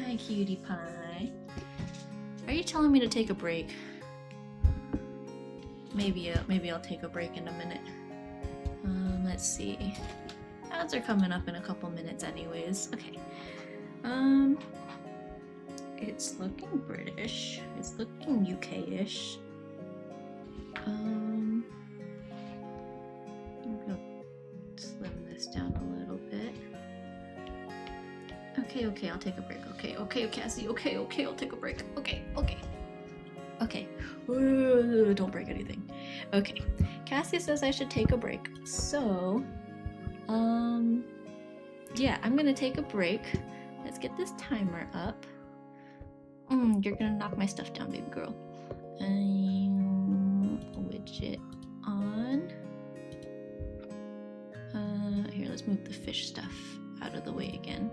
Hi, cutie pie. Are you telling me to take a break? Maybe I'll take a break in a minute. Let's see. Ads are coming up in a couple minutes anyways. Okay. It's looking British. It's looking UK-ish. I'm gonna slim this down a little bit. Okay, I'll take a break. Okay, Cassie. Okay, I'll take a break. Okay. Don't break anything. Okay, Cassie says I should take a break. So, yeah, I'm gonna take a break. Let's get this timer up. You're gonna knock my stuff down, baby girl. Widget on. Here, let's move the fish stuff out of the way again.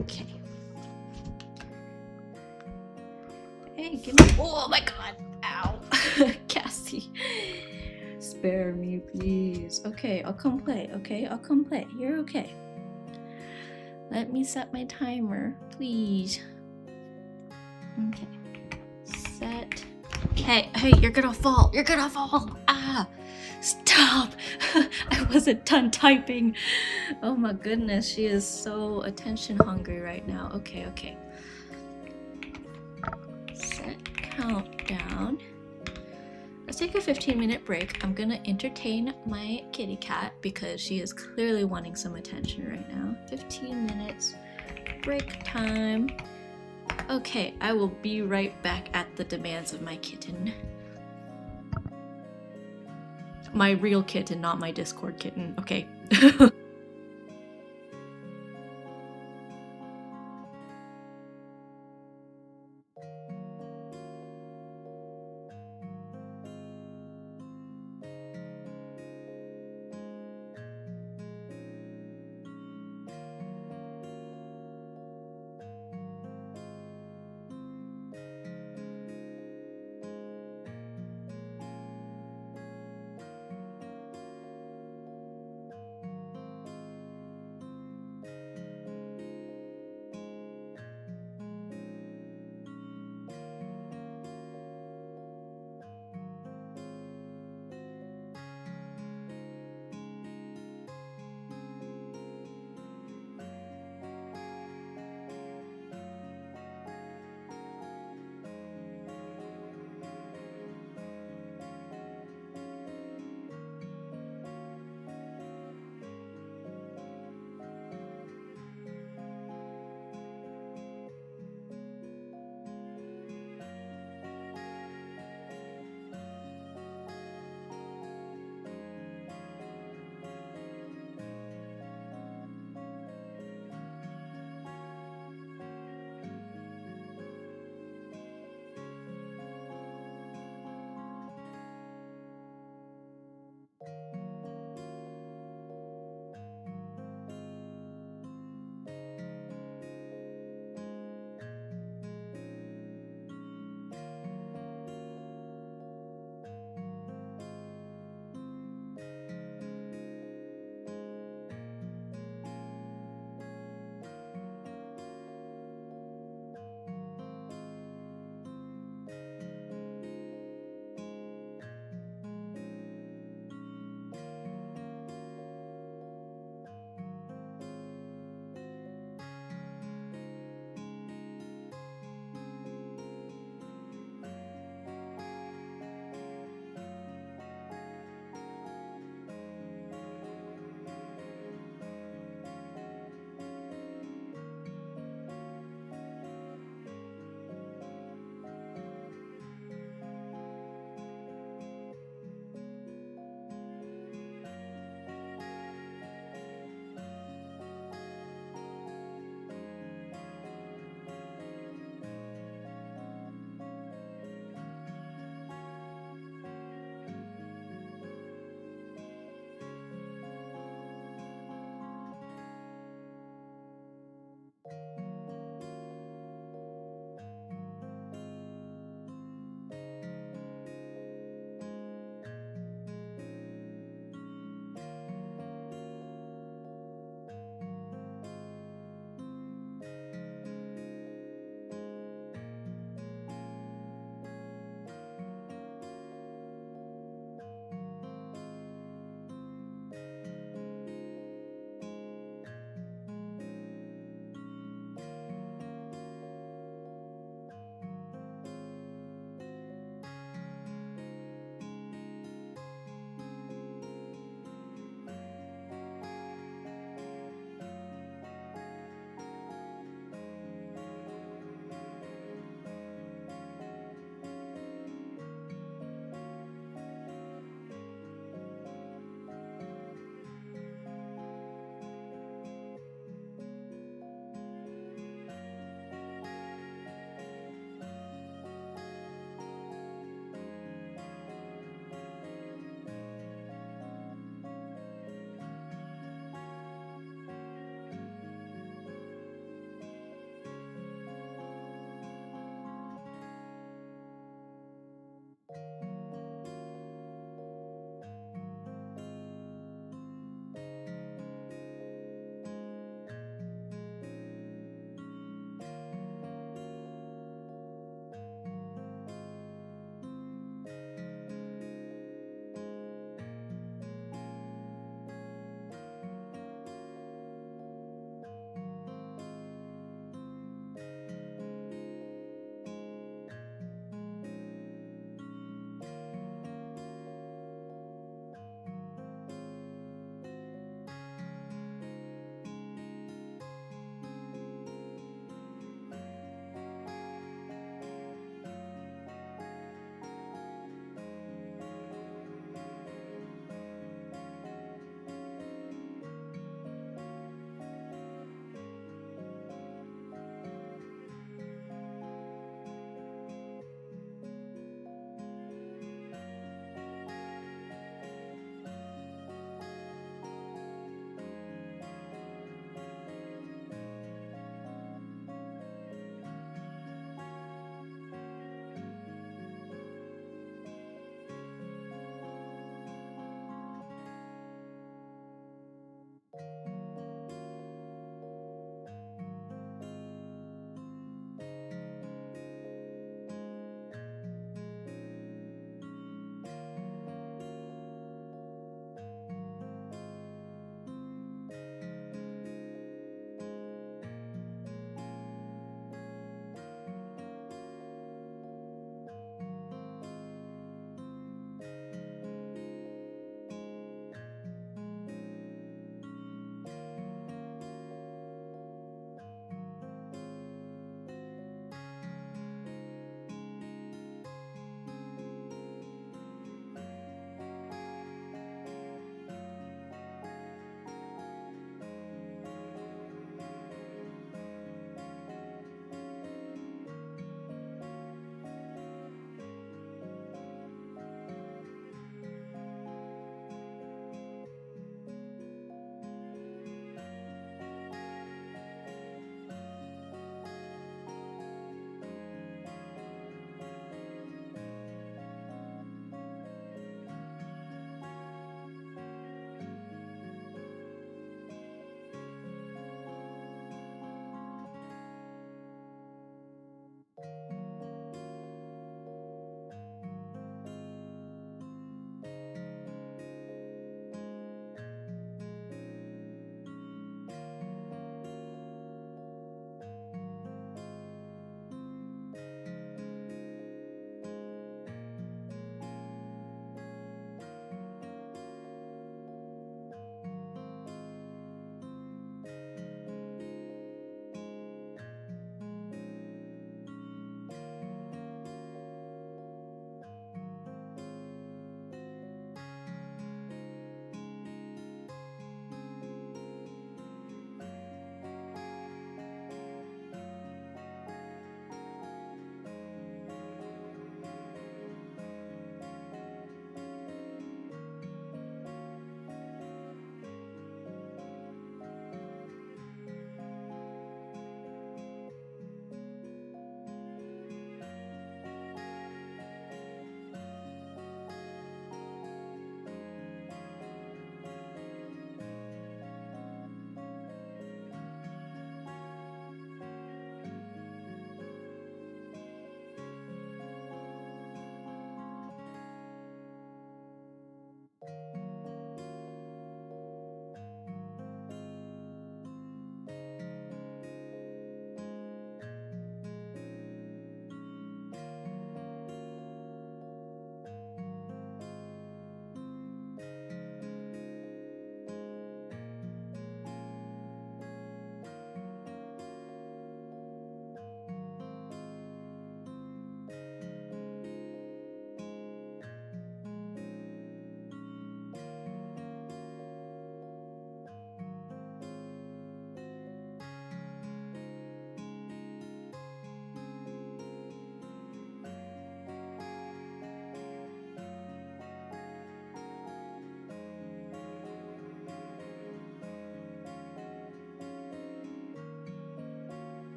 Okay. Hey, give me. Oh my god! Ow! Cassie. Spare me, please. Okay, I'll come play. Okay, I'll come play. You're okay. Let me set my timer, please. Okay. Set. Hey, you're gonna fall. You're gonna fall. Ah! Stop! I wasn't done typing. Oh my goodness, she is so attention hungry right now. Okay. Set countdown. Let's take a 15-minute break. I'm gonna entertain my kitty cat because she is clearly wanting some attention right now. 15 minutes, break time. Okay, I will be right back at the demands of my kitten. My real kitten, not my Discord kitten. Okay.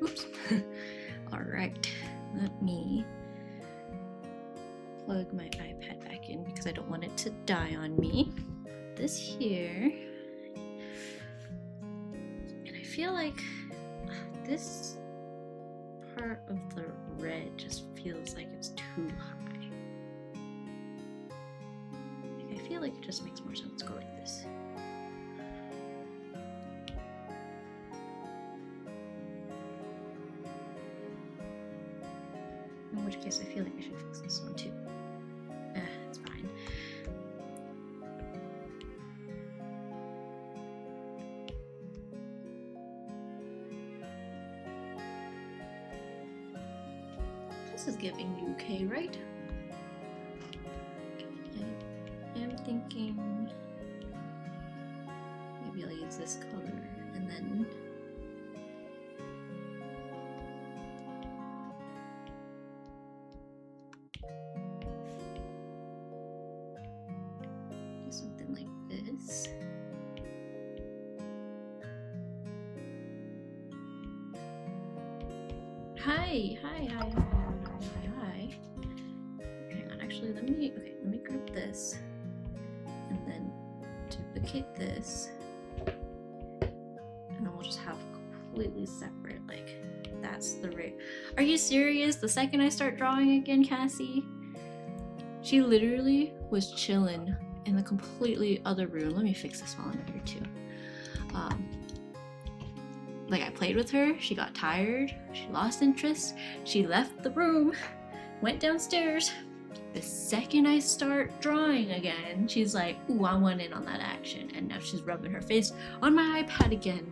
Oops. Alright, let me plug my iPad back in because I don't want it to die on me. Put this here. And I feel like this part of the red just feels like it's too high. Like, I feel like it just makes more sense to go like this. In which case I feel like I should fix this one too. It's fine. This is giving UK, right? I am thinking maybe I'll use this color and then do something like this. Hi. Hang on, actually let me group this and then duplicate this, and then we'll just have completely separate, like that's the rate. Are you serious? The second I start drawing again, Cassie? She literally was chilling in the completely other room. Let me fix this while I'm here too. Like I played with her, she got tired, she lost interest, she left the room, went downstairs. The second I start drawing again, she's like, ooh, I want in on that action. And now she's rubbing her face on my iPad again.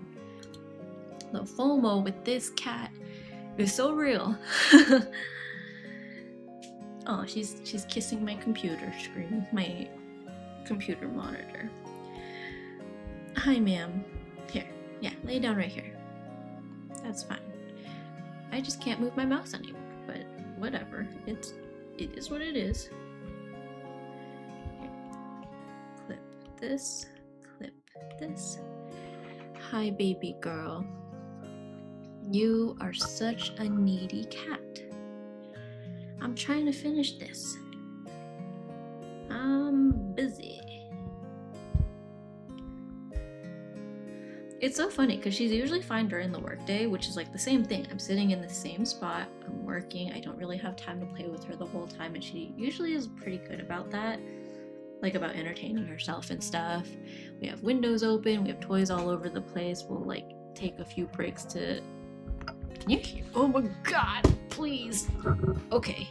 The FOMO with this cat is so real. Oh, she's kissing my computer screen, my computer monitor. Hi, ma'am. Here, yeah, lay down right here. That's fine. I just can't move my mouse anymore, but whatever. It is what it is. Here. Clip this, clip this. Hi, baby girl. You are such a needy cat. I'm trying to finish this. I'm busy. It's so funny because she's usually fine during the workday, which is like the same thing. I'm sitting in the same spot, I'm working, I don't really have time to play with her the whole time, and she usually is pretty good about that, like about entertaining herself and stuff. We have windows open, we have toys all over the place, we'll like take a few breaks to... Can you hear? Oh my god, please. Okay.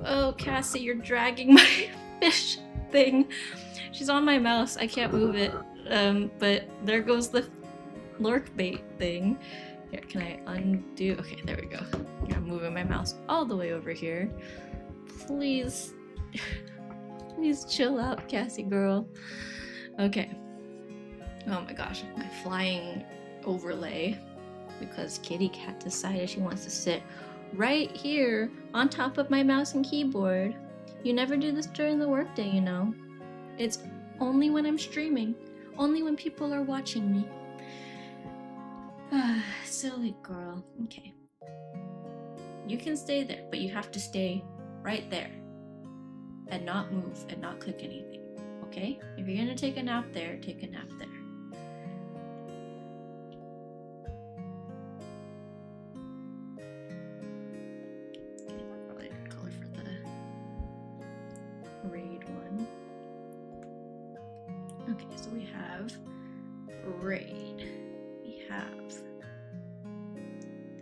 Oh, Cassie, you're dragging my fish thing. She's on my mouse, I can't move it. But there goes the lurk bait thing. Here, can I undo? Okay, there we go. Here, I'm moving my mouse all the way over here. Please, please chill out, Cassie girl. Okay. Oh my gosh, my flying overlay, because Kitty Cat decided she wants to sit right here on top of my mouse and keyboard. You never do this during the workday, you know. It's only when I'm streaming. Only when people are watching me. Silly girl. Okay. You can stay there, but you have to stay right there. And not move and not click anything. Okay? If you're gonna take a nap there, take a nap there. Okay, that's probably a good color for the raid one. Okay, so we have raid. We have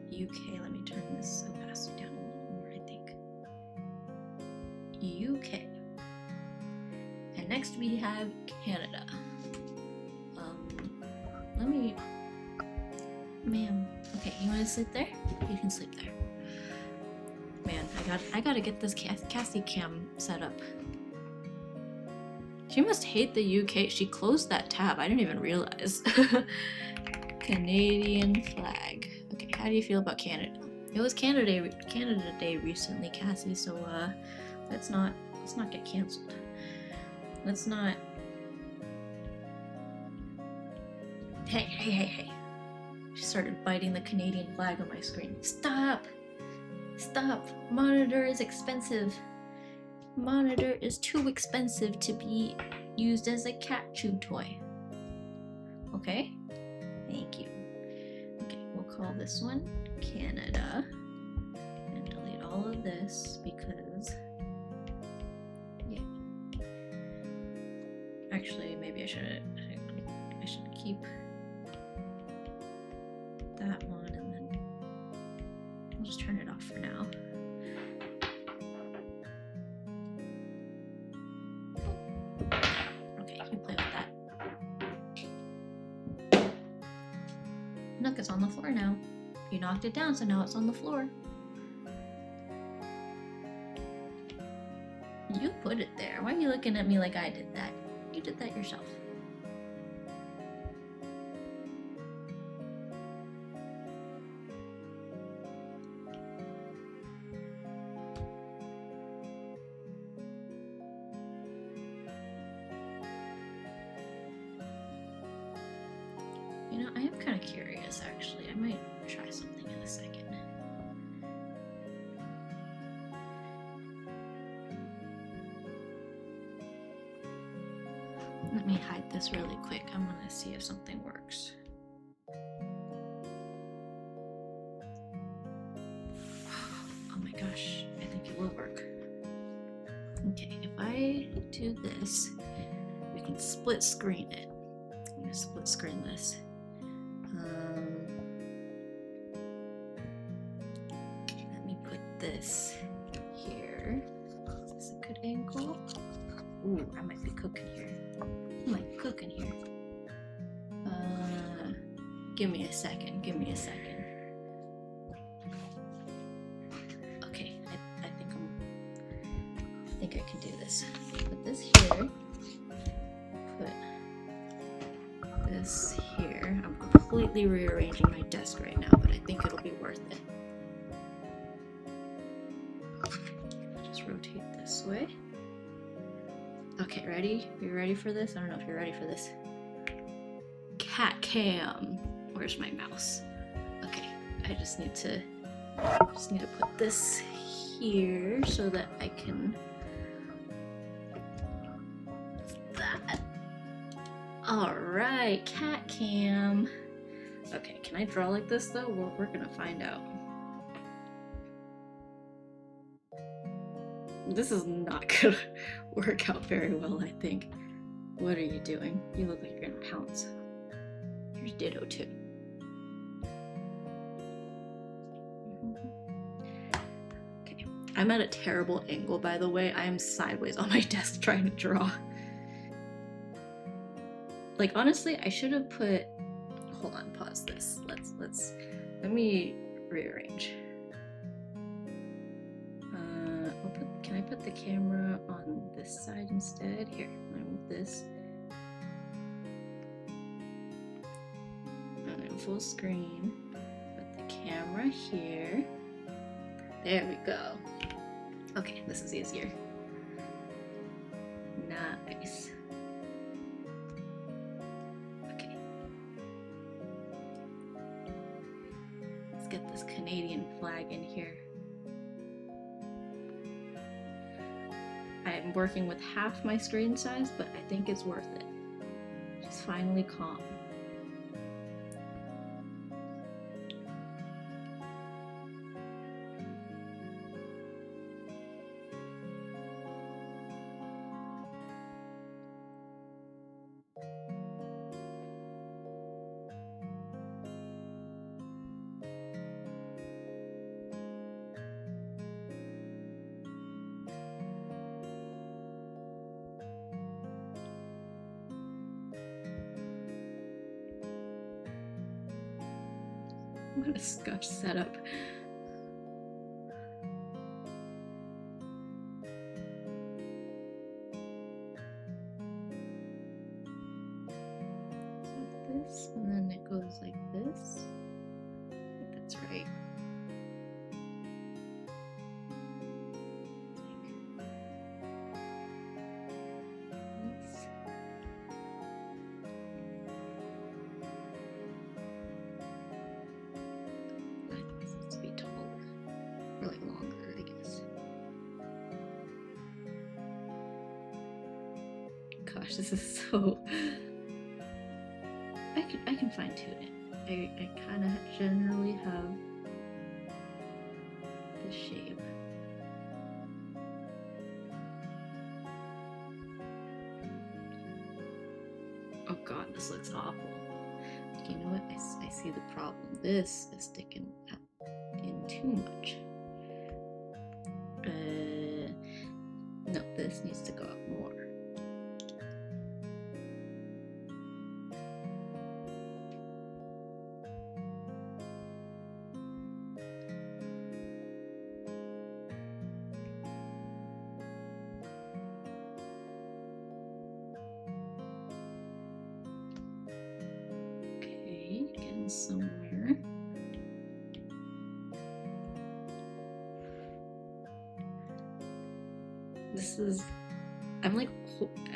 the UK. Let me turn this opacity down a little more, I think. UK. And next we have Canada. Let me... Ma'am. Okay, you want to sit there? You can sleep there. Man, I gotta get this Cassie cam set up. She must hate the UK. She closed that tab. I didn't even realize. Canadian flag. Okay, how do you feel about Canada? It was Canada Day recently, Cassie, so let's not get canceled. Let's not... Hey. She's started biting the Canadian flag on my screen. Stop! Stop! Monitor is expensive. Monitor is too expensive to be used as a cat chew toy. Okay? Thank you. Okay, we'll call this one Canada. And delete all of this because... yeah. Actually, maybe I should keep that one and then I'll just turn it off for now. Okay, you play with that. Look, it's on the floor now. You knocked it down, so now it's on the floor. You put it there. Why are you looking at me like I did that? You did that yourself. You know, I am kind of curious actually. I might try something in a second. Let me hide this really quick. I'm gonna see if something works. Oh my gosh, I think it will work. Okay, if I do this, we can split screen it. I'm gonna split screen this. Let me put this here. Is this a good angle? Ooh, I might be cooking here. I might be cooking here. Give me a second. Give me a second. Okay, I think I can do this. Put this here. Put this here. I'm completely rearranging my desk right now, but I think it'll be worth it. Just rotate this way. Okay, ready? You ready for this? I don't know if you're ready for this. Cat cam. Where's my mouse? Okay, I just need to put this here so that I can. That. All right, cat cam. Okay, can I draw like this though? We're gonna find out. This is not gonna work out very well, I think. What are you doing? You look like you're gonna pounce. Here's Ditto too. Okay, I'm at a terrible angle, by the way. I am sideways on my desk trying to draw. Like, honestly, I should have put... Hold on, pause this. Let me rearrange. Can I put the camera on this side instead? Here, I'm gonna move this. And in full screen. Put the camera here. There we go. Okay, this is easier. Nice. Okay. Let's get this Canadian flag in here. I'm working with half my screen size, but I think it's worth it. Just finally calm. What a scuff setup. Like this, and then it goes like this. I think that's right. gosh, this is so. I can fine tune it. I kind of generally have the shape. Oh god, this looks awful. You know what? I see the problem. This is sticking up in too much. No, this needs to go up more. Okay, getting somewhere. I'm like,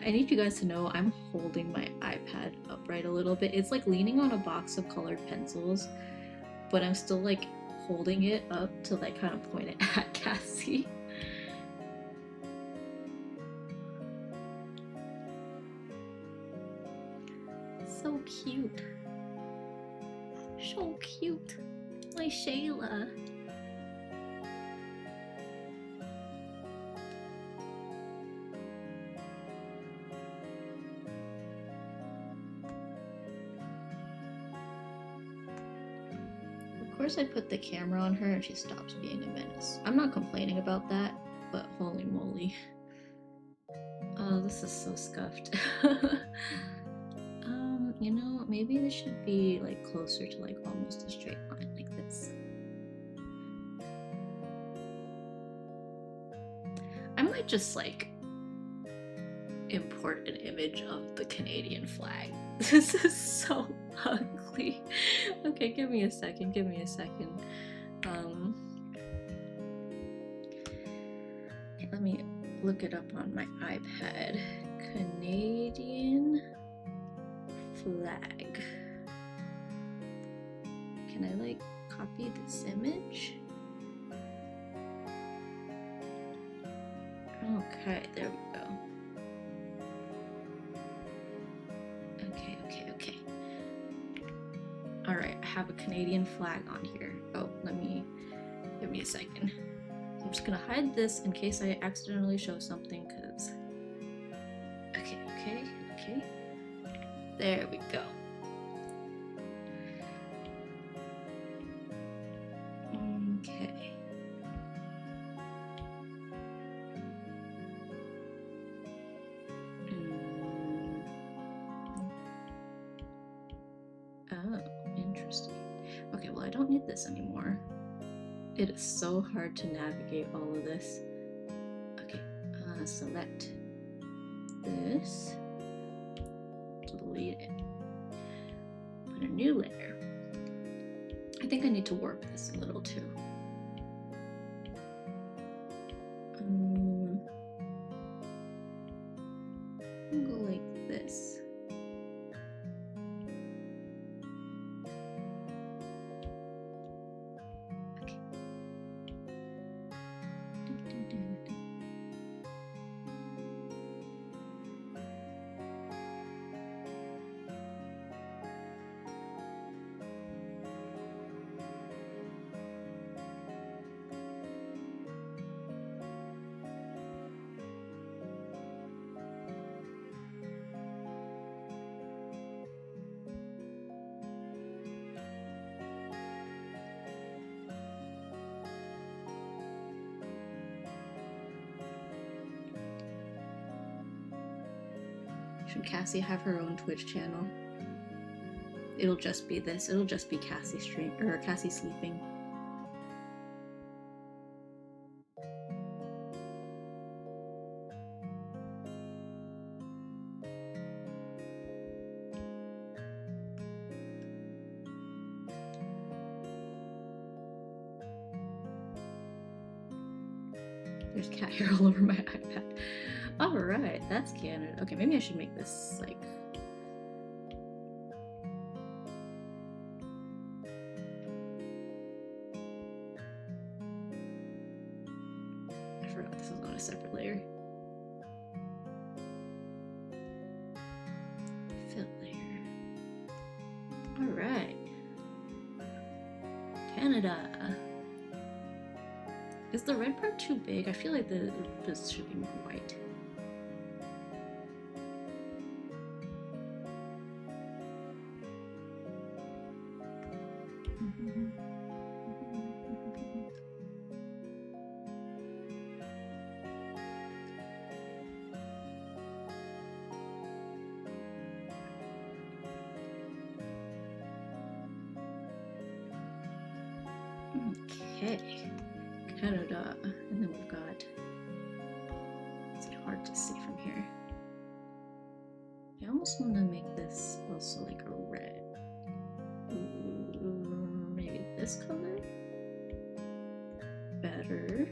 I need you guys to know I'm holding my iPad upright a little bit. It's like leaning on a box of colored pencils, but I'm still like holding it up to like kind of point it at Cassie. So cute. So cute. My Shayla. Of course I put the camera on her and she stops being a menace. I'm not complaining about that, but holy moly. Oh, this is so scuffed. You know, maybe this should be like closer to like almost a straight line like this. I might just like import an image of the Canadian flag. This is so ugly. Okay, give me a second. Okay, let me look it up on my iPad. Canadian flag. Can I like copy this image? Okay, there we go. Okay. All right, I have a Canadian flag on here. Oh, give me a second. I'm just gonna hide this in case I accidentally show something, cause. Okay. There we go. Okay. Oh, interesting. Okay, well, I don't need this anymore. It is so hard to navigate all of this. Okay, select this, delete it, put a new layer. I think I need to warp this a little too. I'll go like this. Okay. Should Cassie have her own Twitch channel? It'll just be this. It'll just be Cassie Cassie sleeping. There's cat hair all over my iPad. Alright, that's canon. Okay, maybe I should make this like... I forgot this was on a separate layer. All right. Canada. Is the red part too big? I feel like this should be more white. Okay, Canada, and then we've got, it's hard to see from here. I almost want to make this also like a red. Maybe this color? Better.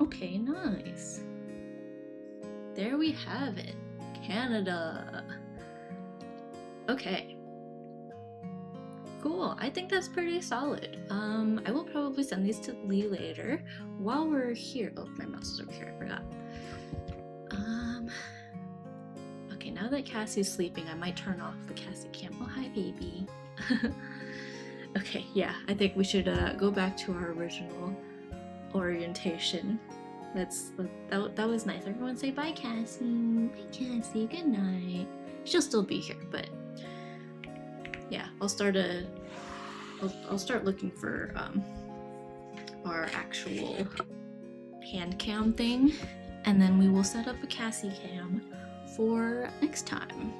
Okay, nice. There we have it. Canada. Okay. Cool. I think that's pretty solid. I will probably send these to Lee later. While we're here, oh, my mouse is over here. I forgot. Okay, now that Cassie's sleeping, I might turn off the Cassie cam. Oh, hi, baby. Okay, yeah, I think we should go back to our original orientation. That was nice. Everyone say bye, Cassie. Bye, Cassie. Good night. She'll still be here, but yeah, I'll start looking for our actual hand cam thing, and then we will set up a Cassie cam for next time.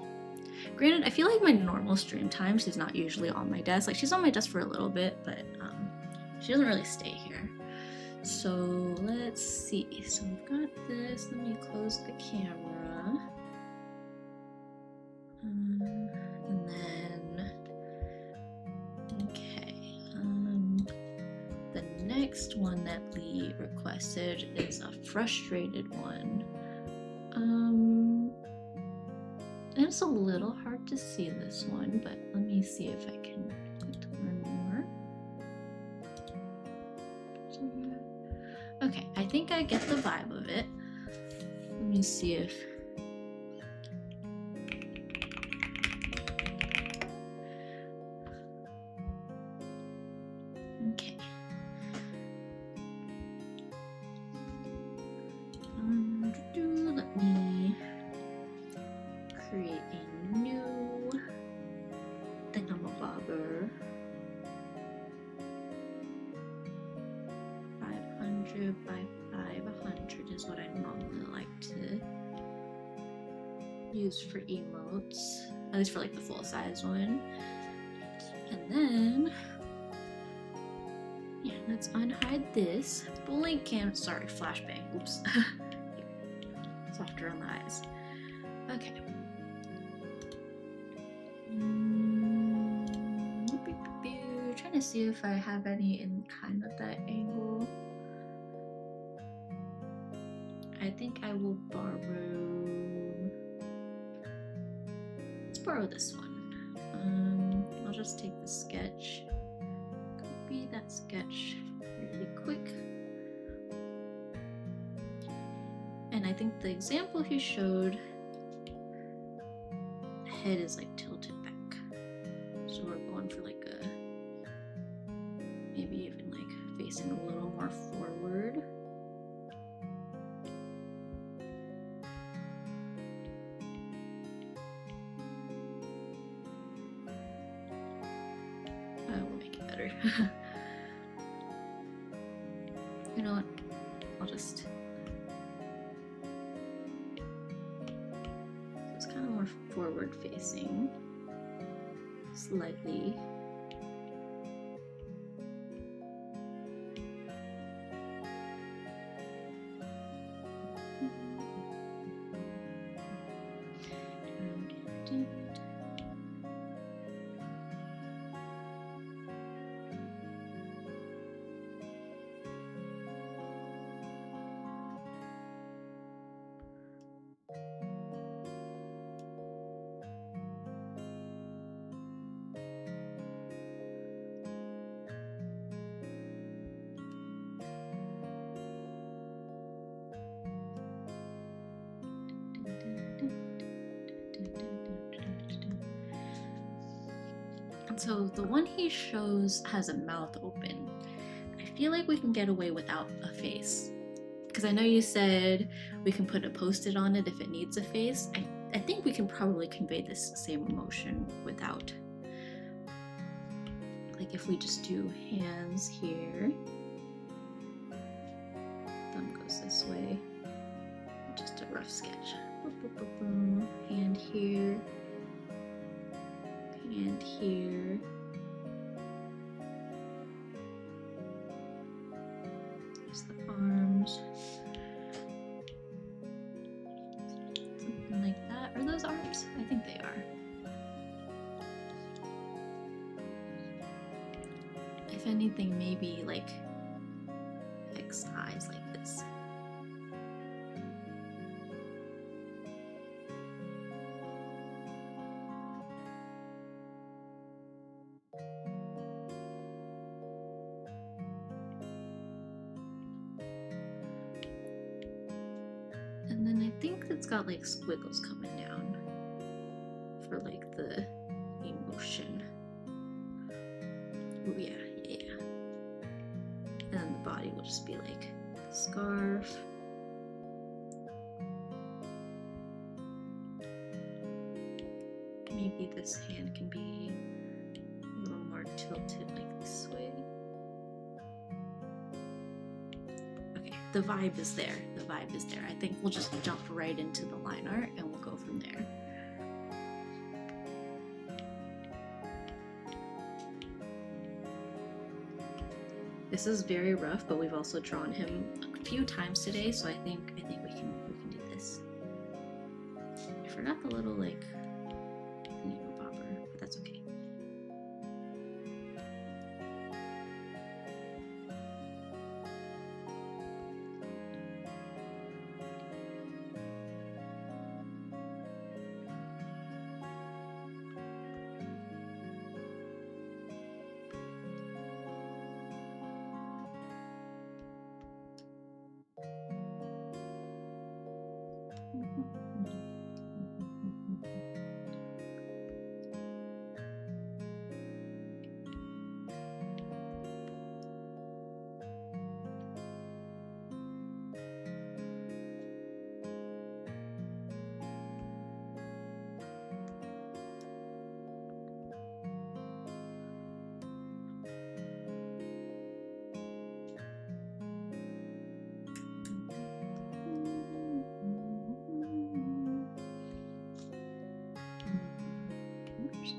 Granted, I feel like my normal stream time, she's not usually on my desk. Like, she's on my desk for a little bit, but she doesn't really stay here. So let's see. So we've got this. Let me close the camera. And then, okay. The next one that Lee requested is a frustrated one. It's a little hard to see this one, but let me see if I can click to learn more. Okay, I think I get the vibe of it. Let me see if... Okay. Let me create a new thingamabobber. 500 by 500 is what I normally like to use for emotes, at least for like the full size one. And then, yeah, let's unhide this. Blink cam, sorry, flashbang, oops. Softer on the eyes. Okay. Trying to see if I have any in kind of that angle. I think I will let's borrow this one. I'll just take the sketch, copy that sketch really quick. And I think the example he showed, the head is like tilted back. So we're going for like a, maybe even like facing a little more forward. I will make it better. You know what? I'll just... It's kind of more forward facing, slightly. So the one he shows has a mouth open. I feel like we can get away without a face. Because I know you said we can put a post-it on it if it needs a face. I think we can probably convey this same emotion without. Like if we just do hands here, thumb goes this way, just a rough sketch. Hand here, hand here. There's the arms. Something like that. Are those arms? I think they are. If anything, maybe like X eyes like this. And then I think it's got like squiggles coming down for like the emotion. Oh yeah. And then the body will just be like the scarf. Maybe this hand can be a little more tilted like this way. Okay, the vibe is there. The vibe is there. I think we'll just jump right into the line art and we'll go from there. This is very rough, but we've also drawn him a few times today, so I think we can do this. I forgot the little like needle popper, but that's okay.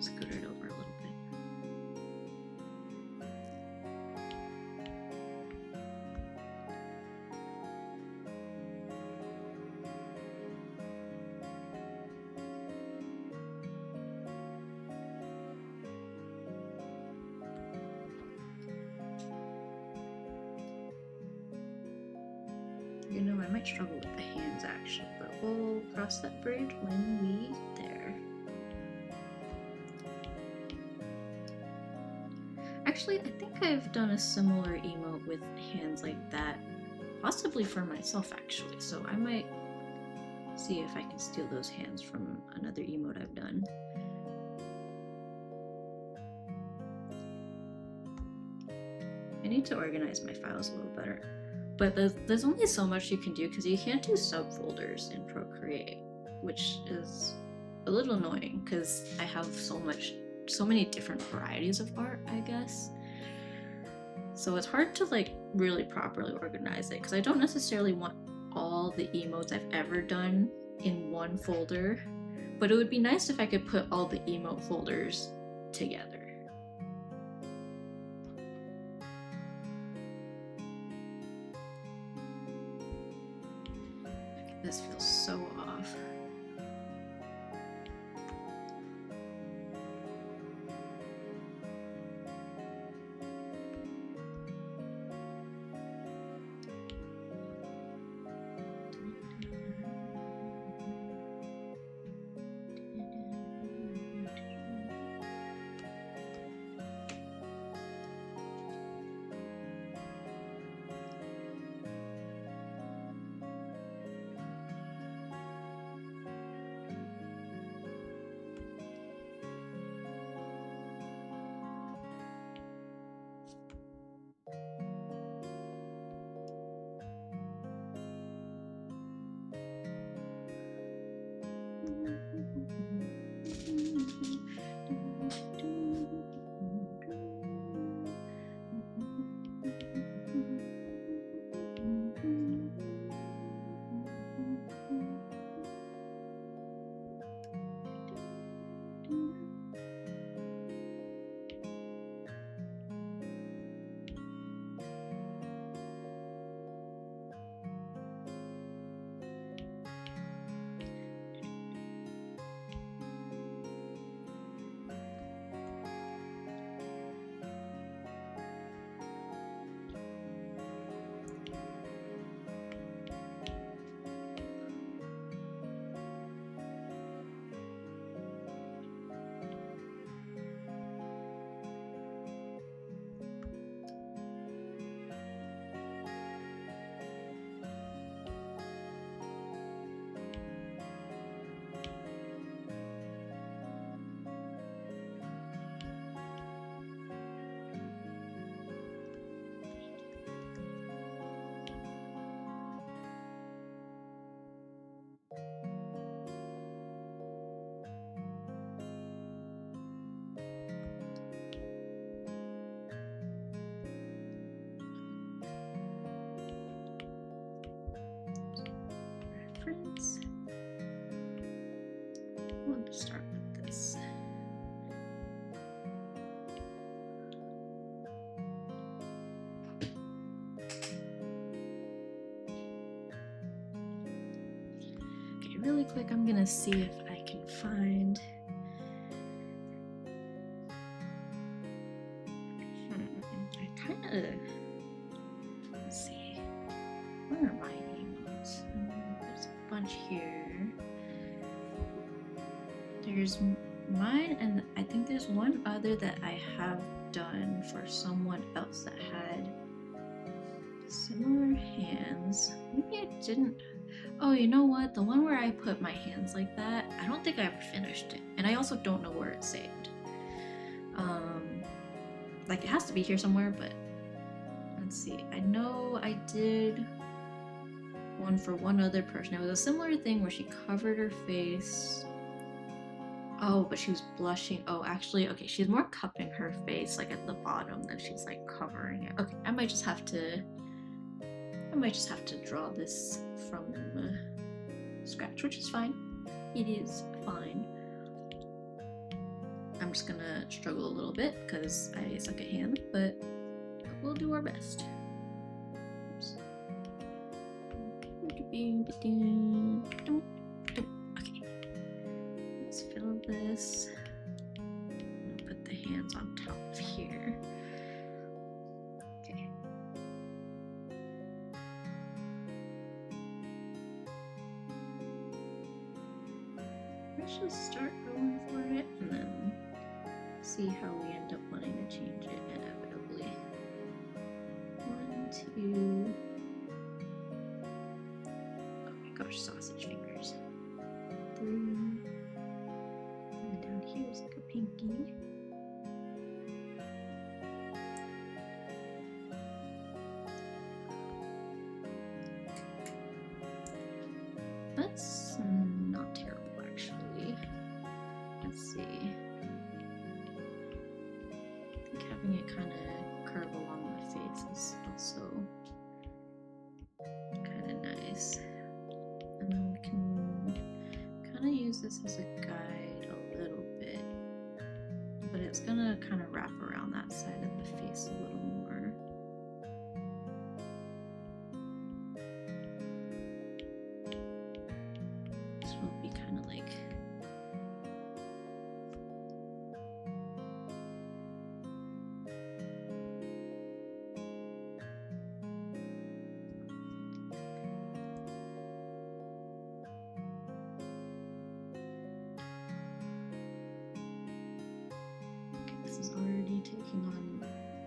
Scoot it over a little bit. You know, I might struggle with the hands actually, but we'll cross that bridge when we get there. Actually, I think I've done a similar emote with hands like that, possibly for myself actually, so I might see if I can steal those hands from another emote I've done. I need to organize my files a little better. But there's only so much you can do because you can't do subfolders in Procreate, which is a little annoying because I have so many different varieties of art, I guess. So it's hard to like really properly organize it because I don't necessarily want all the emotes I've ever done in one folder, but it would be nice if I could put all the emote folders together. This feels so off. difference. I want to start with this. Okay, really quick, I'm gonna see if I can find. I kind of. Let's see. Where are my emotes? There's a bunch here. There's mine, and I think there's one other that I have done for someone else that had similar hands. Maybe I didn't. Oh, you know what? The one where I put my hands like that, I don't think I ever finished it. And I also don't know where it's saved. Like, it has to be here somewhere, but let's see. I know I did one for one other person. It was a similar thing where she covered her face. Oh, but she was blushing. Oh, actually, okay, she's more cupping her face like at the bottom than she's like covering it. Okay, I might just have to draw this from scratch, which is fine. It is fine. I'm just gonna struggle a little bit because I suck at hand, but we'll do our best. Oops. Okay, let's fill this. I'll put the hands on top of here. Okay. Let's just start going for it and then see how we end up wanting to change it inevitably. 1, 2. Oh my gosh, sausage fingers. 3. And down here is like a pinky. That's not terrible, actually. Let's see. I think having it kind of curve along the face is also kind of nice. And then we can kind of use this as a guide a little bit, but it's gonna kind of wrap around that side of the face a little more. This will be kind of like is already taking on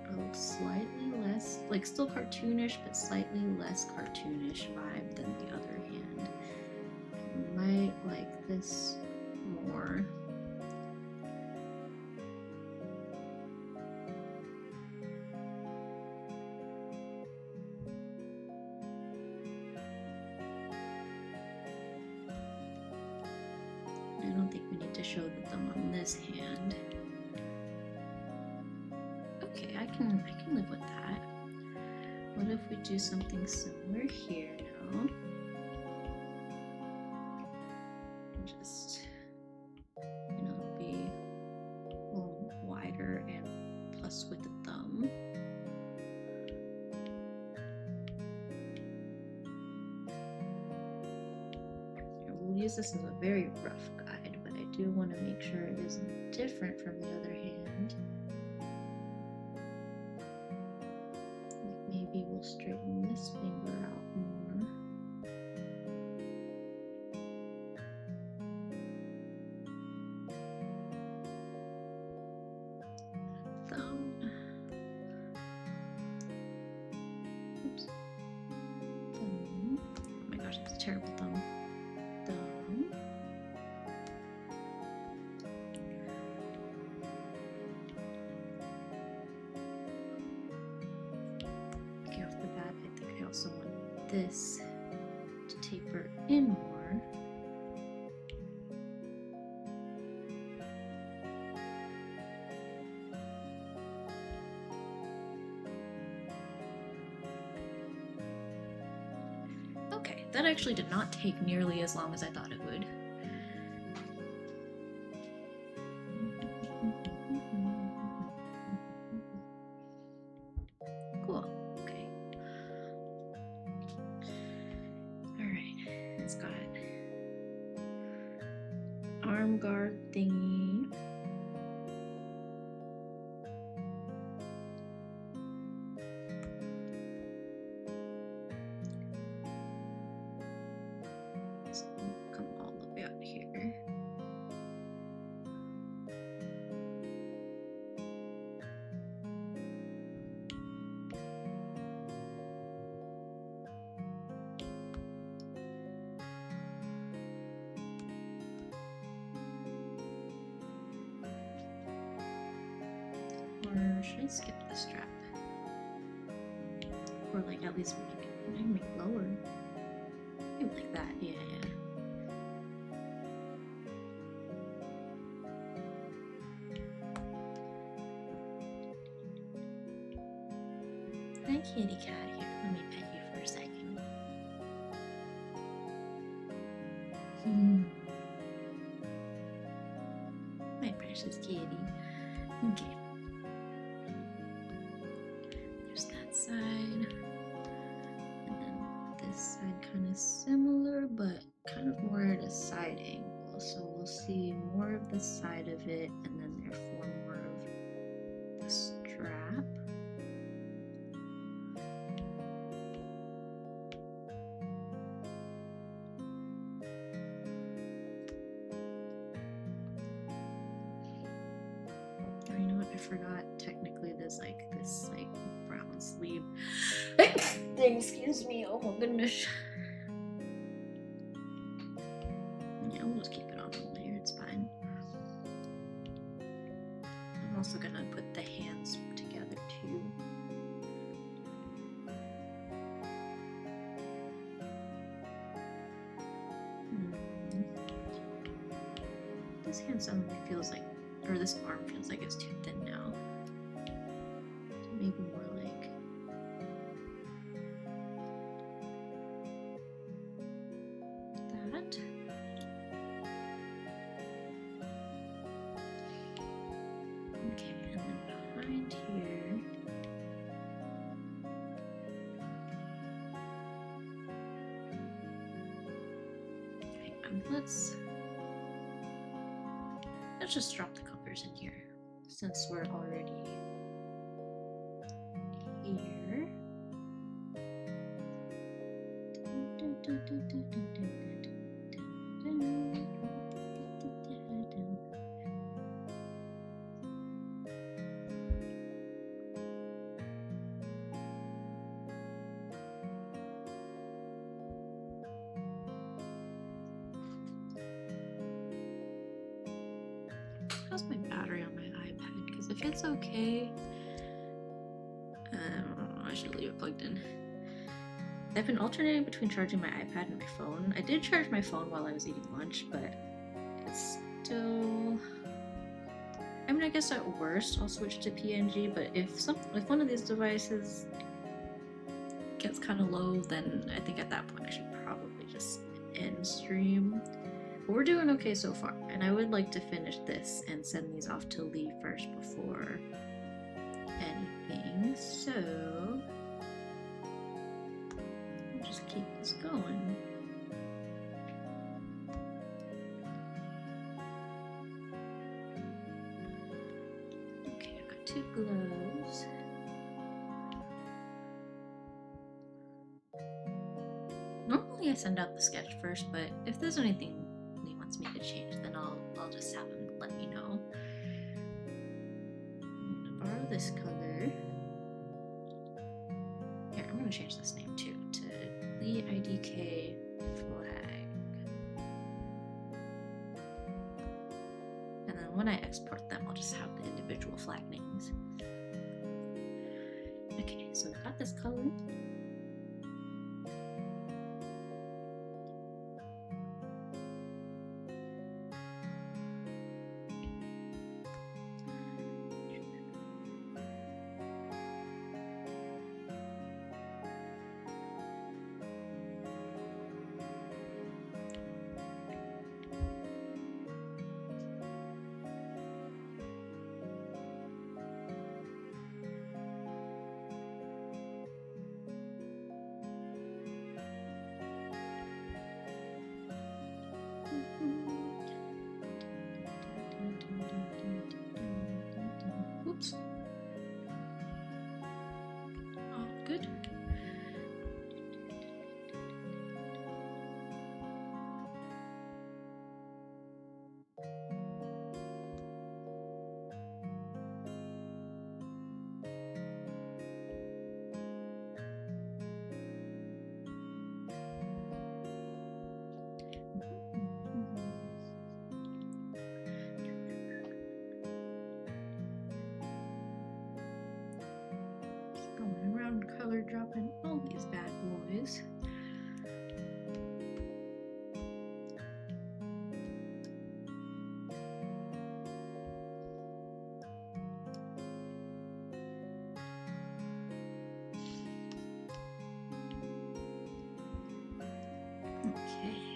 a slightly less, like still cartoonish, but slightly less cartoonish vibe than the other hand. I might like this more. I don't think we need to show the thumb on this hand. Okay, I can live with that. What if we do something similar here now? Just, be a little wider and plus with the thumb. We'll use this as a very rough guide, but I do want to make sure it isn't different from the other hand. Maybe we'll straighten this finger out more. Thumb. Oops. Thumb. Oh my gosh, that's a terrible thumb. Thumb. Okay, off the bat, I think I also want this to taper in more. Okay, That actually did not take nearly as long as I thought it would. Cool. Okay. Alright. It's got arm guard thingy. So come all the way out here. Or should I skip the strap? Or like at least make it lower. Maybe like that, yeah. Hi kitty cat, here, let me pet you for a second. My precious kitty. Okay. There's that side. And then this side kind of similar, but kind of more at a side angle. So we'll see more of the side of it and then therefore more of the strap. Oh, you know what? I forgot. Technically, there's like this brown sleeve thing. Excuse me. Oh my goodness. Yeah, we'll just keep it on there. It's fine. I'm also gonna put the hands together too. This hand suddenly feels like, or this arm feels like it's too thin now. So maybe more like that. Okay, and then behind here. Okay, let's just drop the colors in here since we're already here. How's my battery on my iPad? Because if it's okay, I should leave it plugged in. I've been alternating between charging my iPad and my phone. I did charge my phone while I was eating lunch, but it's still... I mean, I guess at worst I'll switch to PNG, but if one of these devices gets kind of low, then I think at that point I should probably just end stream. But we're doing okay so far, and I would like to finish this and send these off to Lee first before anything, so I'll just keep this going. Okay, I've got 2 gloves. Normally I send out the sketch first, but if there's anything he wants me to change, then I'll just have him let me know. I'm gonna borrow this color. Here, I'm gonna change this name too to Lee IDK flag. And then when I export them, I'll just have the individual flag names. Okay, so I've got this color. good. Going around color dropping all these bad boys. Okay.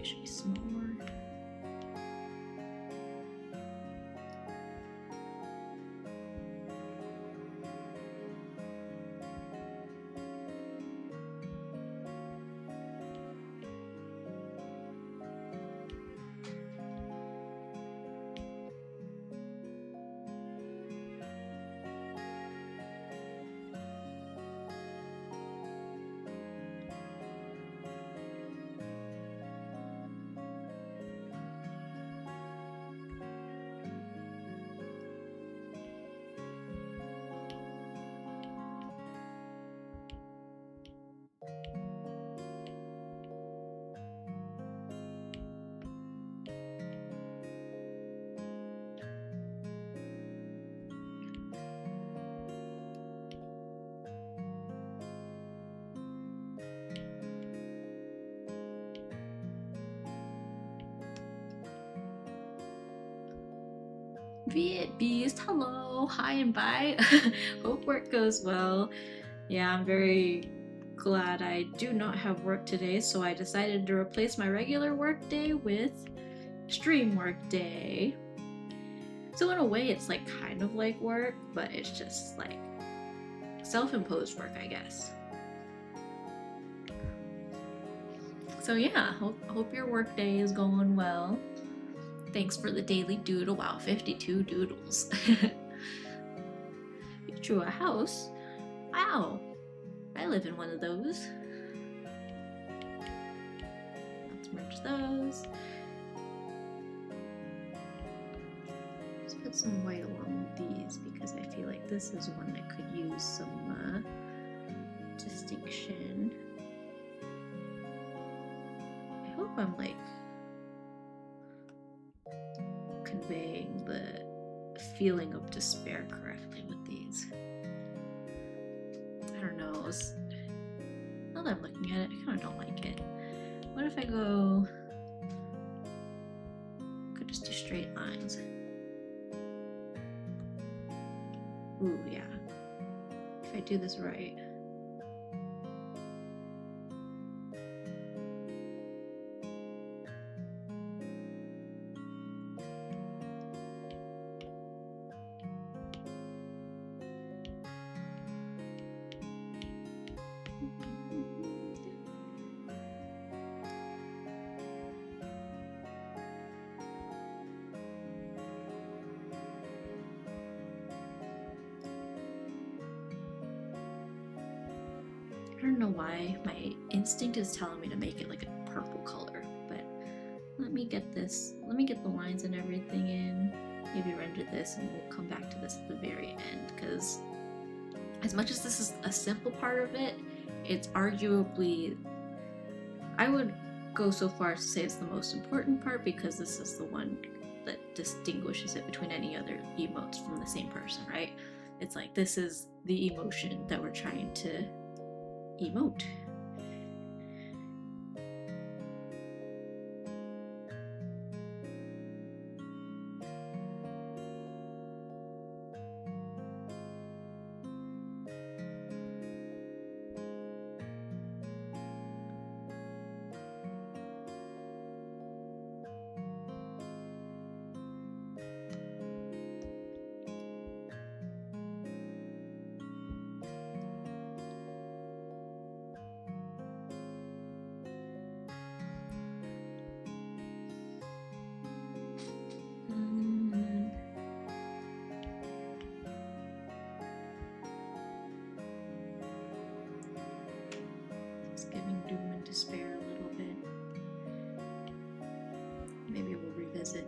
should be smaller. Viet Beast, hello, hi and bye. Hope work goes well. Yeah, I'm very glad I do not have work today, so I decided to replace my regular work day with stream work day. So in a way, it's like kind of like work, but it's just like self-imposed work, I guess. So yeah, hope your work day is going well. Thanks for the daily doodle. Wow, 52 doodles. You drew a house? Wow, I live in one of those. Let's merge those. Let's put some white along with these because I feel like this is one that could use some distinction. I hope I'm like conveying the feeling of despair correctly with these. I don't know. Now that I'm looking at it, I kind of don't like it. What if I could just do straight lines? Ooh, yeah. If I do this right. I don't know why my instinct is telling me to make it like a purple color, but let me get the lines and everything in, maybe render this, and we'll come back to this at the very end, because as much as this is a simple part of it, it's arguably, I would go so far as to say it's the most important part, because this is the one that distinguishes it between any other emotes from the same person, right? It's like, this is the emotion that we're trying to emote. Giving doom and despair a little bit. Maybe we'll revisit.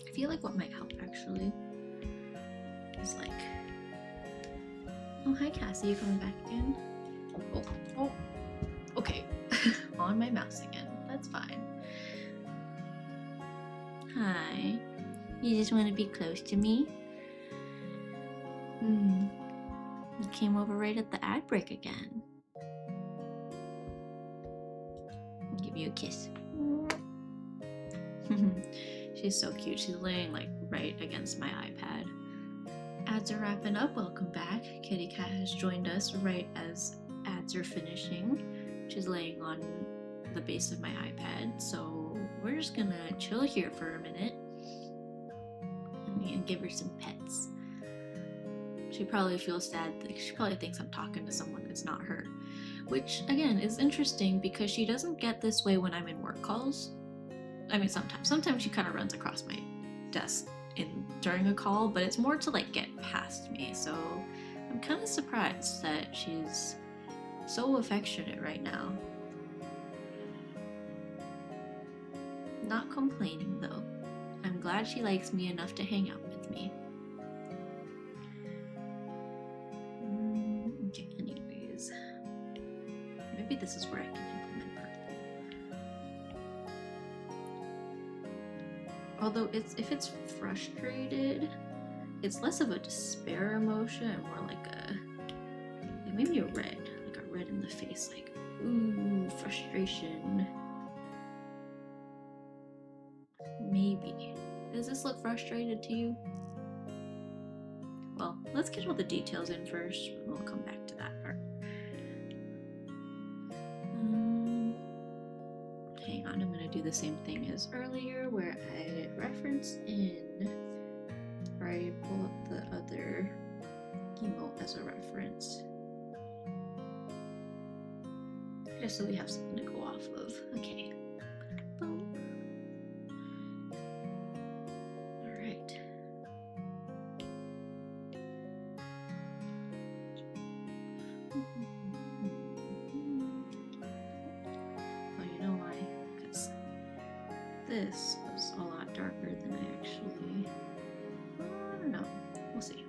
I feel like what might help actually is like, oh hi Cassie, you coming back again? Oh, okay. On my mouse again. That's fine. Hi. You just want to be close to me? You came over right at the ad break again. I'll give you a kiss. She's so cute. She's laying like right against my iPad. Ads are wrapping up. Welcome back. Kitty Cat has joined us right as ads are finishing. She's laying on the base of my iPad, so we're just gonna chill here for a minute and give her some pets. She probably feels sad. She probably thinks I'm talking to someone that's not her, which again is interesting because she doesn't get this way when I'm in work calls. I mean, sometimes she kind of runs across my desk during a call, but it's more to like get past me. So I'm kind of surprised that she's so affectionate right now. Not complaining though. I'm glad she likes me enough to hang out with me. Okay, anyways. Maybe this is where I can implement purple. Although if it's frustrated, it's less of a despair emotion and more like maybe a red in the face, like ooh, frustration. Maybe. Does this look frustrated to you? Well, let's get all the details in first. We'll come back to that part. Hang on, I'm gonna do the same thing as earlier where I reference in, or I pull up the other emote as a reference. Just so we have something to go off of. Okay. Boom. Alright. Oh, you know why? Because this was a lot darker than I actually... I don't know. We'll see.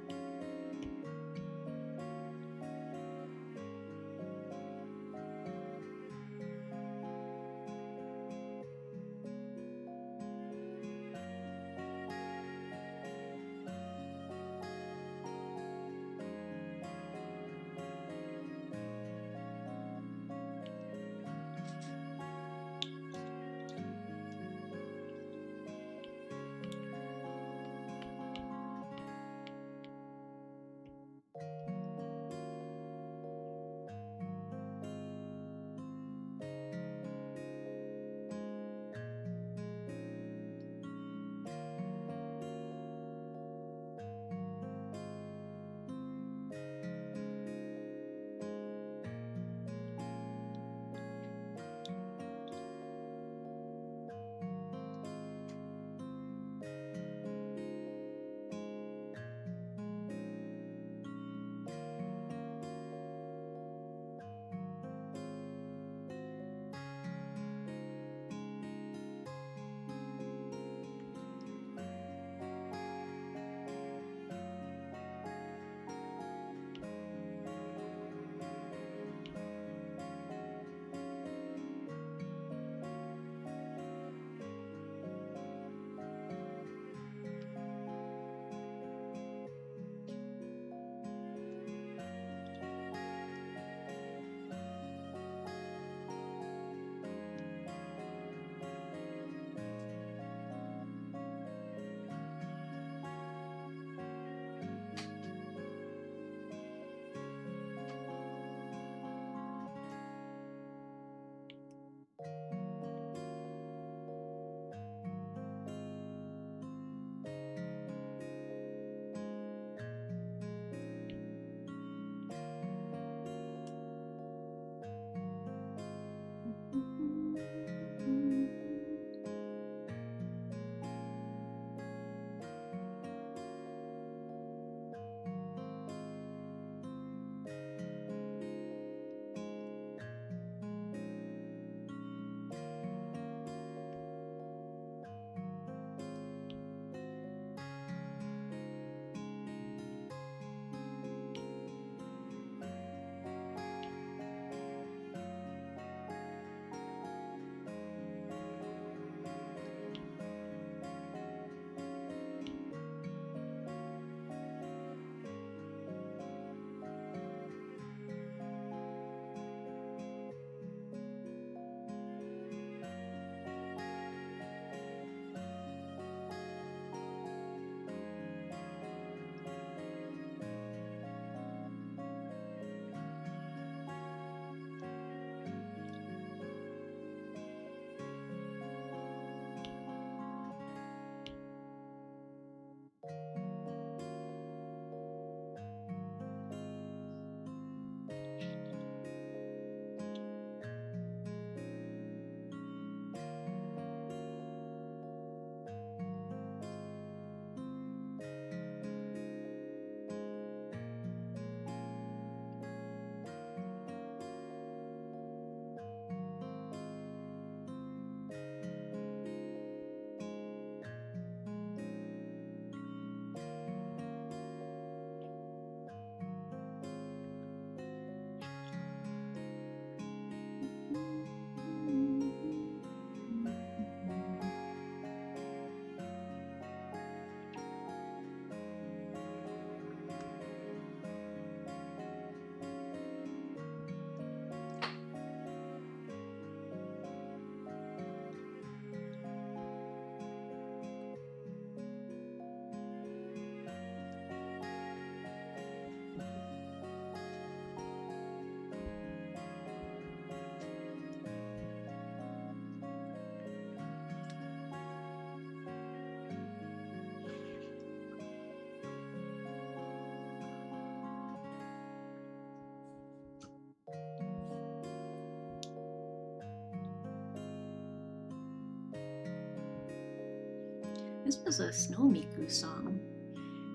This was a Snow Miku song.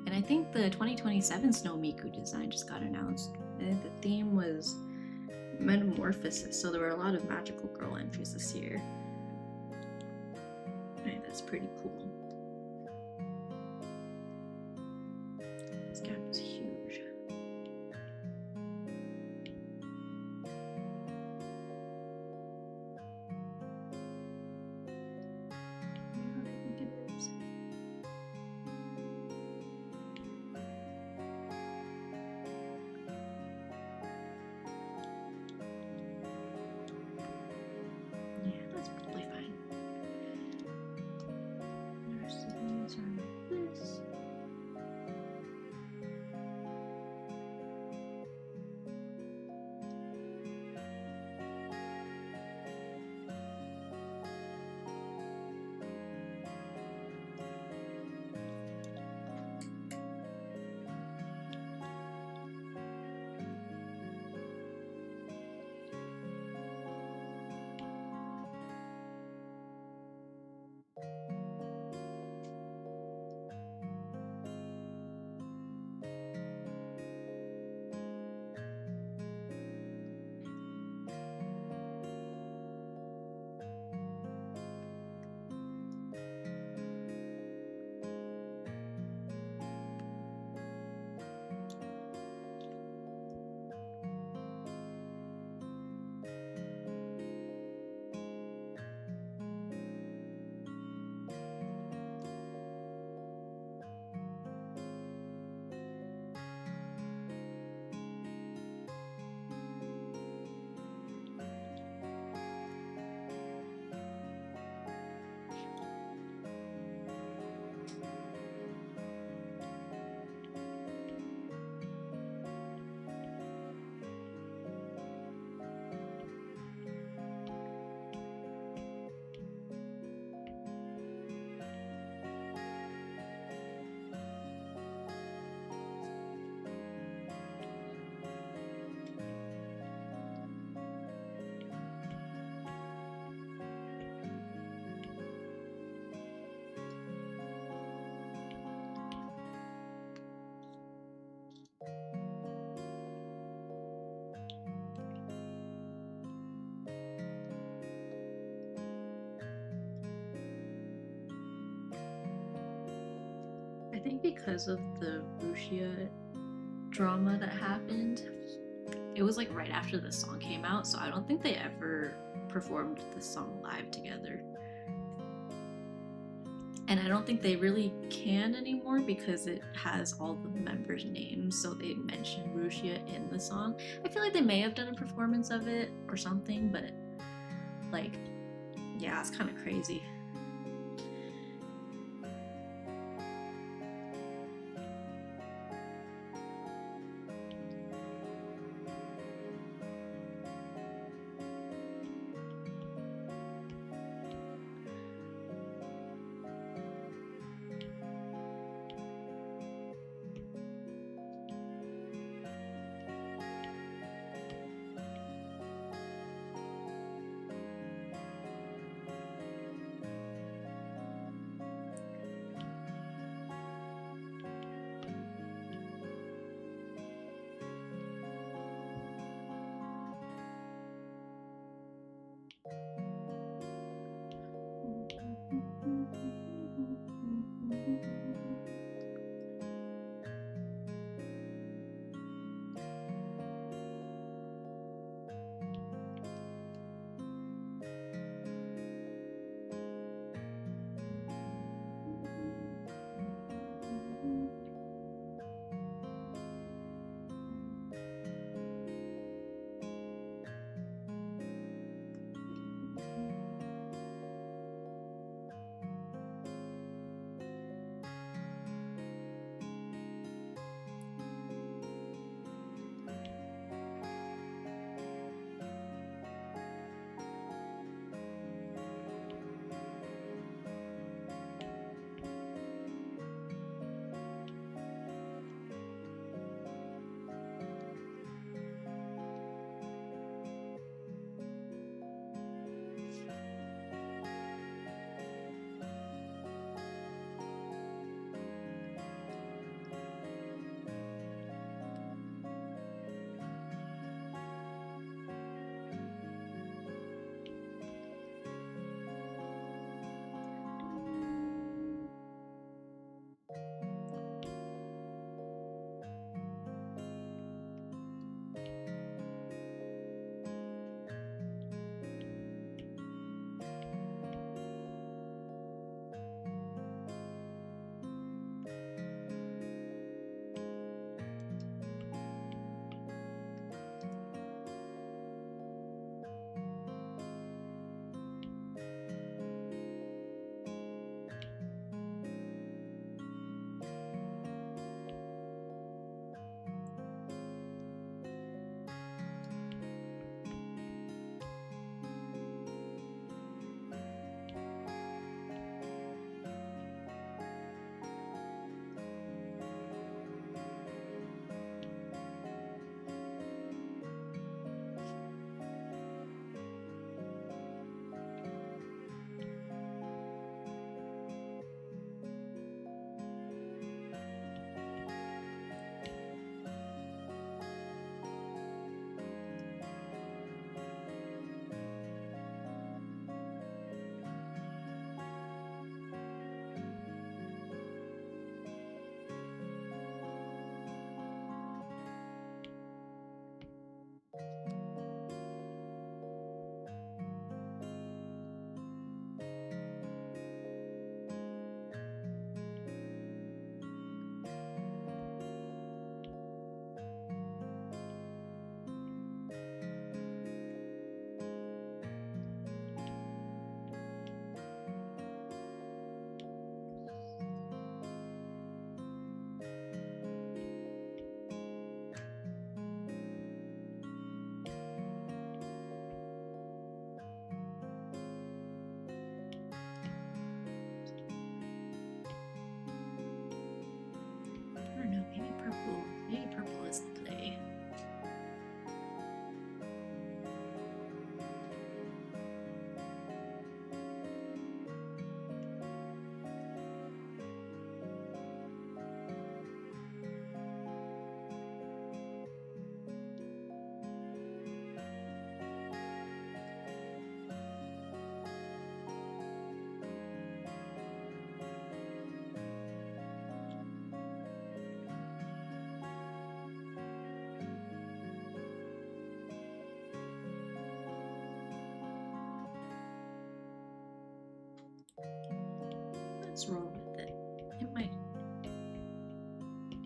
And I think the 2027 Snow Miku design just got announced. I think the theme was Metamorphosis, so there were a lot of magical girl entries this year. Right, that's pretty cool. This gap is huge. I think it is. Yeah, that's probably fine. The rest of these are like this. I think because of the Rusia drama that happened, it was like right after the song came out, so I don't think they ever performed the song live together. And I don't think they really can anymore because it has all the members' names, so they mention Rusia in the song. I feel like they may have done a performance of it or something, but like, yeah, it's kind of crazy.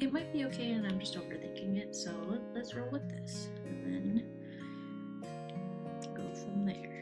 it might be okay and I'm just overthinking it, so let's roll with this and then go from there.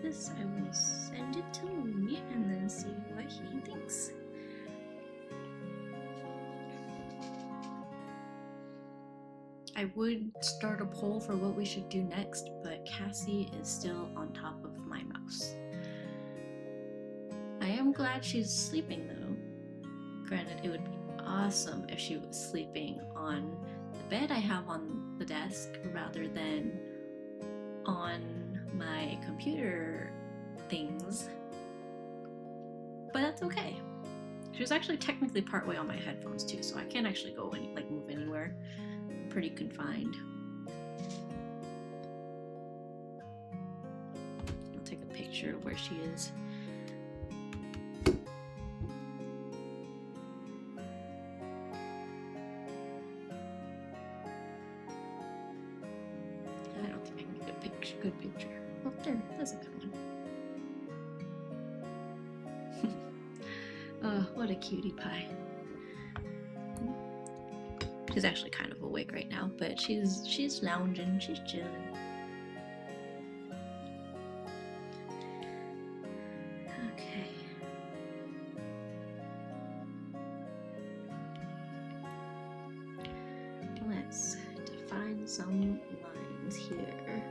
this, I will send it to Lee and then see what he thinks. I would start a poll for what we should do next, but Cassie is still on top of my mouse. I am glad she's sleeping though. Granted, it would be awesome if she was sleeping on the bed I have on the desk rather than on my computer things, but that's okay. She was actually technically partway on my headphones too, so I can't actually go move anywhere. I'm pretty confined. I'll take a picture of where she is. I don't think I can get a good picture. Oh, there, that's a good one. Oh, what a cutie pie. She's actually kind of awake right now, but she's lounging, she's chilling. Okay. Let's define some lines here.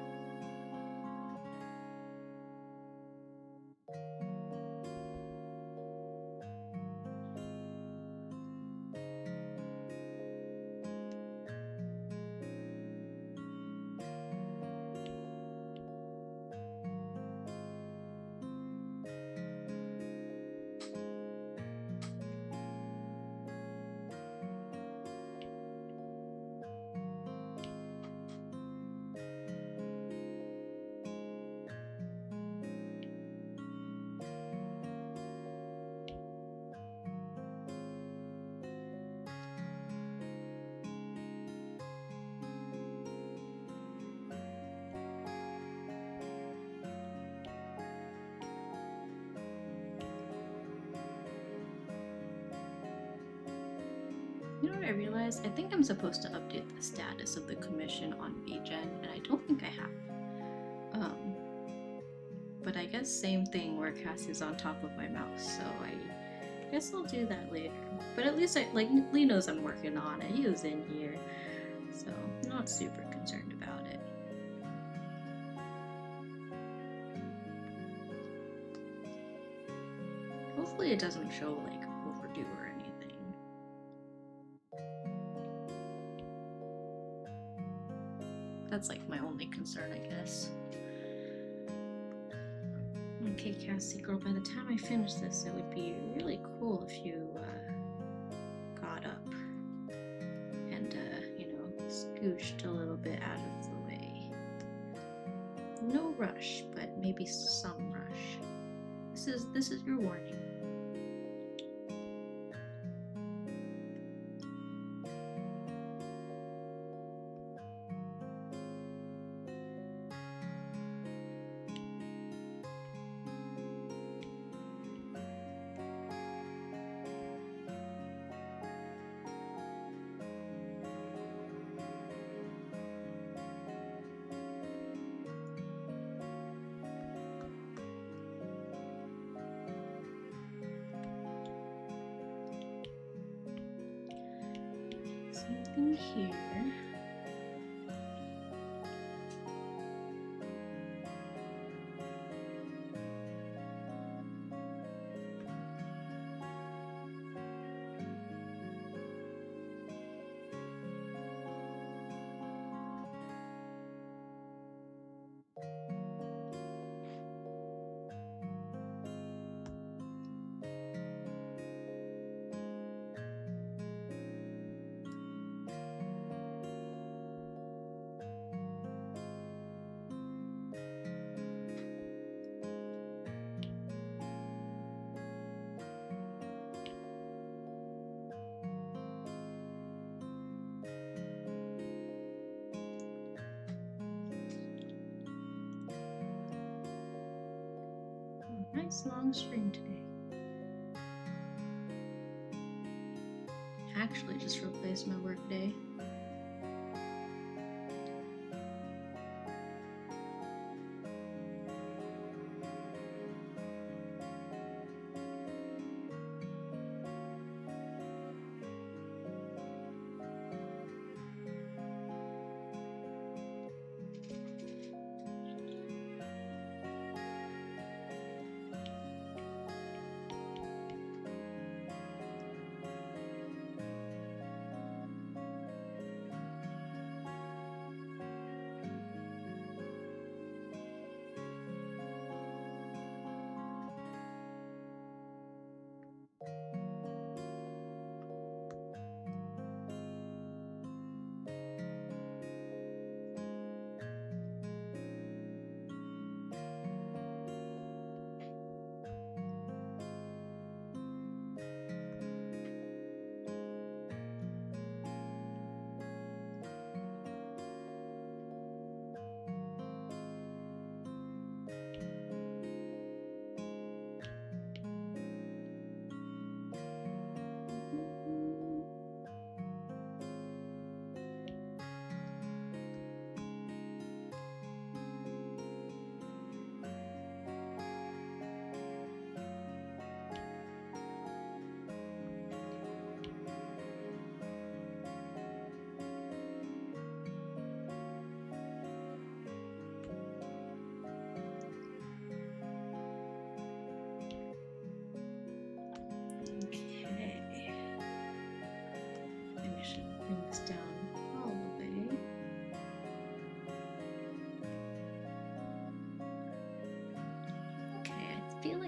You know what I realized? I think I'm supposed to update the status of the commission on VGen, and I don't think I have. But I guess same thing where Cassie's on top of my mouse, so I guess I'll do that later. But at least Lee knows I'm working on it. He was in here, so I'm not super concerned about it. Hopefully it doesn't show like overdue or anything. That's like my only concern, I guess. Okay, Cassie girl, by the time I finish this, it would be really cool if you got up and, scooched a little bit out of the way. No rush, but maybe some rush. This is your warning. Same thing here. Nice long stream today. Actually just replaced my work day.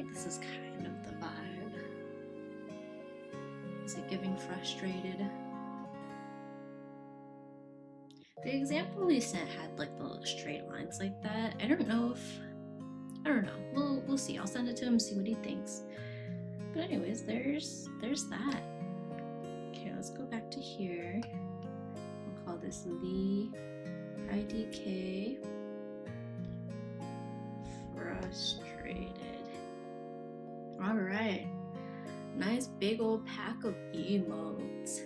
like this is kind of the vibe. Is it giving frustrated? The example we sent had like the little straight lines like that. I don't know. We'll see. I'll send it to him, see what he thinks. But anyways, there's that. Okay, let's go back to here. We'll call this Lee IDK frustrated. All right, nice big old pack of emotes.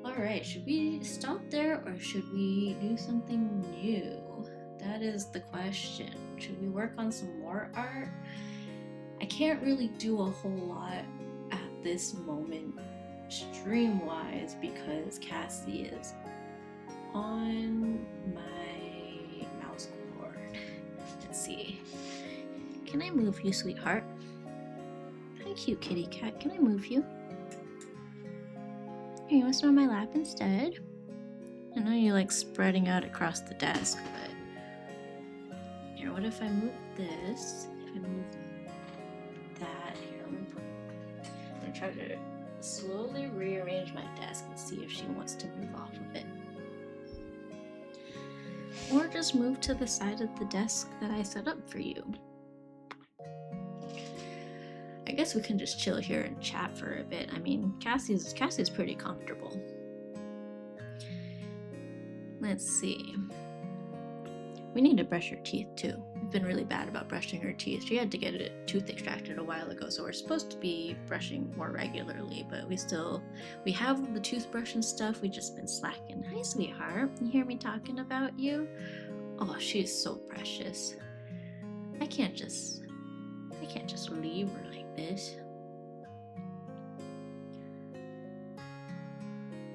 All right, should we stop there or should we do something new? That is the question. Should we work on some more art? I can't really do a whole lot at this moment stream-wise because Cassie is on my mouse cord. Let's see. Can I move you, sweetheart? Hi, cute kitty cat. Can I move you? Here, you want to sit on my lap instead? I know you're like spreading out across the desk, but here, what if I move this? If I move that, here, I'm gonna try to slowly rearrange my desk and see if she wants to move off of it. Or just move to the side of the desk that I set up for you. I guess we can just chill here and chat for a bit. I mean, Cassie's pretty comfortable. Let's see. We need to brush her teeth too. We've been really bad about brushing her teeth. She had to get a tooth extracted a while ago, so we're supposed to be brushing more regularly, but we have the toothbrush and stuff. We've just been slacking. Hi, sweetheart. You hear me talking about you? Oh, she's so precious. I can't just leave her like this.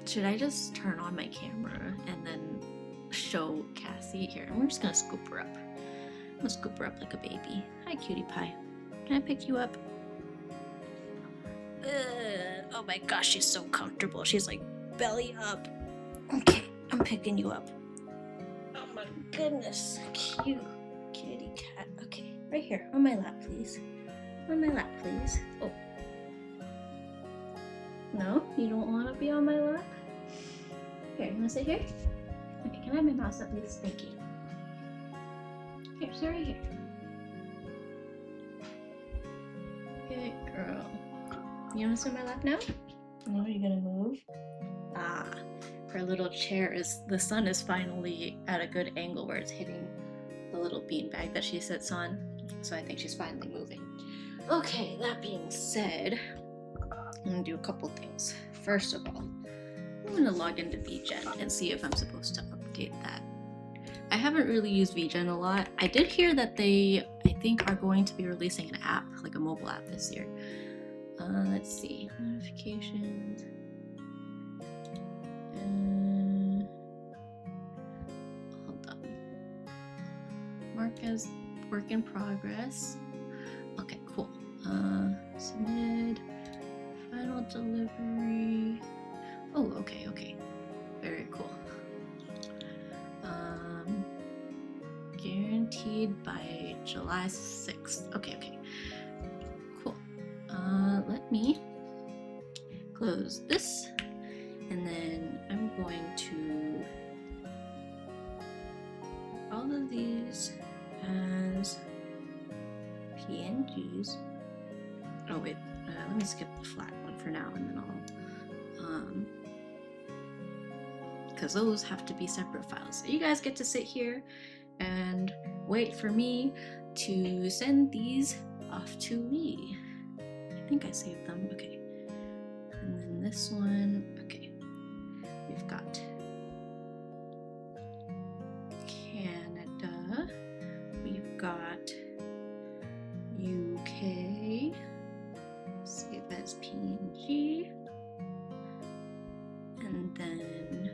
Should I just turn on my camera and then show Cassie here? And we're just gonna scoop her up. I'm gonna scoop her up like a baby. Hi, cutie pie. Can I pick you up? Oh my gosh, she's so comfortable. She's like belly up. Okay, I'm picking you up. Oh my goodness, cute kitty cat. Okay, right here on my lap, please. On my lap, please. Oh. No, you don't want to be on my lap? Here, you want to sit here? Okay, can I have my mouse up, please? Thank you. Here, sit right here. Good girl. You want to sit on my lap now? No, you're gonna move? Ah, her little chair the sun is finally at a good angle where it's hitting the little beanbag that she sits on. So I think she's finally moving. Okay, that being said, I'm gonna do a couple things. First of all, I'm gonna log into VGen and see if I'm supposed to update that. I haven't really used VGen a lot. I did hear that they, I think, are going to be releasing an app, like a mobile app this year. Let's see, notifications. Hold on. Mark as work in progress. Okay, cool. Submitted. Final delivery. Oh, okay. Very cool. Guaranteed by July 6th. Okay. Cool. Let me close this, and then I'm going to all of these as PNGs. Oh wait, let me skip the flat one for now, and then I'll because those have to be separate files. So you guys get to sit here and wait for me to send these off to Lee. I think I saved them. Okay, and then this one. Okay, we've got Canada, we've got UK, save as PNG, and then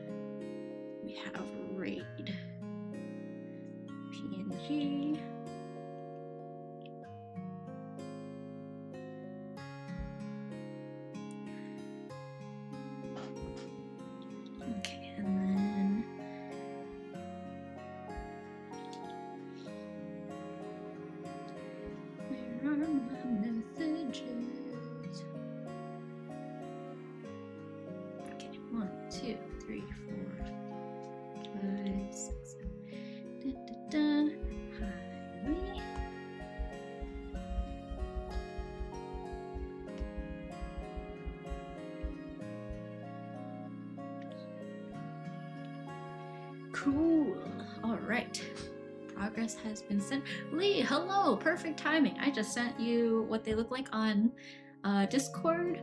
we have RAID, PNG, okay, and then where my messages. Okay, 1, 2, 3, 4, 5, 6, 7. Da, da, da. Hi, Lee. Cool. All right. Progress has been sent. Lee, hello. Perfect timing. I just sent you what they look like on Discord.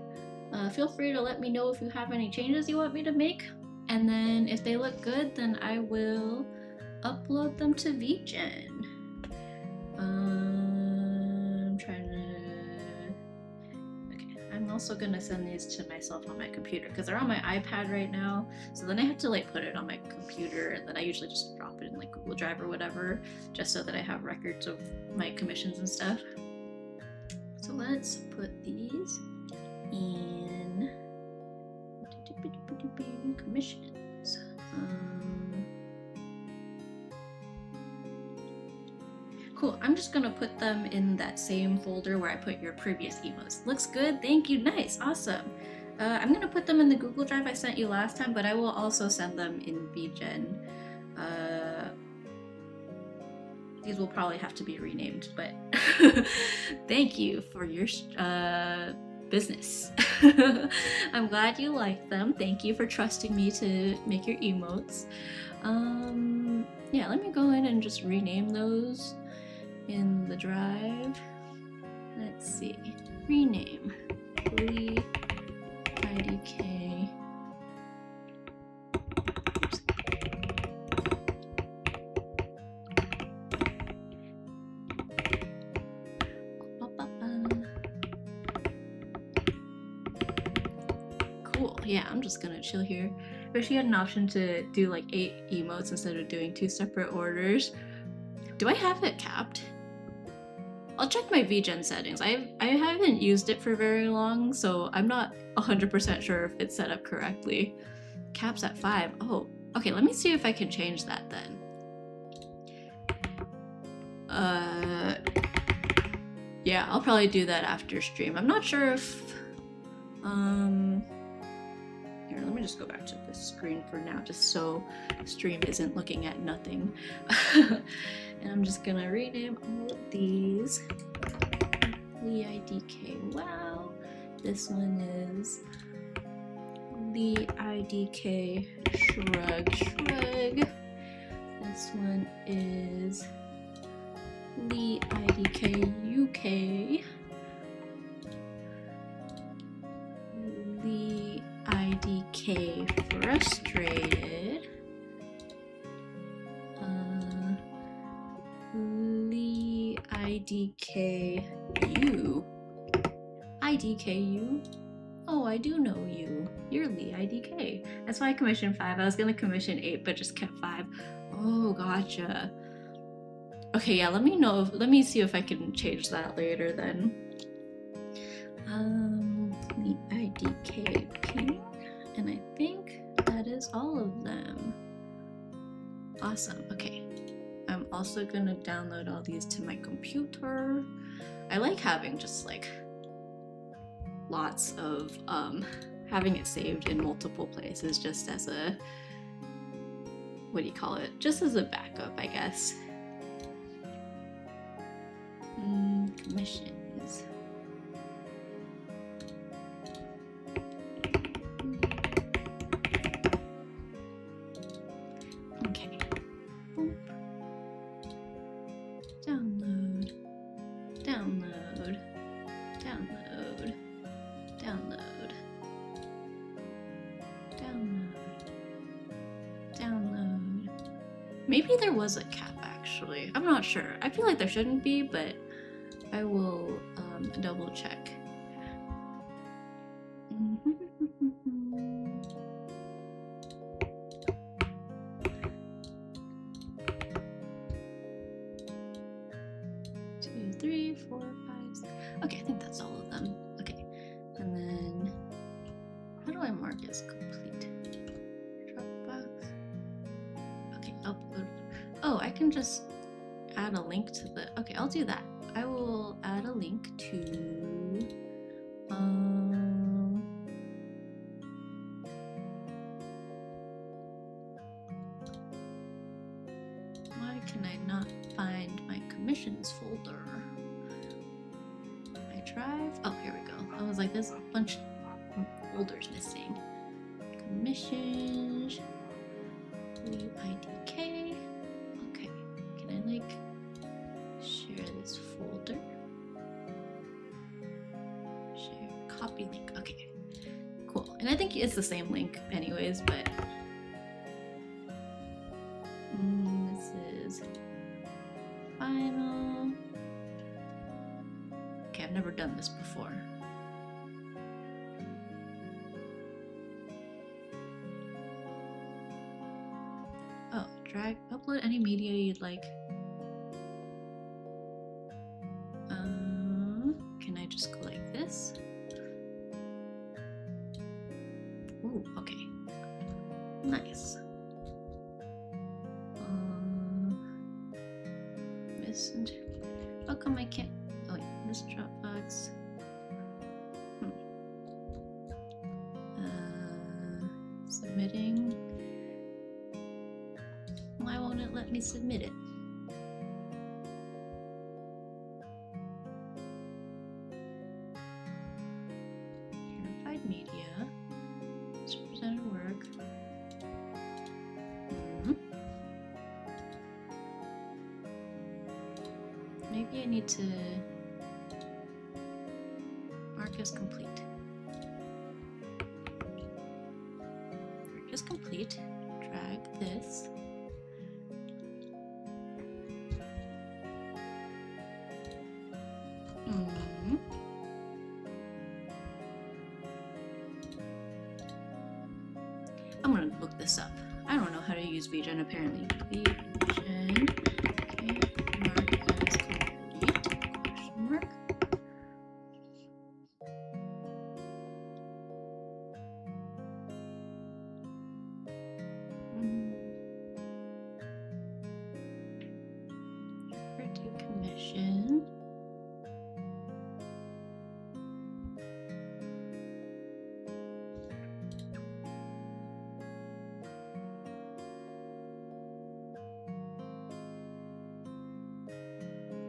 Feel free to let me know if you have any changes you want me to make. And then if they look good, then I will upload them to VGen. I'm trying to... Okay, I'm also gonna send these to myself on my computer because they're on my iPad right now. So then I have to like put it on my computer, and then I usually just drop it in like Google Drive or whatever, just so that I have records of my commissions and stuff. So let's put these in commissions. Cool, I'm just gonna put them in that same folder where I put your previous emotes. Looks good, thank you, nice, awesome. I'm gonna put them in the Google Drive I sent you last time, but I will also send them in VGen. These will probably have to be renamed, but thank you for your business. I'm glad you like them. Thank you for trusting me to make your emotes. Yeah, let me go ahead and just rename those in the drive. Let's see. Rename. Lee IDK. Cool. Yeah, I'm just gonna chill here. I wish you had an option to do like 8 emotes instead of doing 2 separate orders. Do I have it capped? I'll check my VGen settings. I haven't used it for very long, so I'm not 100% sure if it's set up correctly. Caps at 5. Oh, okay, let me see if I can change that then. Yeah, I'll probably do that after stream. I'm not sure if... Here, let me just go back to this screen for now, just so stream isn't looking at nothing. And I'm just gonna rename all of these. Lee IDK Wow. This one is Lee IDK Shrug Shrug. This one is Lee IDK UK. Lee IDK Frustrated. Lee IDKU. IDKU? Oh, I do know you. You're Lee IDK. That's why I commissioned 5. I was gonna commission 8, but just kept 5. Oh, gotcha. Okay, yeah, let me know. Let me see if I can change that later then. Lee IDK Ping. And I think that is all of them. Awesome. Okay. I'm also gonna download all these to my computer. I like having just like lots of having it saved in multiple places just as a, what do you call it? Just as a backup, I guess. Commissions. Okay. Boop. Download. Download. Download. Download. Download. Download. Maybe there was a cap actually. I'm not sure. I feel like there shouldn't be, but I will double check. Two, 3, 4, 5, 6. Okay, I think that's all of them. Okay, and then how do I mark as complete? Dropbox. Okay, upload. Oh, I can just add a link to the. Okay, I'll do that. I will add a link to why can I not find my commissions folder? My drive. Oh, here we go. I was like, there's a bunch of folders missing. Commissions. IDK. Okay. Can I like share this folder? Share copy link. Okay. Cool. And I think it's the same link anyways, but this is final. Okay, I've never done this before. Oh, drag, upload any media you'd like. Can I just go like this? Ooh, okay. Nice. Messenger. How come I can't? Oh wait, this Dropbox. Submitting. Why won't it let me submit it? Verified media. It's presented work. Maybe I need to mark as complete. Mark as complete. Drag this. I'm gonna look this up. I don't know how to use VGen apparently. VGen can't mark as complete? Question mark. Refer to commission.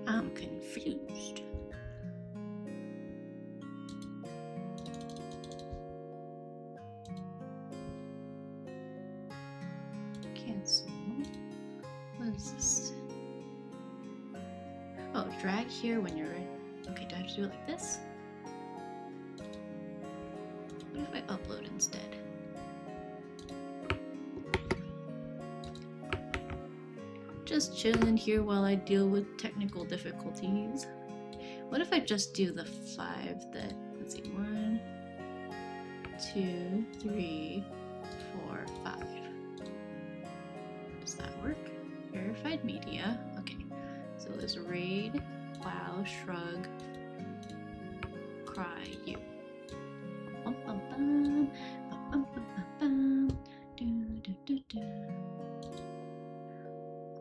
I'm confused. Cancel. What is this? Oh, drag here when you're ready. Okay, do I have to do it like this? What if I upload instead? Just chilling here while I deal with technical difficulties. What if I just do the 5 that, let's see, 1, 2, 3, 4, 5. Does that work? Verified media. Okay, so it's raid, wow, shrug, cry, you. Bum, bum, bum, bum, bum, bum, bum, do, do, do, do.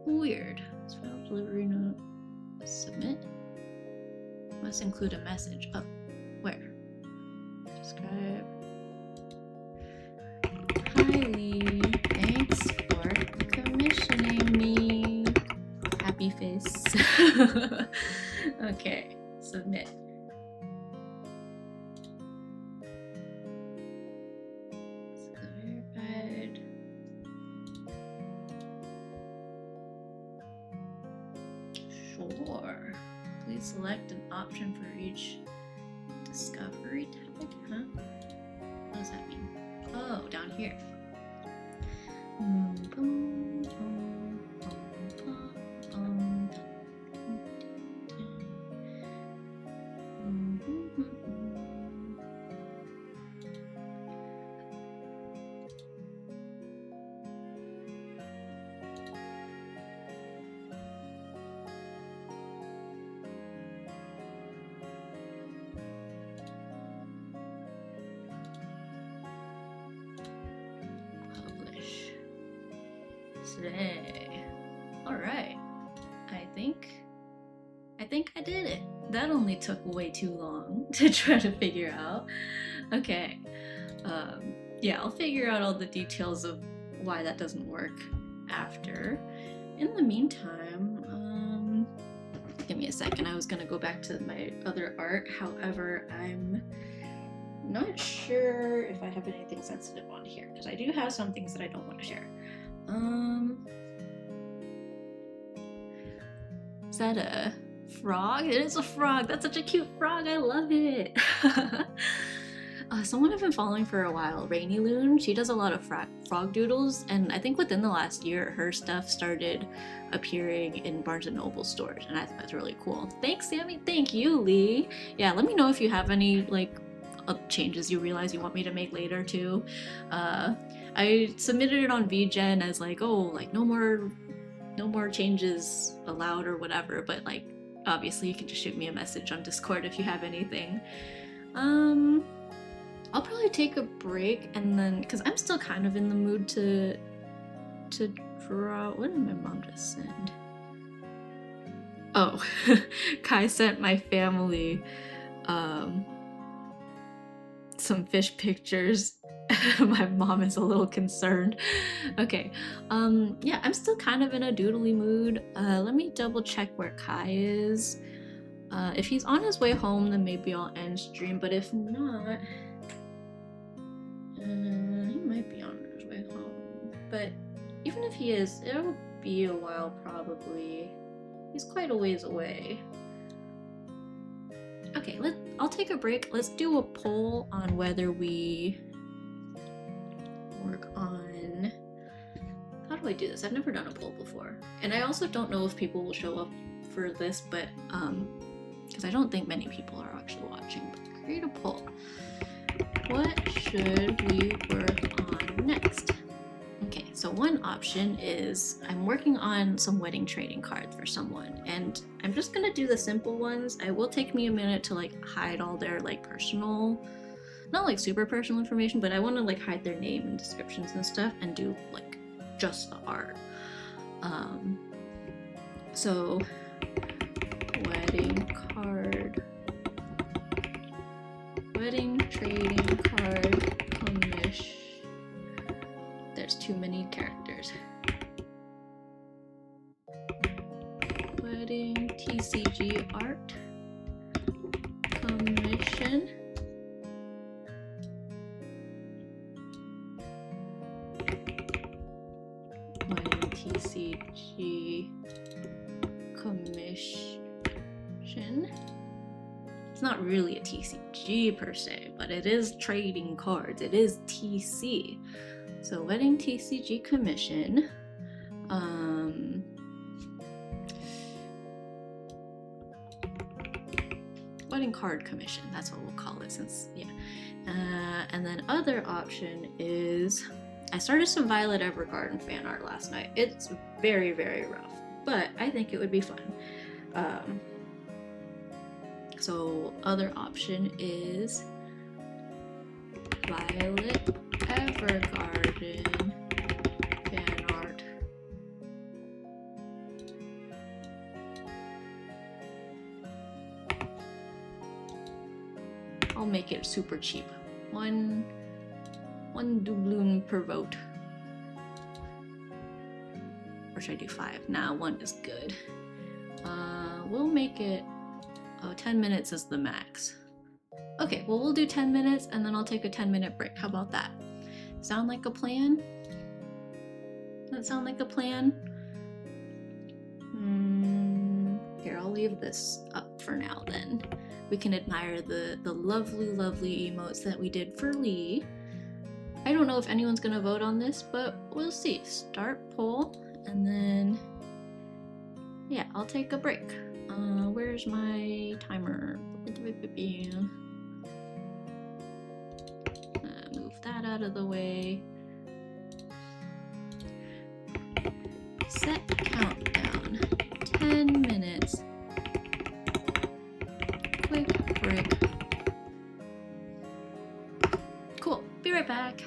Weird. File delivery note. Submit. Must include a message. Oh, where? Describe. Hi Lee. Thanks for commissioning me. Happy face. Okay. Submit. Verified. Sure. Please select an option for each discovery topic. Huh? What does that mean? Oh, down here. Today. All right. I think I think I did it. That only took way too long to try to figure out. Okay. Yeah, I'll figure out all the details of why that doesn't work after. In the meantime, give me a second. I was gonna go back to my other art. However, I'm not sure if I have anything sensitive on here because I do have some things that I don't want to share. Is that a frog? It is a frog. That's such a cute frog. I love it. Someone I've been following for a while, Rainy Loon, she does a lot of frog doodles, and I think within the last year, her stuff started appearing in Barnes & Noble stores, and I think that's really cool. Thanks, Sammy. Thank you, Lee. Yeah, let me know if you have any, like, changes you realize you want me to make later, too. I submitted it on VGen as, like, oh, like, no more changes allowed or whatever, but, like, obviously you can just shoot me a message on Discord if you have anything. I'll probably take a break and then, because I'm still kind of in the mood to draw. What did my mom just send? Oh, Kai sent my family some fish pictures. My mom is a little concerned. Okay, yeah, I'm still kind of in a doodly mood. Let me double check where Kai is. If he's on his way home, then maybe I'll end stream, but if not, he might be on his way home. But even if he is, it'll be a while probably. He's quite a ways away. Okay, I'll take a break. Let's do a poll on whether we work on... How do I do this? I've never done a poll before. And I also don't know if people will show up for this, but because I don't think many people are actually watching. But create a poll. What should we work on next? Okay, so one option is I'm working on some wedding trading cards for someone, and I'm just gonna do the simple ones. It will take me a minute to like hide all their like personal, not like super personal information, but I want to like hide their name and descriptions and stuff and do like just the art. So wedding trading card commission. There's too many characters. Wedding TCG art commission. Wedding TCG commission. It's not really a TCG per se, but it is trading cards. It is TC. So wedding TCG commission. Wedding card commission. That's what we'll call it since, yeah. And then other option is I started some Violet Evergarden fan art last night. It's very, very rough, but I think it would be fun. So other option is Violet Evergarden fan art. I'll make it super cheap. One doubloon per vote. Or should I do 5? Nah, 1 is good. We'll make it 10 minutes is the max. Okay, well we'll do 10 minutes and then I'll take a 10-minute break. How about that? Sound like a plan? Does that sound like a plan? Here, I'll leave this up for now then. We can admire the lovely, lovely emotes that we did for Lee. I don't know if anyone's gonna vote on this, but we'll see. Start poll, and then, yeah, I'll take a break. Where's my timer? Move that out of the way. Set countdown. 10 minutes. Quick break. Cool. Be right back.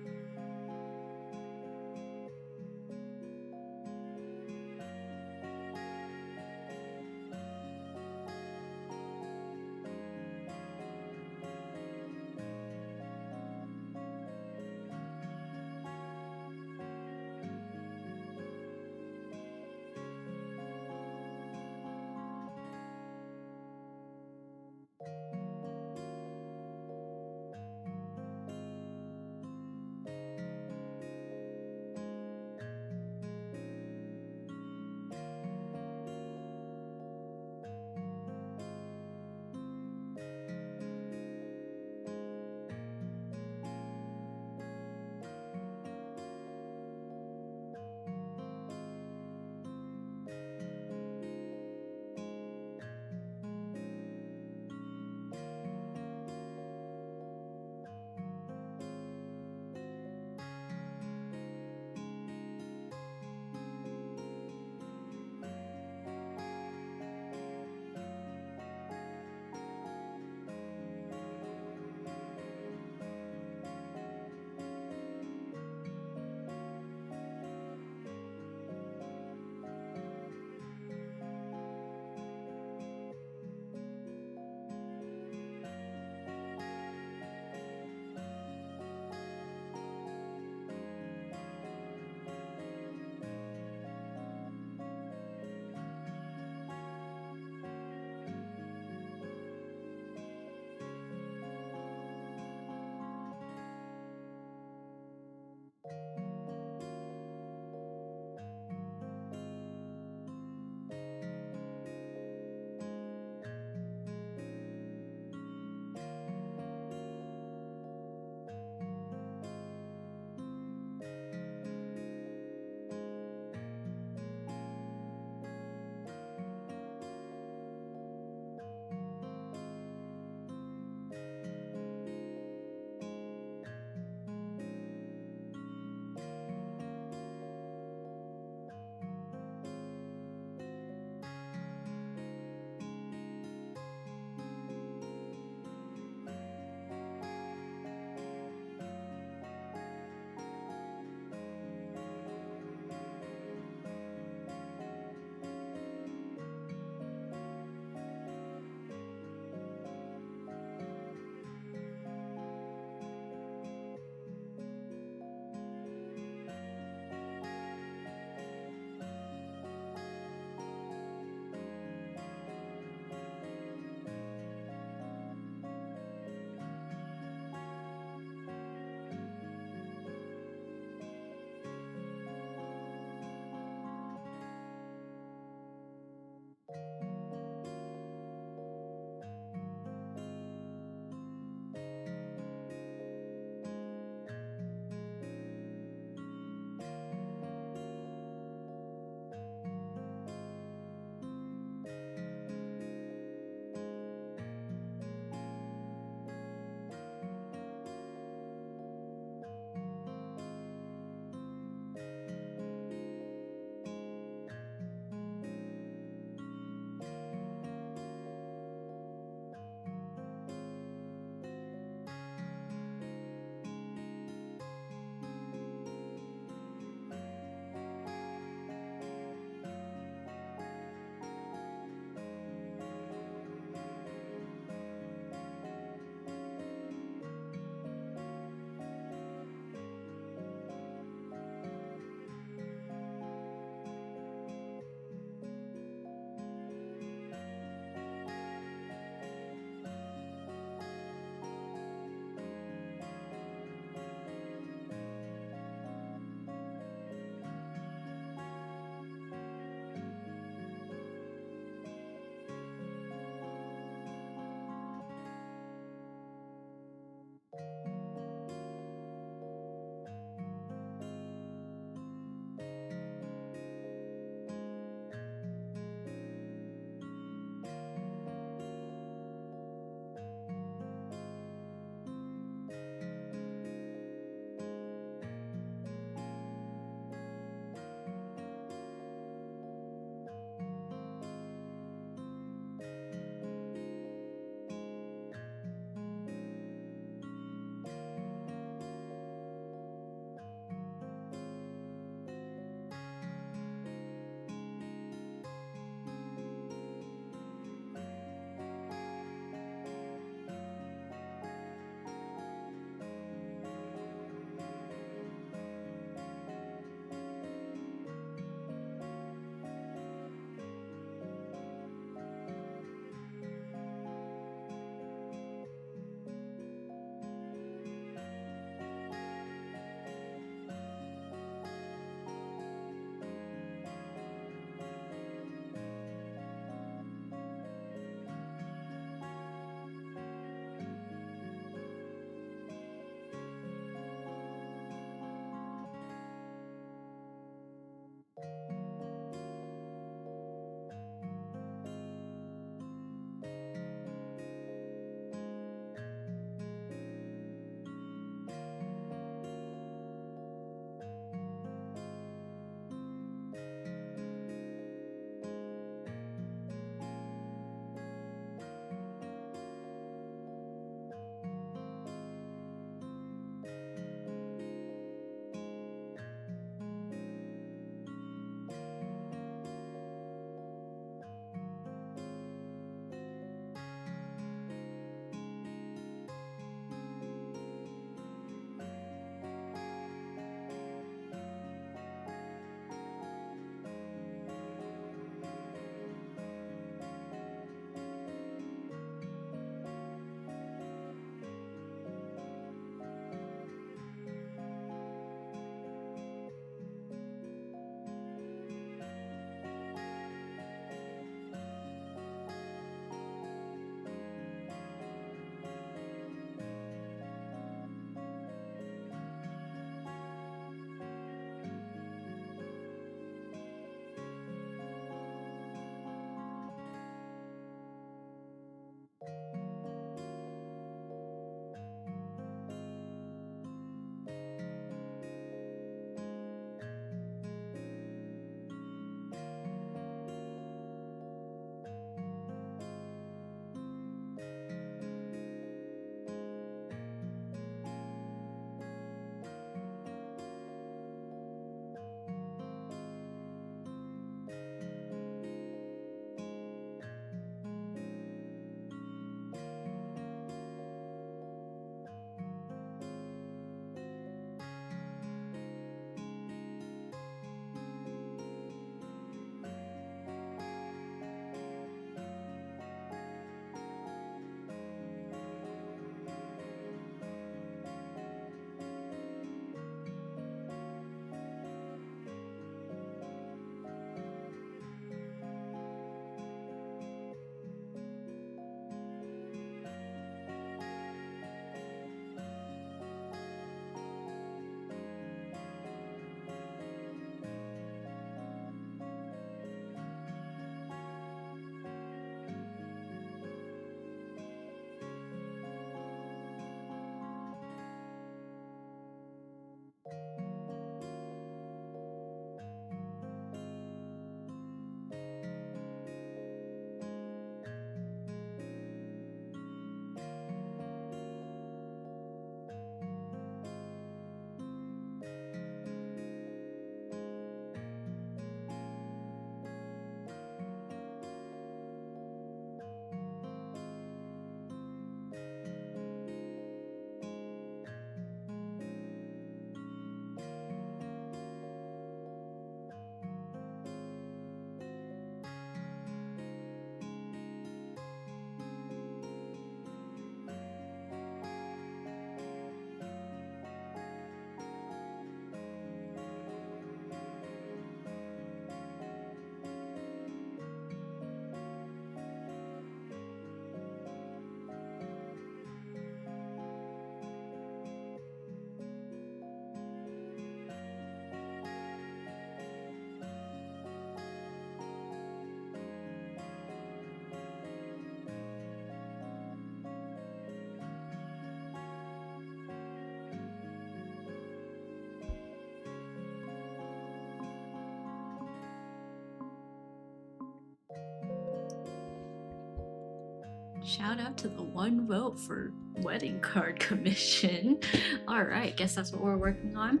shout out to the one vote for wedding card commission. All right, guess that's what we're working on.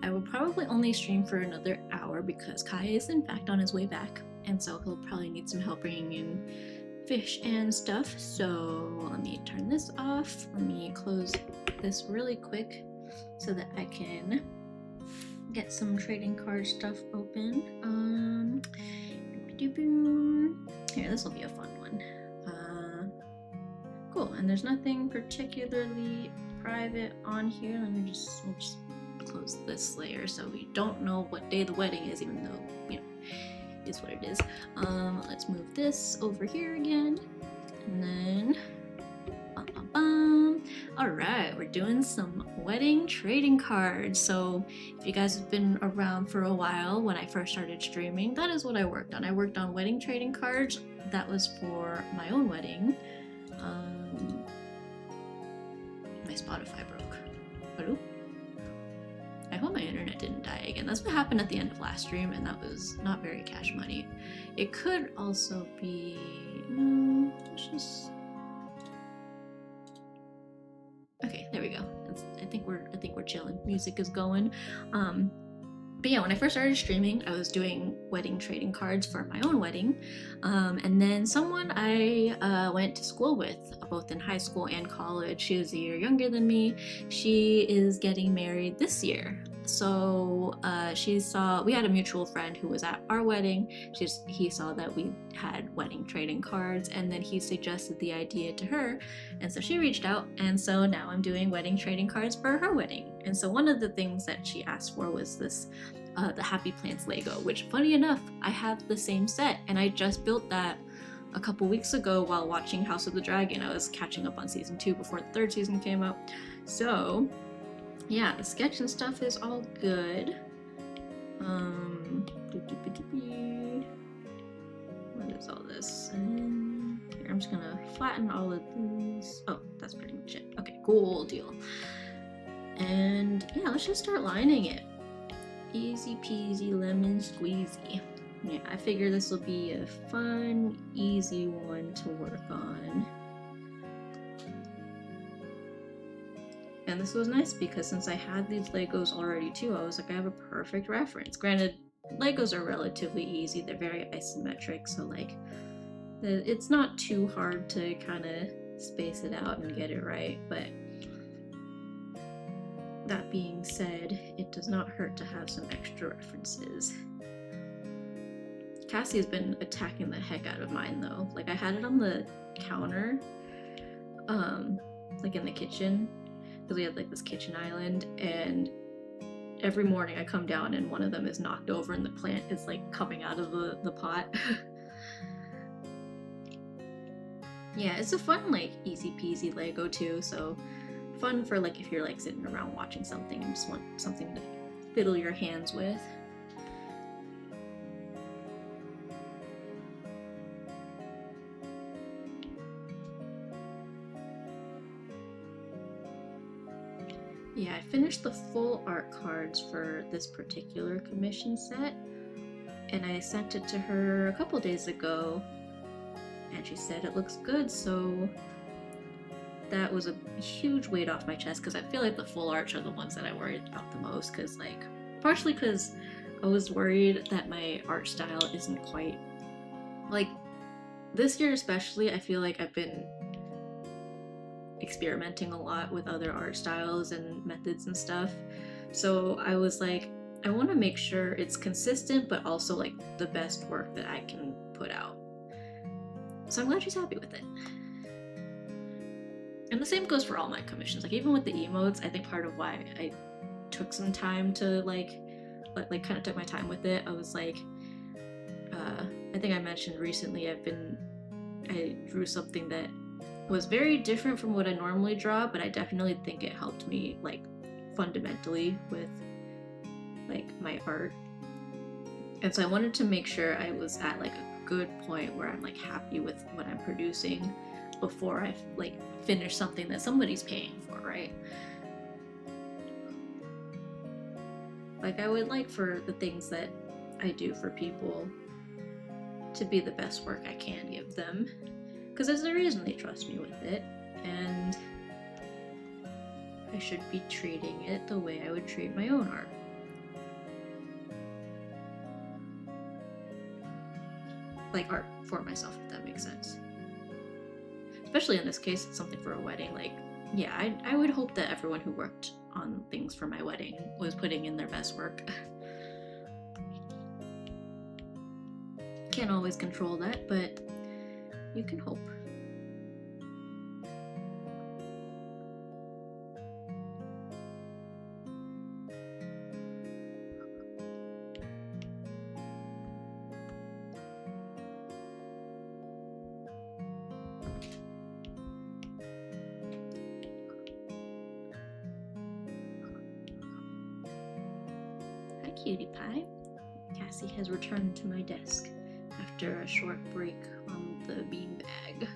I will probably only stream for another hour because Kai is in fact on his way back, and so he'll probably need some help bringing in fish and stuff. So let me turn this off. Let me close this really quick so that I can get some trading card stuff open. Here, this will be a fun one. Cool, and there's nothing particularly private on here. We'll just close this layer so we don't know what day the wedding is, even though, you know, is what it is. Let's move this over here again, and then all right, we're doing some wedding trading cards. So if you guys have been around for a while, when I first started streaming, that is what I worked on. I worked on wedding trading cards. That was for my own wedding. My Spotify broke. Hello? I hope my internet didn't die again. That's what happened at the end of last stream, and that was not very cash money. It could also be... no, let's just... okay, there we go. I think we're chilling. Music is going. But yeah, when I first started streaming, I was doing wedding trading cards for my own wedding. And then someone I went to school with, both in high school and college, she was a year younger than me. She is getting married this year. So we had a mutual friend who was at our wedding. He saw that we had wedding trading cards, and then he suggested the idea to her. And so she reached out, and so now I'm doing wedding trading cards for her wedding. And so one of the things that she asked for was this, the Happy Plants Lego, which funny enough, I have the same set, and I just built that a couple weeks ago while watching House of the Dragon. I was catching up on season 2 before the 3rd season came out. So yeah, the sketch and stuff is all good. What is all this? Here, I'm just gonna flatten all of these. Oh, that's pretty much it. Okay, cool deal. And yeah, let's just start lining it. Easy peasy lemon squeezy. Yeah, I figure this will be a fun, easy one to work on. And this was nice because since I had these Legos already too, I was like, I have a perfect reference. Granted, Legos are relatively easy. They're very isometric, so like, it's not too hard to kind of space it out and get it right. But that being said, it does not hurt to have some extra references. Cassie has been attacking the heck out of mine though. Like, I had it on the counter, like in the kitchen, because we had like this kitchen island, and every morning I come down and one of them is knocked over and the plant is like coming out of the pot. Yeah, it's a fun, like, easy peasy Lego too, so fun for like if you're like sitting around watching something and just want something to fiddle your hands with. Yeah, I finished the full art cards for this particular commission set, and I sent it to her a couple days ago, and she said it looks good, so that was a huge weight off my chest, because I feel like the full arts are the ones that I worried about the most, because like, partially because I was worried that my art style isn't quite, like, this year especially, I feel like I've been experimenting a lot with other art styles and methods and stuff. So I was like, I want to make sure it's consistent, but also like the best work that I can put out. So I'm glad she's happy with it. And the same goes for all my commissions. Like, even with the emotes, I think part of why I took some time to like kind of took my time with it, I was like, I think I mentioned recently I drew something that was very different from what I normally draw, but I definitely think it helped me like fundamentally with like my art. And so I wanted to make sure I was at like a good point where I'm like happy with what I'm producing before I like finish something that somebody's paying for, right? Like, I would like for the things that I do for people to be the best work I can give them. Because because there's a reason they trust me with it, and I should be treating it the way I would treat my own art. Like art for myself, if that makes sense. Especially in this case, it's something for a wedding. Like, yeah, I would hope that everyone who worked on things for my wedding was putting in their best work. Can't always control that, but you can hope. Hi, cutie pie. Cassie has returned to my desk after a short break on the beanbag.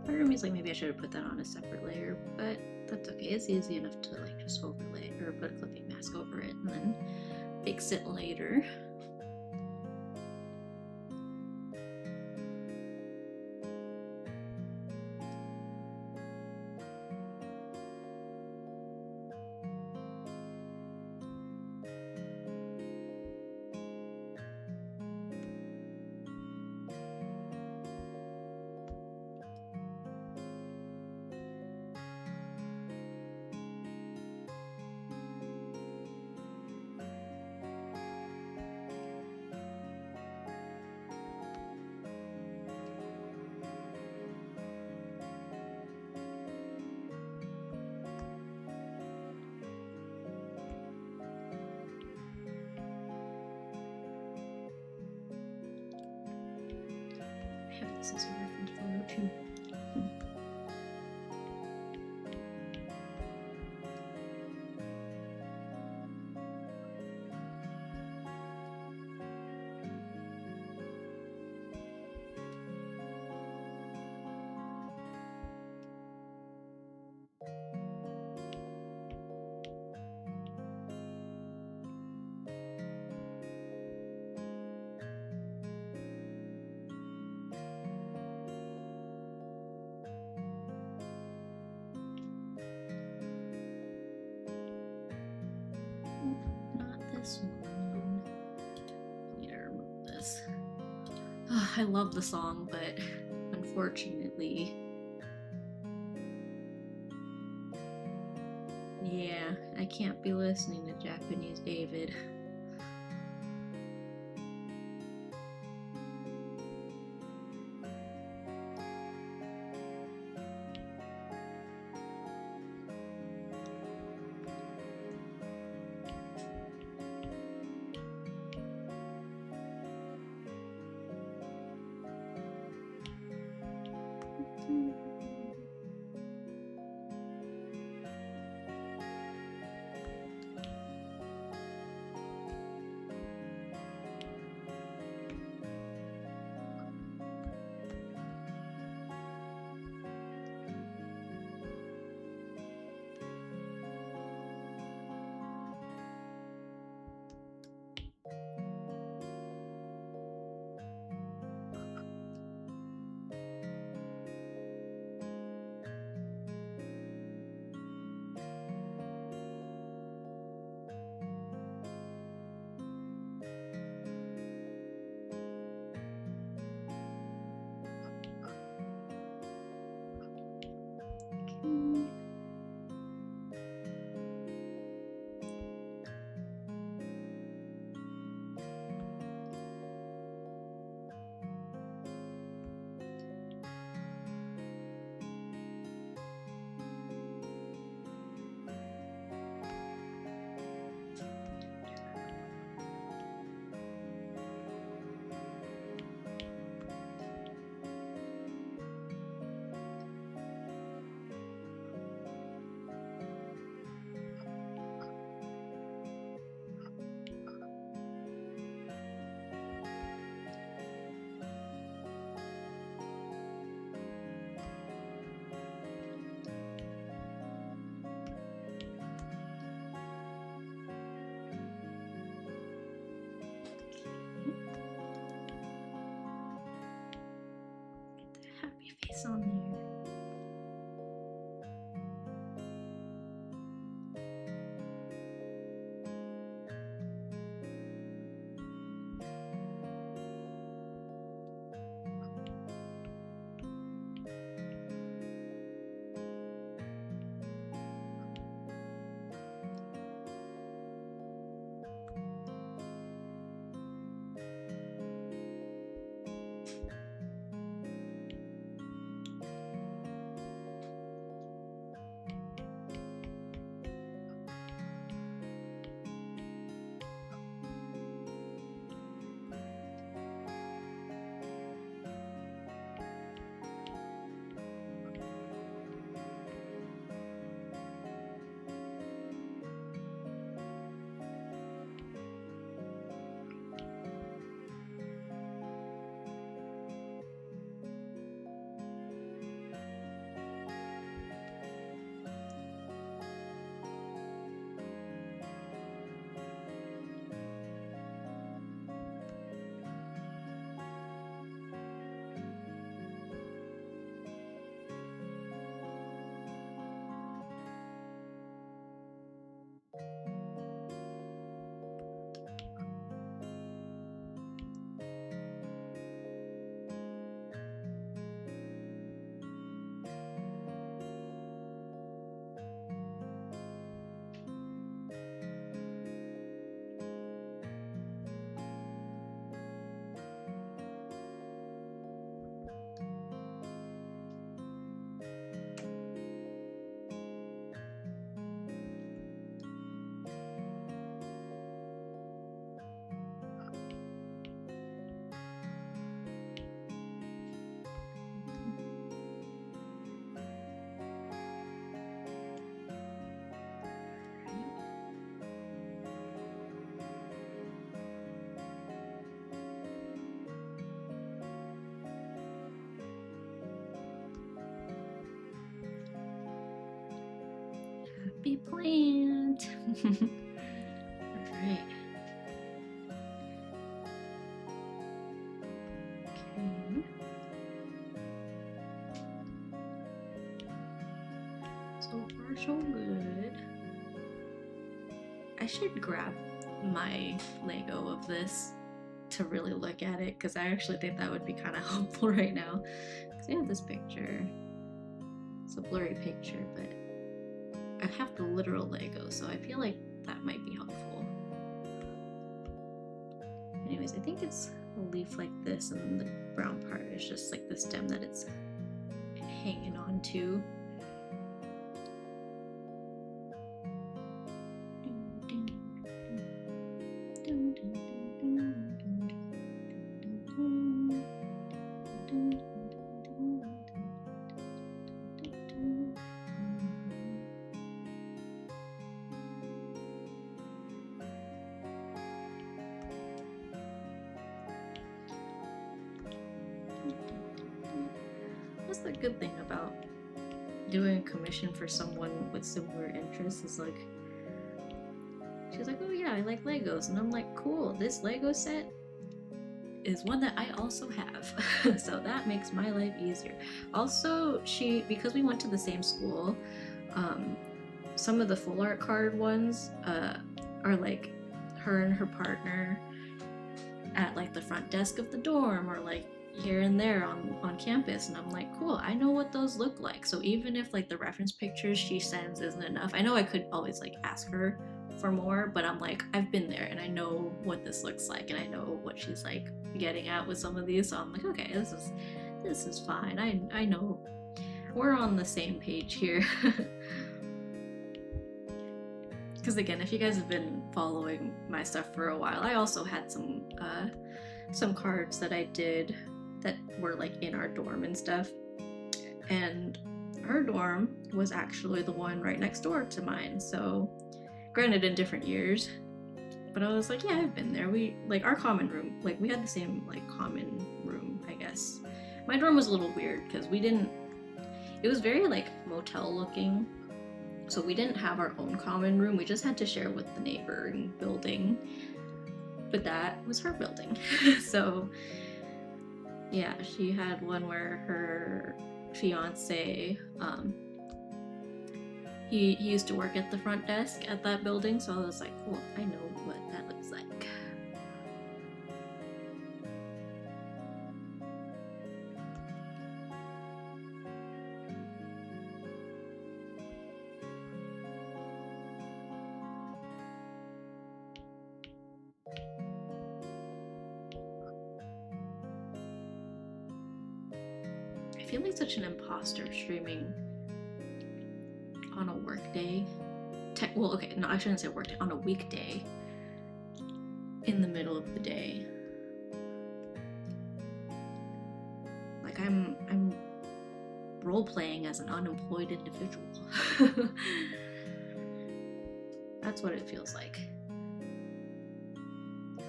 Part of me is like, maybe I should have put that on a separate layer, but that's okay. It's easy enough to like just overlay or put a clipping mask over it and then fix it later. I have this as a reference photo too. Not this one. I need to remove this. I love the song, but unfortunately, yeah, I can't be listening to Japanese David. face on there. Happy plant. Alright. Okay. So far, so good. I should grab my Lego of this to really look at it, because I actually think that would be kind of helpful right now. Because I have this picture. It's a blurry picture, but I have the literal Lego, so I feel like that might be helpful. Anyways, I think it's a leaf like this, and the brown part is just like the stem that it's hanging on to. That's the good thing about doing a commission for someone with similar interests, is like, she's like, oh yeah, I like Legos, and I'm like, cool, this Lego set is one that I also have. So that makes my life easier. Also, because we went to the same school, some of the full art card ones are like her and her partner at like the front desk of the dorm, or like here and there on campus, and I'm like, cool, I know what those look like. So even if like the reference pictures she sends isn't enough, I know I could always like ask her for more, but I'm like, I've been there and I know what this looks like, and I know what she's like getting at with some of these, so I'm like, okay, this is fine. I know we're on the same page here. Because again, if you guys have been following my stuff for a while, I also had some cards that I did that were like in our dorm and stuff, and her dorm was actually the one right next door to mine, so granted in different years, but I was like, yeah, I've been there. We like our common room, like we had the same like common room, I guess. My dorm was a little weird because it was very like motel looking, so we didn't have our own common room. We just had to share with the neighboring building, but that was her building. So yeah, she had one where her fiance, he used to work at the front desk at that building, so I was like, cool, I know what that looks like. I feel like such an imposter streaming on a work day. Well, okay, no, I shouldn't say work day, on a weekday in the middle of the day. Like I'm role playing as an unemployed individual. That's what it feels like.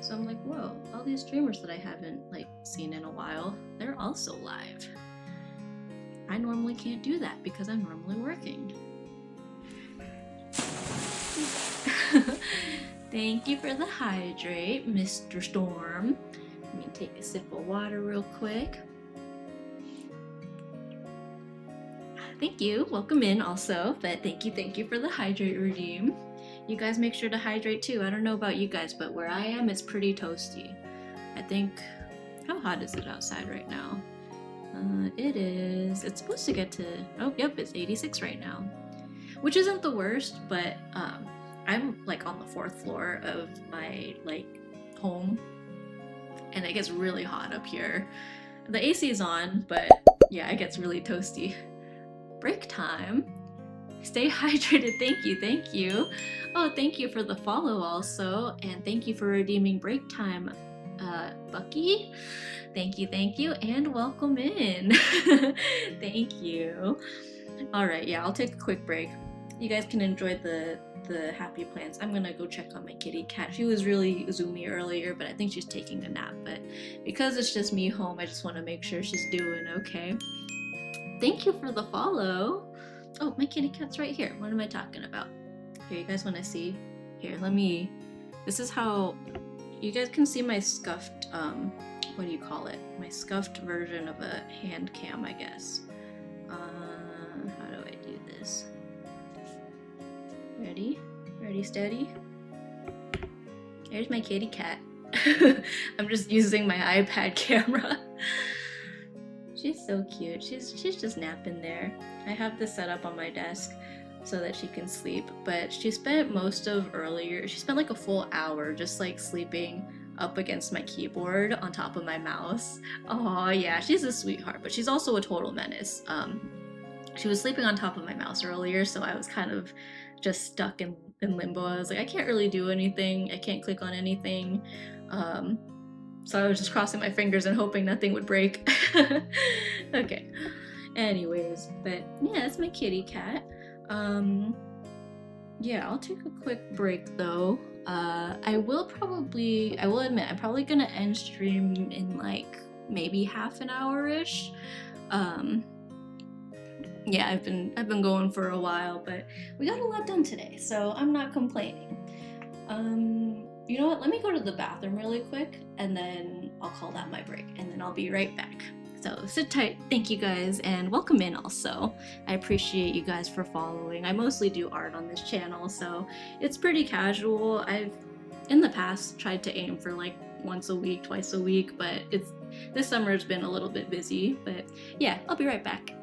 So I'm like, whoa, all these streamers that I haven't like seen in a while, they're also live. I normally can't do that because I'm normally working. Thank you for the hydrate, Mr. Storm. Let me take a sip of water real quick. Thank you. Welcome in also, but thank you for the hydrate redeem. You guys make sure to hydrate too. I don't know about you guys, but where I am, it's pretty toasty. I think, how hot is it outside right now? It's supposed to get to, oh, yep, it's 86 right now, which isn't the worst, but I'm like on the 4th floor of my like home, and it gets really hot up here. The AC is on, but yeah, it gets really toasty. Break time. Stay hydrated. Thank you. Oh, thank you for the follow also, and thank you for redeeming break time, Bucky. Thank you, and welcome in. Thank you. All right, yeah, I'll take a quick break. You guys can enjoy the happy plants. I'm gonna go check on my kitty cat. She was really zoomy earlier, but I think she's taking a nap. But because it's just me home, I just want to make sure she's doing okay. Thank you for the follow. Oh, my kitty cat's right here. What am I talking about? Here, you guys want to see? Here, let me. This is how you guys can see my scuffed. What do you call it? My scuffed version of a hand cam, I guess. How do I do this? Ready? Ready, steady? Here's my kitty cat. I'm just using my iPad camera. She's so cute. She's just napping there. I have this set up on my desk so that she can sleep, but she spent most of earlier, she spent like a full hour just like sleeping up against my keyboard on top of my mouse. Oh yeah, she's a sweetheart, but she's also a total menace. She was sleeping on top of my mouse earlier, so I was kind of just stuck in limbo. I was like, I can't really do anything. I can't click on anything. So I was just crossing my fingers and hoping nothing would break. Okay. Anyways, but yeah, it's my kitty cat. Yeah, I'll take a quick break though. I will admit, I'm probably gonna end stream in like maybe half an hour-ish. Yeah, I've been going for a while, but we got a lot done today, so I'm not complaining. You know what? Let me go to the bathroom really quick, and then I'll call that my break, and then I'll be right back. So sit tight. Thank you guys, and welcome in also. I appreciate you guys for following. I mostly do art on this channel, so it's pretty casual. I've, in the past, tried to aim for like once a week, twice a week, but this summer's been a little bit busy. But yeah, I'll be right back.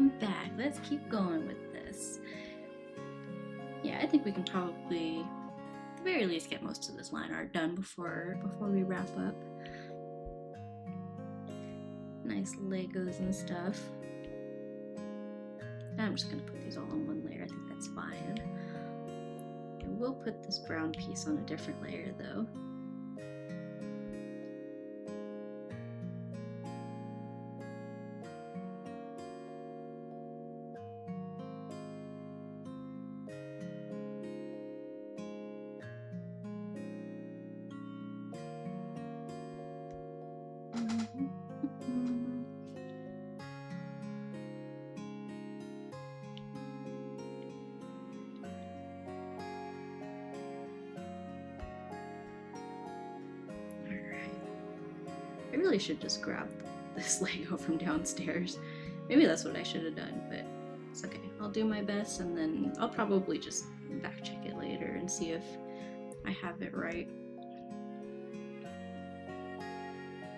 am back. Let's keep going with this. Yeah, I think we can probably, at the very least, get most of this line art done before we wrap up. Nice Legos and stuff. I'm just gonna put these all on one layer. I think that's fine. I will put this brown piece on a different layer though. I really should just grab this Lego from downstairs. Maybe that's what I should have done, but it's okay. I'll do my best and then I'll probably just back check it later and see if I have it right.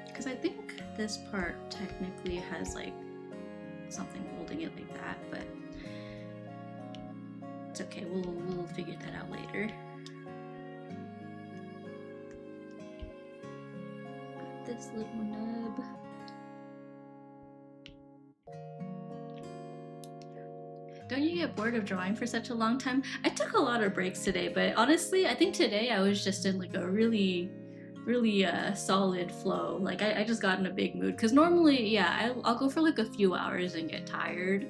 Because I think this part technically has like something holding it like that, but it's okay. We'll figure that out later. This little nub. Don't you get bored of drawing for such a long time? I took a lot of breaks today, but honestly, I think today I was just in like a really solid flow. Like I just got in a big mood because normally, yeah, I'll go for like a few hours and get tired.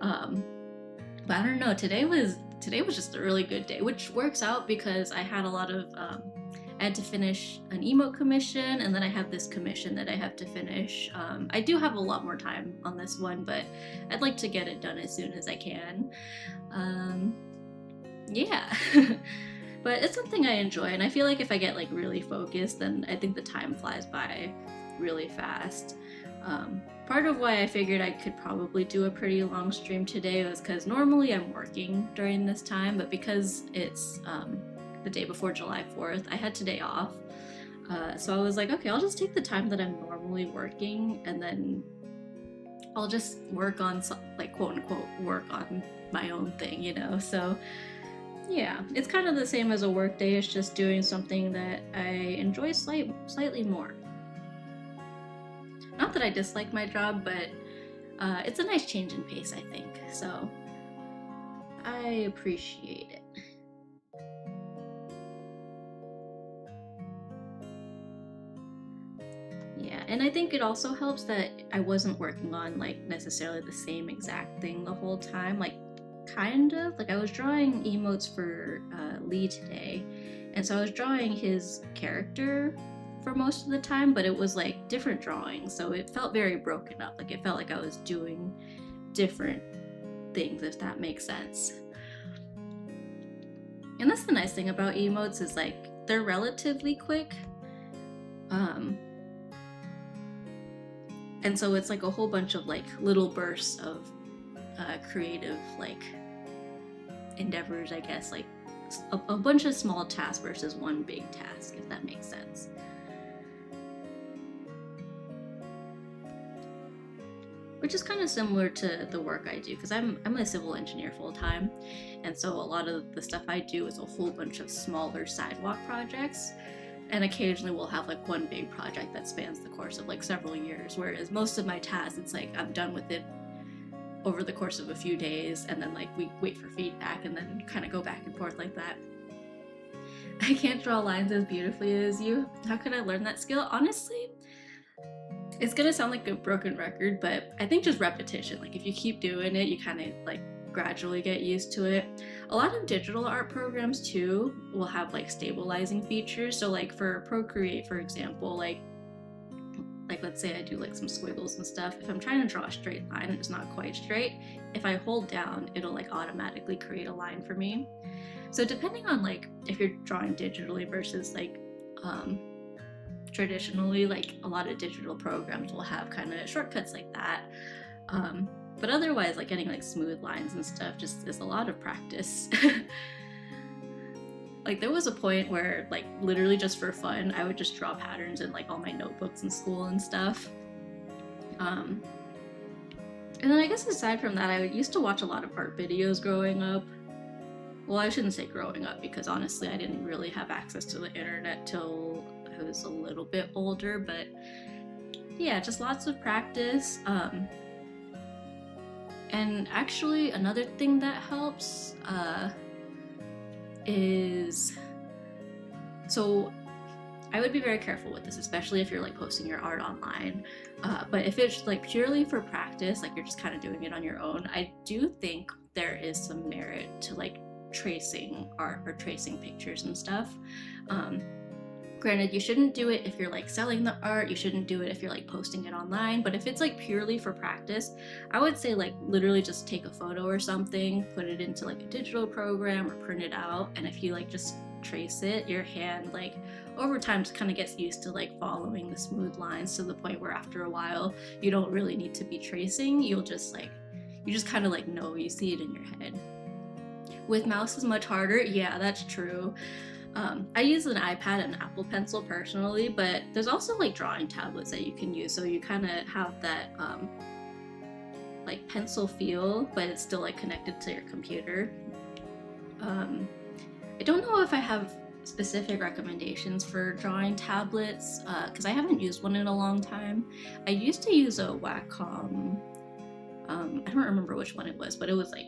But I don't know. Today was just a really good day, which works out because I had a lot of I had to finish an emote commission, and then I have this commission that I have to finish. I do have a lot more time on this one, but I'd like to get it done as soon as I can. Yeah. But it's something I enjoy, and I feel like if I get like really focused, then I think the time flies by really fast. Part of why I figured I could probably do a pretty long stream today was because normally I'm working during this time, but because it's the day before July 4th, I had today off. So I was like, okay, I'll just take the time that I'm normally working and then I'll just work on like quote unquote work on my own thing, you know? So yeah, it's kind of the same as a work day. It's just doing something that I enjoy slightly more. Not that I dislike my job, but it's a nice change in pace, I think. So I appreciate it. Yeah, and I think it also helps that I wasn't working on like necessarily the same exact thing the whole time. Like kind of like I was drawing emotes for Lee today, and so I was drawing his character for most of the time, but it was like different drawings, so it felt very broken up. Like it felt like I was doing different things, if that makes sense. And that's the nice thing about emotes is like they're relatively quick. And so it's like a whole bunch of like little bursts of creative like endeavors, I guess, like a bunch of small tasks versus one big task, if that makes sense. Which is kind of similar to the work I do because I'm a civil engineer full time, and so a lot of the stuff I do is a whole bunch of smaller sidewalk projects. And occasionally we'll have like one big project that spans the course of like several years, whereas most of my tasks, it's like I'm done with it over the course of a few days, and then like we wait for feedback and then kind of go back and forth like that. I can't draw lines as beautifully as you. How could I learn that skill? Honestly, it's gonna sound like a broken record, but I think just repetition. Like if you keep doing it, you kind of like gradually get used to it. A lot of digital art programs too will have like stabilizing features. So like for Procreate, for example, like let's say I do like some squiggles and stuff. If I'm trying to draw a straight line and it's not quite straight, if I hold down, it'll like automatically create a line for me. So depending on like if you're drawing digitally versus like traditionally, like a lot of digital programs will have kind of shortcuts like that. But otherwise, like getting like smooth lines and stuff just is a lot of practice. Like there was a point where like literally just for fun, I would just draw patterns in like all my notebooks in school and stuff. And And then I guess aside from that, I used to watch a lot of art videos growing up. Well, I shouldn't say growing up because honestly, I didn't really have access to the internet till I was a little bit older, but yeah, just lots of practice. And actually, another thing that helps is so I would be very careful with this, especially if you're like posting your art online. But if it's like purely for practice, like you're just kind of doing it on your own, I do think there is some merit to like tracing art or tracing pictures and stuff. Granted, you shouldn't do it if you're like selling the art, you shouldn't do it if you're like posting it online, but if it's like purely for practice, I would say like literally just take a photo or something, put it into like a digital program or print it out, and if you like just trace it, your hand like over time just kind of gets used to like following the smooth lines to the point where after a while you don't really need to be tracing. You just kind of like know, you see it in your head. With mouse is much harder. Yeah, that's true. I use an iPad and Apple Pencil personally, but there's also like drawing tablets that you can use, so you kind of have that like pencil feel, but it's still like connected to your computer. I don't know if I have specific recommendations for drawing tablets because I haven't used one in a long time. I used to use a Wacom. I don't remember which one it was, but it was like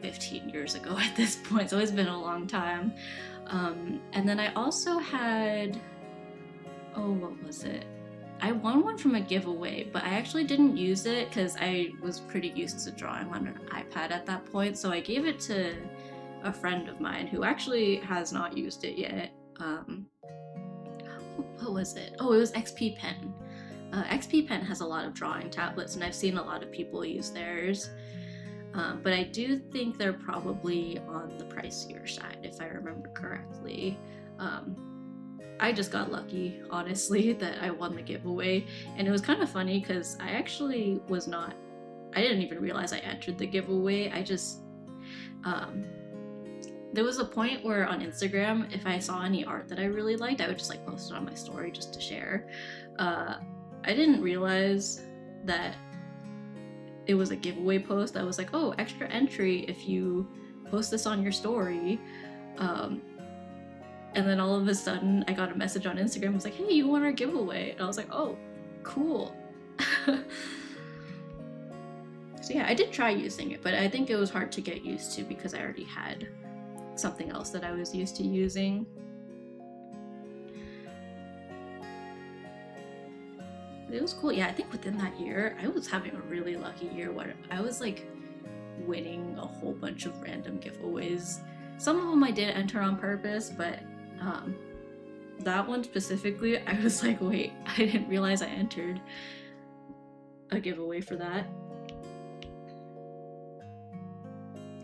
15 years ago at this point, so it's been a long time. And then I also had, oh, what was it? I won one from a giveaway, but I actually didn't use it because I was pretty used to drawing on an iPad at that point, so I gave it to a friend of mine who actually has not used it yet. What was it? Oh, it was XP Pen. XP Pen has a lot of drawing tablets, and I've seen a lot of people use theirs. But I do think they're probably on the pricier side, if I remember correctly. I just got lucky, honestly, that I won the giveaway. And it was kind of funny because I actually I didn't even realize I entered the giveaway. There was a point where on Instagram, if I saw any art that I really liked, I would just like post it on my story just to share. I didn't realize that it was a giveaway post. I was like, oh, extra entry if you post this on your story. And then all of a sudden I got a message on Instagram. It was like, hey, you won our giveaway. And I was like, oh, cool. So yeah, I did try using it, but I think it was hard to get used to because I already had something else that I was used to using. It was cool. Yeah, I think within that year, I was having a really lucky year where I was like winning a whole bunch of random giveaways. Some of them I did enter on purpose, but that one specifically, I was like, wait, I didn't realize I entered a giveaway for that.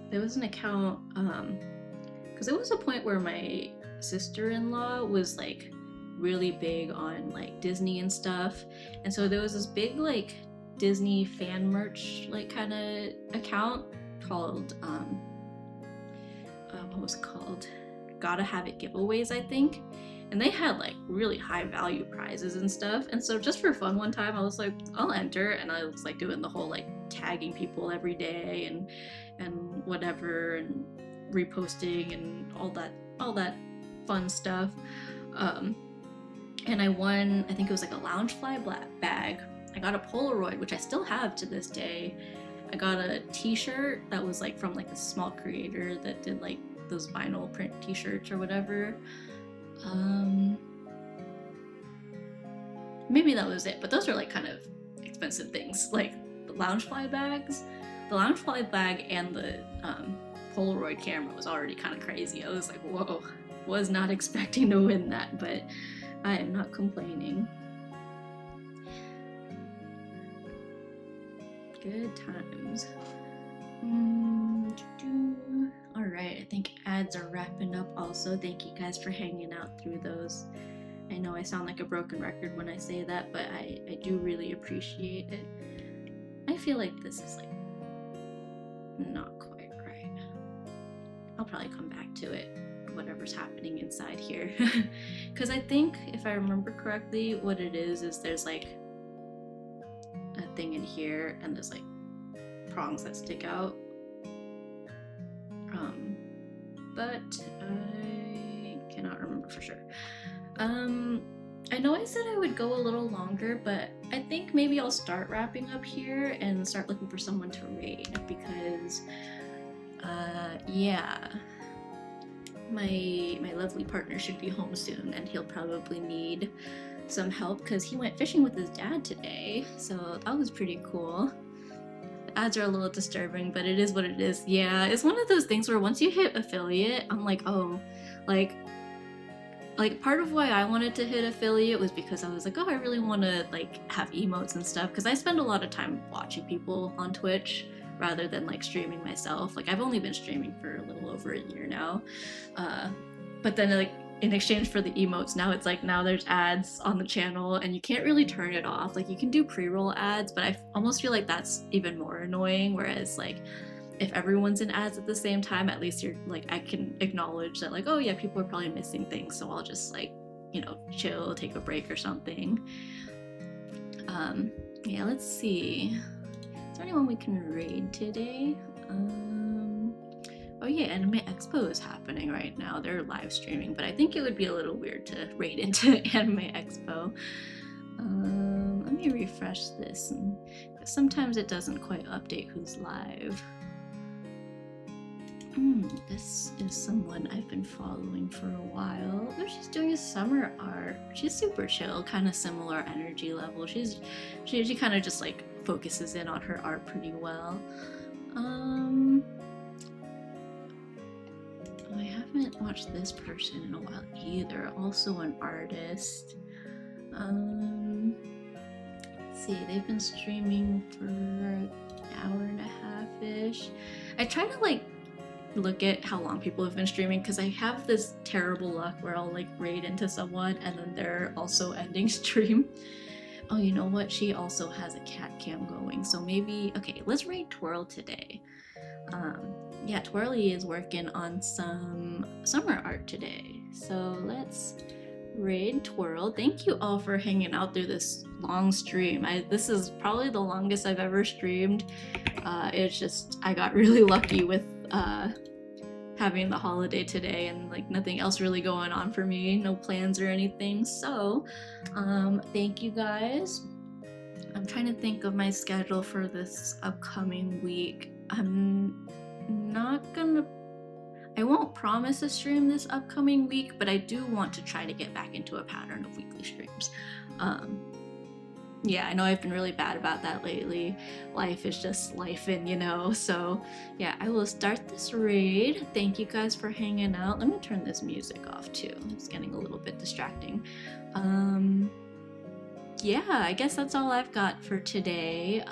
There was an account, because there was a point where my sister-in-law was like really big on like Disney and stuff, and so there was this big like Disney fan merch like kind of account called what was it called? Gotta Have It giveaways, I think. And they had like really high value prizes and stuff. And so just for fun one time I was like, I'll enter, and I was like doing the whole like tagging people every day and whatever, and reposting and all that fun stuff. And I won, I think it was like a Loungefly bag. I got a Polaroid, which I still have to this day. I got a t-shirt that was like from like a small creator that did like those vinyl print t-shirts or whatever. Maybe that was it, but those are like kind of expensive things, like the Loungefly bags. The Loungefly bag and the Polaroid camera was already kind of crazy. I was like, whoa, was not expecting to win that, but I am not complaining. Good times. Alright, I think ads are wrapping up also. Thank you guys for hanging out through those. I know I sound like a broken record when I say that, but I do really appreciate it. I feel like this is like not quite right. I'll probably come back to it, whatever's happening inside here. Because I think, if I remember correctly, what it is there's like a thing in here, and there's like prongs that stick out. But I cannot remember for sure. I know I said I would go a little longer, but I think maybe I'll start wrapping up here and start looking for someone to raid because, yeah, my lovely partner should be home soon, and he'll probably need some help because he went fishing with his dad today, so that was pretty cool. The ads are a little disturbing, but it is what it is. Yeah, it's one of those things where once you hit affiliate, I'm like, oh, like part of why I wanted to hit affiliate was because I was like, oh, I really want to like have emotes and stuff, because I spend a lot of time watching people on Twitch rather than like streaming myself. Like I've only been streaming for a little over a year now, but then like in exchange for the emotes, now it's like now there's ads on the channel and you can't really turn it off. Like you can do pre-roll ads, but I almost feel like that's even more annoying, whereas like if everyone's in ads at the same time, at least you're like, I can acknowledge that like, oh yeah, people are probably missing things, so I'll just like, you know, chill, take a break or something. Yeah, let's see, is there anyone we can raid today? Oh yeah, Anime Expo is happening right now. They're live streaming, but I think it would be a little weird to raid into Anime Expo. Let me refresh this, and sometimes it doesn't quite update who's live. This is someone I've been following for a while. Oh, she's doing a summer art. She's super chill, kind of similar energy level. She kind of just like focuses in on her art pretty well. I haven't watched this person in a while either. Also an artist. Let's see, they've been streaming for an hour and a half-ish. I try to like look at how long people have been streaming because I have this terrible luck where I'll like raid into someone and then they're also ending stream. Oh, you know what? She also has a cat cam going, so maybe, okay, let's raid Twirl today. Yeah, Twirly is working on some summer art today, so let's raid Twirl. Thank you all for hanging out through this long stream. This is probably the longest I've ever streamed. It's just, I got really lucky with having the holiday today and like nothing else really going on for me, no plans or anything. So thank you guys. I'm trying to think of my schedule for this upcoming week. I won't promise a stream this upcoming week, but I do want to try to get back into a pattern of weekly streams. Yeah, I know I've been really bad about that lately. Life is just lifing, you know? So yeah, I will start this raid. Thank you guys for hanging out. Let me turn this music off too. It's getting a little bit distracting. Yeah, I guess that's all I've got for today.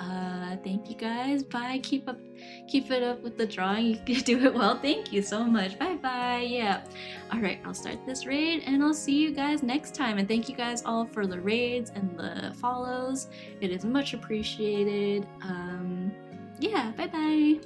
Thank you guys. Bye. Keep it up with the drawing. You can do it well. Thank you so much. Bye bye. Yeah. All right, I'll start this raid and I'll see you guys next time. And thank you guys all for the raids and the follows. It is much appreciated. Yeah, bye bye.